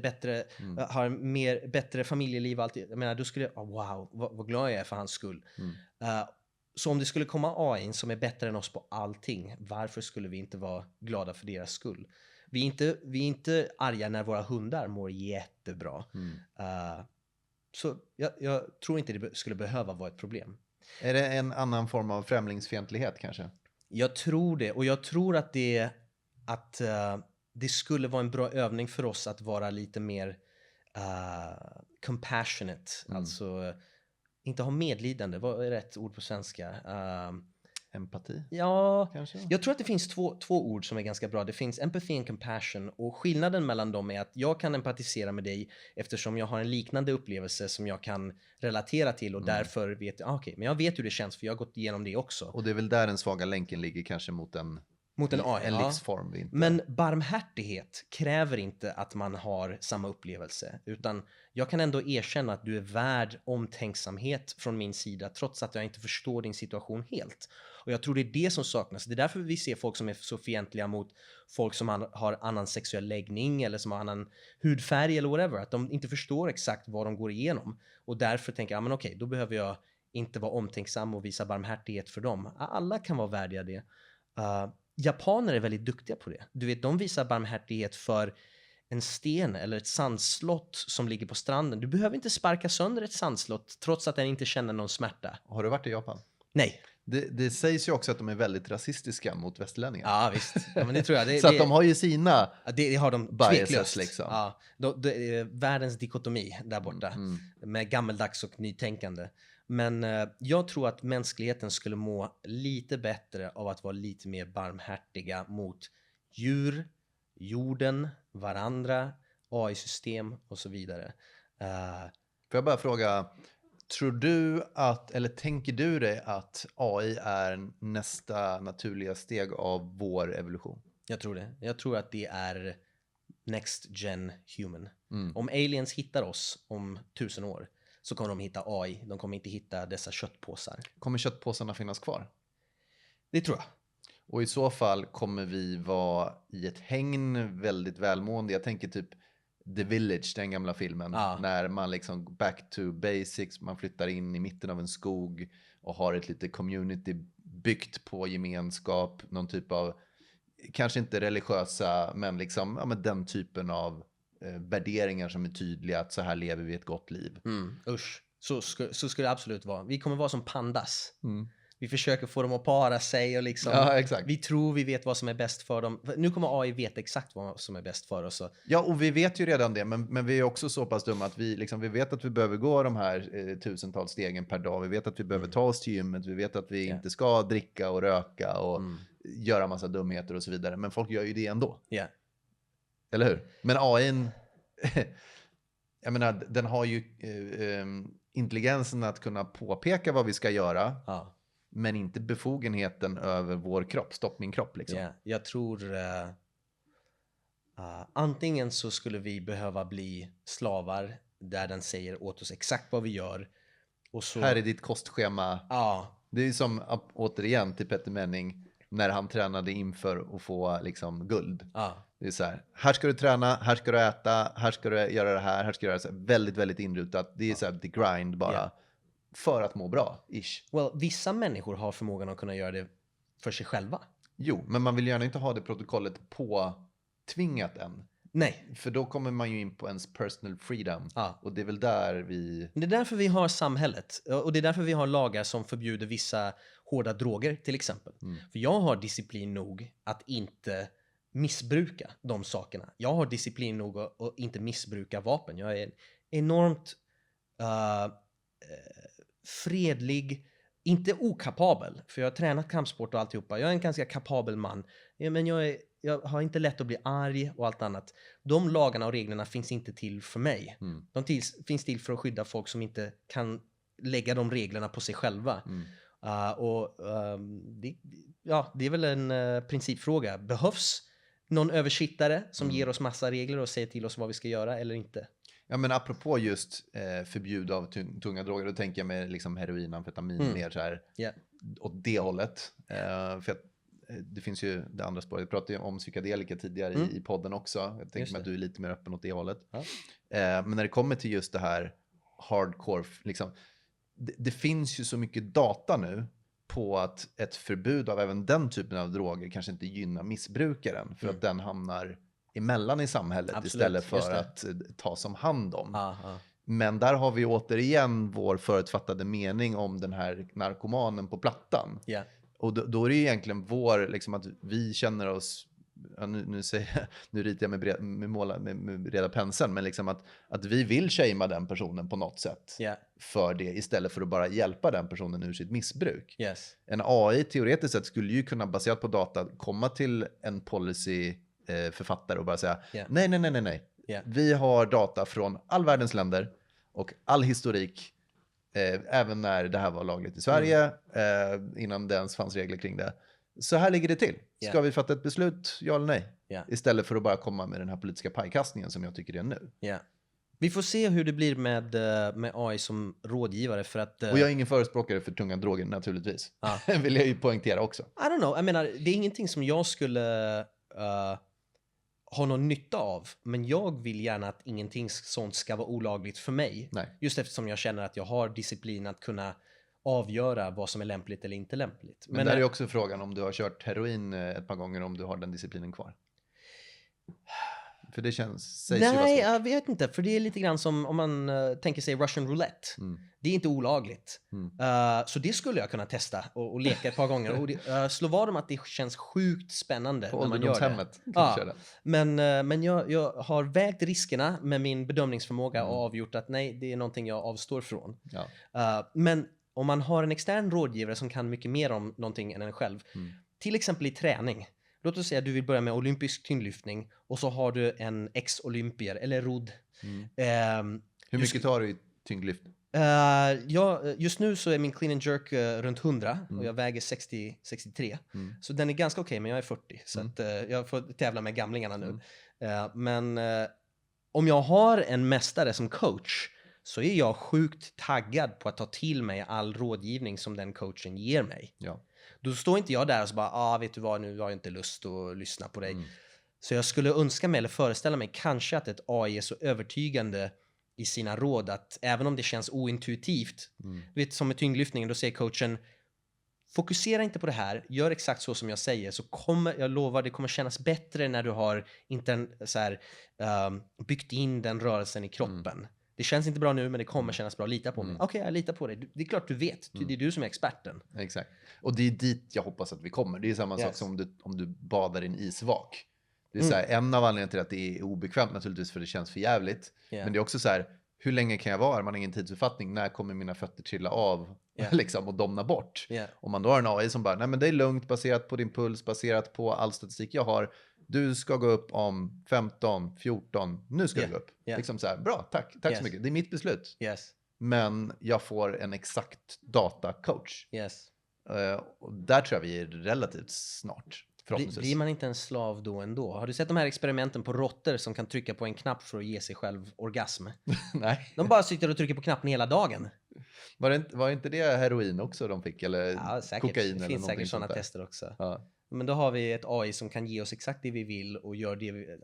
har bättre familjeliv, allt, jag menar, då skulle jag, wow, vad glad jag är för hans skull. Så om det skulle komma AI som är bättre än oss på allting, varför skulle vi inte vara glada för deras skull? Vi är inte arga när våra hundar mår jättebra. Så jag tror inte det skulle behöva vara ett problem. Är det en annan form av främlingsfientlighet kanske? Jag tror det, och jag tror att det skulle vara en bra övning för oss att vara lite mer compassionate. Alltså inte ha medlidande. Vad är rätt ord på svenska? Empati? Ja, kanske? Jag tror att det finns två ord som är ganska bra. Det finns empathy och compassion, och skillnaden mellan dem är att jag kan empatisera med dig eftersom jag har en liknande upplevelse som jag kan relatera till och därför vet jag, men jag vet hur det känns för jag har gått igenom det också. Och det är väl där den svaga länken ligger kanske mot en AI, en livsform. Inte. Men barmhärtighet kräver inte att man har samma upplevelse, utan jag kan ändå erkänna att du är värd omtänksamhet från min sida trots att jag inte förstår din situation helt. Och jag tror det är det som saknas. Det är därför vi ser folk som är så fientliga mot folk som har annan sexuell läggning eller som har annan hudfärg eller whatever. Att de inte förstår exakt vad de går igenom. Och därför tänker jag, men okej, då behöver jag inte vara omtänksam och visa barmhärtighet för dem. Alla kan vara värdiga det. Japaner är väldigt duktiga på det. Du vet, de visar barmhärtighet för en sten eller ett sandslott som ligger på stranden. Du behöver inte sparka sönder ett sandslott trots att den inte känner någon smärta. Har du varit i Japan? Nej. Det sägs ju också att de är väldigt rasistiska mot västlänningar. Ja, visst. Ja, men det tror jag. Så att de har ju sina det har de biases liksom. Ja, det är världens dikotomi där borta. Med gammeldags och nytänkande. Men jag tror att mänskligheten skulle må lite bättre av att vara lite mer barmhärtiga mot djur, jorden, varandra, AI-system och så vidare. Får jag bara fråga, tror du att, eller tänker du dig att AI är nästa naturliga steg av vår evolution? Jag tror det. Jag tror att det är next gen human. Om aliens hittar oss om 1000 år så kommer de hitta AI. De kommer inte hitta dessa köttpåsar. Kommer köttpåsarna finnas kvar? Det tror jag. Och i så fall kommer vi vara i ett hägn väldigt välmående. Jag tänker typ The Village, den gamla filmen. När man liksom back to basics. Man flyttar in i mitten av en skog och har ett litet community byggt på gemenskap. Någon typ av, kanske inte religiösa, men liksom men den typen av värderingar som är tydliga, att så här lever vi ett gott liv. Usch, så skulle det absolut vara. Vi kommer vara som pandas. Vi försöker få dem att para sig och liksom, exakt. Vi tror vi vet vad som är bäst för dem. Nu kommer AI veta exakt vad som är bäst för oss. Ja, och vi vet ju redan det, men vi är också så pass dumma att vi vet att vi behöver gå de här tusentals stegen per dag. Vi vet att vi behöver ta oss till gymmet. Vi vet att vi inte ska dricka och röka och göra massa dumheter och så vidare. Men folk gör ju det ändå. Eller hur? Men AI:n, jag menar, den har ju intelligensen att kunna påpeka vad vi ska göra. men inte befogenheten över vår kropp. Stopp min kropp liksom. Ja, jag tror antingen så skulle vi behöva bli slavar där den säger åt oss exakt vad vi gör. Och så, Här är ditt kostschema. ja, Det är som återigen till Peter Menning när han tränade inför att få liksom guld. ja, Det är så här ska du träna, här ska du äta, här ska du göra det här ska du göra så här. Väldigt, väldigt inrutat. Det är så här the grind bara. Ja. För att må bra, ish. well, vissa människor har förmågan att kunna göra det för sig själva. Jo, men man vill gärna inte ha det protokollet påtvingat än. Nej, För då kommer man ju in på ens personal freedom. Ja. Och det är väl där vi... det är därför vi har samhället. Och det är därför vi har lagar som förbjuder vissa hårda droger till exempel. För jag har disciplin nog att inte missbruka de sakerna. Jag har disciplin nog att inte missbruka vapen. Jag är enormt fredlig, inte okapabel, för jag har tränat kampsport och alltihopa. Jag är en ganska kapabel man, men jag har inte lätt att bli arg och allt annat. De lagarna och reglerna finns inte till för mig. De finns till för att skydda folk som inte kan lägga de reglerna på sig själva. Det är väl en principfråga. Behövs någon översittare som ger oss massa regler och säger till oss vad vi ska göra eller inte? Ja, men apropå just förbud av tunga droger, då tänker jag med liksom heroin, amfetamin, mer så här åt det hållet. För att det finns ju det andra spåret. Jag pratade ju om psykedelika tidigare i podden också. Jag tänker mig att du är lite mer öppen åt det hållet. Ja. Men när det kommer till just det här hardcore, liksom, det finns ju så mycket data nu på att ett förbud av även den typen av droger kanske inte gynnar missbrukaren för att den hamnar emellan i samhället. Absolut, istället för att tas om hand om. Men där har vi återigen vår förutfattade mening om den här narkomanen på plattan. Yeah. Och då är det egentligen vår, liksom, att vi känner oss, nu ritar jag med reda penseln, men liksom att vi vill shamea den personen på något sätt för det, istället för att bara hjälpa den personen ur sitt missbruk. Yes. En AI teoretiskt sett skulle ju kunna, baserat på data, komma till en policy författare och bara säga nej. Vi har data från all världens länder och all historik, även när det här var lagligt i Sverige, innan det ens fanns regler kring det. Så här ligger det till. Ska vi fatta ett beslut, ja eller nej? Istället för att bara komma med den här politiska pajkastningen som jag tycker det är nu. Vi får se hur det blir med AI som rådgivare, för att... Och jag är ingen förespråkare för tunga droger naturligtvis. Vill jag ju poängtera också. I don't know, jag menar, det är ingenting som jag skulle ha någon nytta av. Men jag vill gärna att ingenting sånt ska vara olagligt för mig. Nej. Just eftersom jag känner att jag har disciplin att kunna avgöra vad som är lämpligt eller inte lämpligt. Men där är också frågan om du har kört heroin ett par gånger, om du har den disciplinen kvar. För det sägs ju vara svårt. Nej, jag vet inte. För det är lite grann som om man tänker sig Russian roulette. Det är inte olagligt. Så det skulle jag kunna testa och leka ett par gånger. Och slå vad om att det känns sjukt spännande på när man gör det. Men jag har vägt riskerna med min bedömningsförmåga och avgjort att nej, det är någonting jag avstår från. Men om man har en extern rådgivare som kan mycket mer om någonting än en själv, till exempel i träning. Låt oss säga att du vill börja med olympisk tyngdlyftning och så har du en ex-olympier eller rodd. Hur mycket tar du i tyngdlyft? Just nu så är min clean and jerk runt 100 och jag väger 63. Så den är ganska okej, men jag är 40. Så att, jag får tävla med gamlingarna nu. Men om jag har en mästare som coach så är jag sjukt taggad på att ta till mig all rådgivning som den coachen ger mig. Då står inte jag där och så bara, vet du vad, nu har jag inte lust att lyssna på dig. Så jag skulle önska mig eller föreställa mig kanske att ett AI är så övertygande i sina råd att även om det känns ointuitivt, du vet, som med tyngdlyftningen, då säger coachen, fokusera inte på det här, gör exakt så som jag säger, så kommer, jag lovar, det kommer kännas bättre när du har byggt in den rörelsen i kroppen. Det känns inte bra nu, men det kommer kännas bra. Lita på mig. Okej, jag litar på dig. Det är klart du vet. Det är du som är experten. Exakt. Och det är dit jag hoppas att vi kommer. Det är samma sak som om du badar i en isvak. Det är så här, en av anledningarna till att det är obekvämt naturligtvis, för det känns för jävligt. Men det är också så här, hur länge kan jag vara här? Man har ingen tidsförfattning. När kommer mina fötter trilla av liksom, och domna bort? Om man då har en AI som bara, nej men det är lugnt, baserat på din puls, baserat på all statistik jag har. Du ska gå upp om 15, 14, nu ska du gå upp. Liksom så här, bra, tack så mycket. Det är mitt beslut. Men jag får en exakt datacoach. Och där tror jag vi är relativt snart. Blir man inte en slav då ändå? Har du sett de här experimenten på råttor som kan trycka på en knapp för att ge sig själv orgasm? Nej. De bara sitter och trycker på knappen hela dagen. Var inte det heroin också de fick? Eller Ja, säkert. kokain? Det eller finns säkert sådana sånt där. tester också. Ja. Men då har vi ett AI som kan ge oss exakt det vi vill och gör det vi...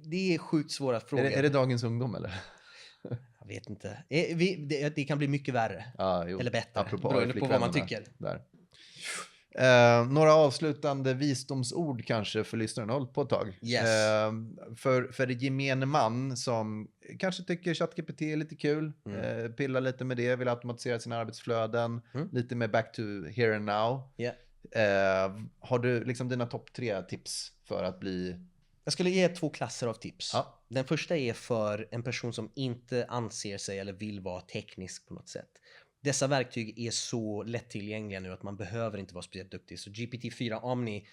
Det är sjukt svåra frågor. Är det dagens ungdom eller? Jag vet inte. Det kan bli mycket värre. Ja, jo. Eller bättre. Apropå Beroende på vad man flickvännerna tycker. där. Några avslutande visdomsord kanske för lyssnaren. Håll på ett tag. Yes. För det gemene man som kanske tycker ChatGPT är lite kul, pillar lite med det, vill automatisera sina arbetsflöden, lite mer back to here and now. Yeah. Har du liksom dina topp 3 tips för att bli... Jag skulle ge 2 klasser av tips. Ja. Den första är för en person som inte anser sig eller vill vara teknisk på något sätt. Dessa verktyg är så lättillgängliga nu att man behöver inte vara speciellt duktig. Så GPT-4 Omni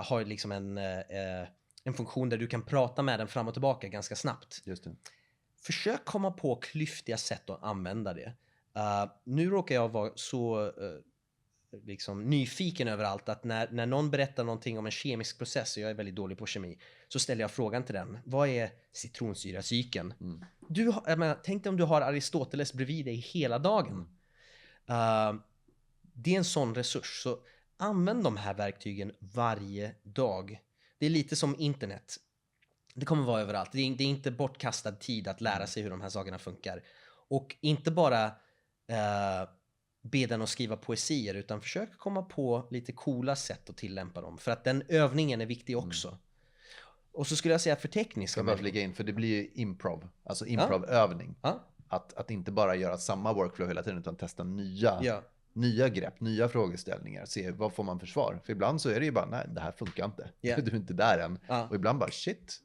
har liksom en funktion där du kan prata med den fram och tillbaka ganska snabbt. Just det. Försök komma på klyftiga sätt att använda det. Nu råkar jag vara så liksom nyfiken överallt att när någon berättar någonting om en kemisk process, och jag är väldigt dålig på kemi, så ställer jag frågan till den. Vad är citronsyracykeln? Tänk dig om du har Aristoteles bredvid dig hela dagen. Det är en sån resurs. Så använd de här verktygen varje dag. Det är lite som internet. Det kommer vara överallt. Det är inte bortkastad tid att lära sig hur de här sakerna funkar. Och inte bara be den att skriva poesier, utan försök komma på lite coola sätt att tillämpa dem. För att den övningen är viktig också. Och så skulle jag säga för tekniska Jag bara flika in, för det blir ju improv. Alltså improvövning. Att inte bara göra samma workflow hela tiden, utan testa nya grepp, nya frågeställningar. Se vad får man för svar. För ibland så är det ju bara, nej, det här funkar inte. Du är inte där än. Och ibland bara, shit,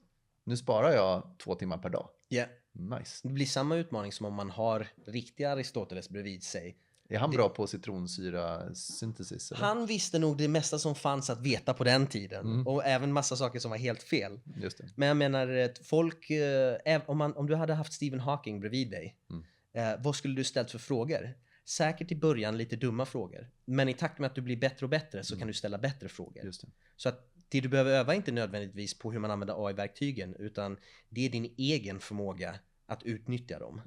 nu sparar jag 2 timmar per dag. Nice. Det blir samma utmaning som om man har riktiga Aristoteles bredvid sig. Är han bra på citronsyra syntesis? Eller? Han visste nog det mesta som fanns att veta på den tiden. Och även massa saker som var helt fel. Just det. Men jag menar, folk, om du hade haft Stephen Hawking bredvid dig, vad skulle du ställt för frågor? Säkert i början lite dumma frågor. Men i takt med att du blir bättre och bättre så kan du ställa bättre frågor. Just det. Så att det du behöver öva är inte nödvändigtvis på hur man använder AI-verktygen, utan det är din egen förmåga att utnyttja dem.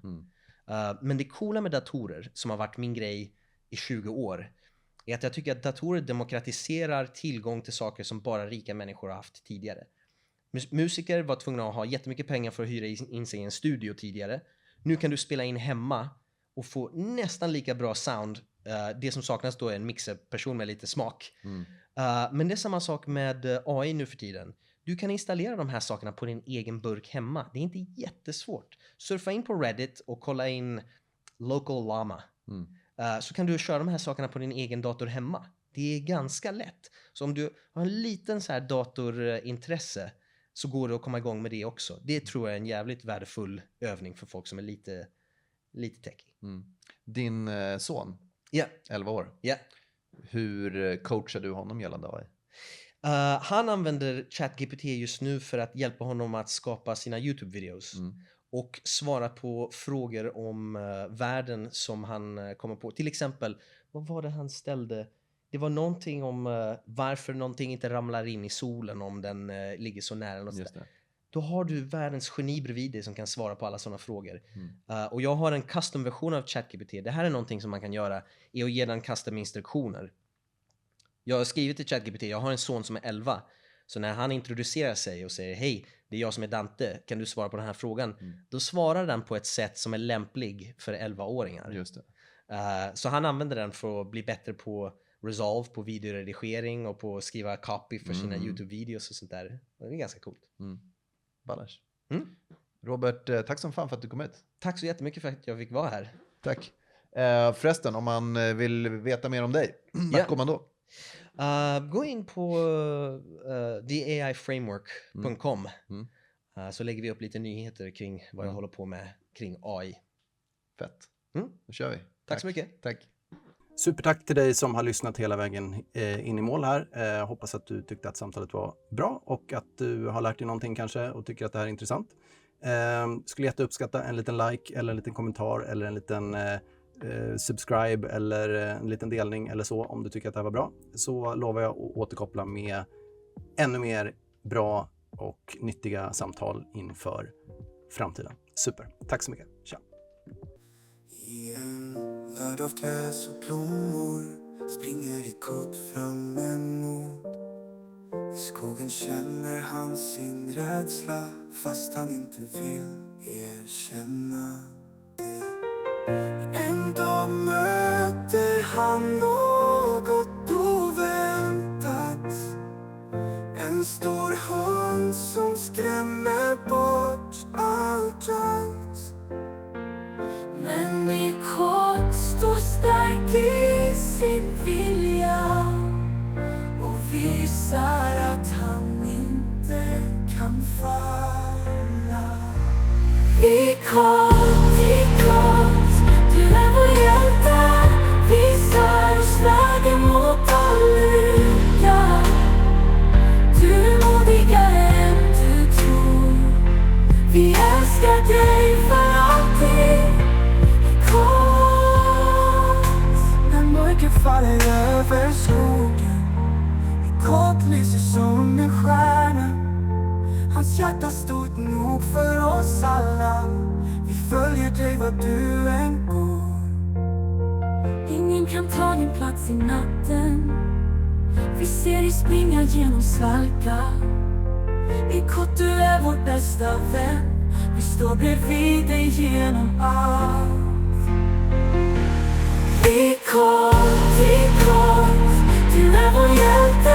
Men det coola med datorer, som har varit min grej i 20 år, är att jag tycker att datorer demokratiserar tillgång till saker som bara rika människor har haft tidigare. Musiker var tvungna att ha jättemycket pengar för att hyra in sig i en studio tidigare. Nu kan du spela in hemma och få nästan lika bra sound. Det som saknas då är en mixerperson med lite smak. Men det är samma sak med AI nu för tiden. Du kan installera de här sakerna på din egen burk hemma. Det är inte jättesvårt. Surfa in på Reddit och kolla in Local Llama. Så kan du köra de här sakerna på din egen dator hemma. Det är ganska lätt. Så om du har en liten så här datorintresse, så går det att komma igång med det också. Det tror jag är en jävligt värdefull övning för folk som är lite techy. Din son, 11 år. Hur coachar du honom gällande AI? Han använder ChatGPT just nu för att hjälpa honom att skapa sina YouTube-videos. Och svara på frågor om världen som han kommer på. Till exempel, vad var det han ställde? Det var någonting om varför någonting inte ramlar in i solen om den ligger så nära. Något Just det. Då har du världens geni bredvid dig som kan svara på alla sådana frågor. Och jag har en custom-version av ChatGPT. Det här är någonting som man kan göra, är att ge den custom-instruktioner. Jag har skrivit till ChatGPT, jag har en son som är 11. Så när han introducerar sig och säger hej, det är jag som är Dante, kan du svara på den här frågan? Då svarar den på ett sätt som är lämplig för 11-åringar. Just det. Så han använder den för att bli bättre på Resolve, på videoredigering och på att skriva copy för sina YouTube-videos och sånt där. Det är ganska coolt. Ballers. Robert, tack som fan för att du kom hit. Tack så jättemycket för att jag fick vara här. Tack. Förresten, om man vill veta mer om dig, vart går man då? Gå in på theaiframework.com så lägger vi upp lite nyheter kring vad jag håller på med kring AI. Fett. Då kör vi. Tack så mycket. Tack. Supertack till dig som har lyssnat hela vägen in i mål här. Hoppas att du tyckte att samtalet var bra och att du har lärt dig någonting kanske och tycker att det här är intressant. Skulle jätteuppskatta en liten like eller en liten kommentar eller en liten subscribe eller en liten delning eller så om du tycker att det här var bra, så lovar jag att återkoppla med ännu mer bra och nyttiga samtal inför framtiden. Super, tack så mycket, tja! I en värld av gräs och blommor springer i kupp fram emot. I skogen känner han sin rädsla fast han inte vill erkänna det. En dag möter han något oväntat. En stor hund som skrämmer bort allt annat. Men i kort står stark i sin vilja och visar att han inte kan falla. I kort, du är vår hjälte, visar oss vägen mot all lycka. Du är modigare än du tror. Vi älskar dig för alltid. När mörker faller över skogen, i kort lyser som en stjärna. Hans hjärta stort nog för oss alla. Vi följer dig var du än går. Ingen kan ta din plats i natten. Vi ser dig springa genom svalka. I kort du är vår bästa vän. Vi står bredvid dig genom allt. I kort, du är vår hjälte.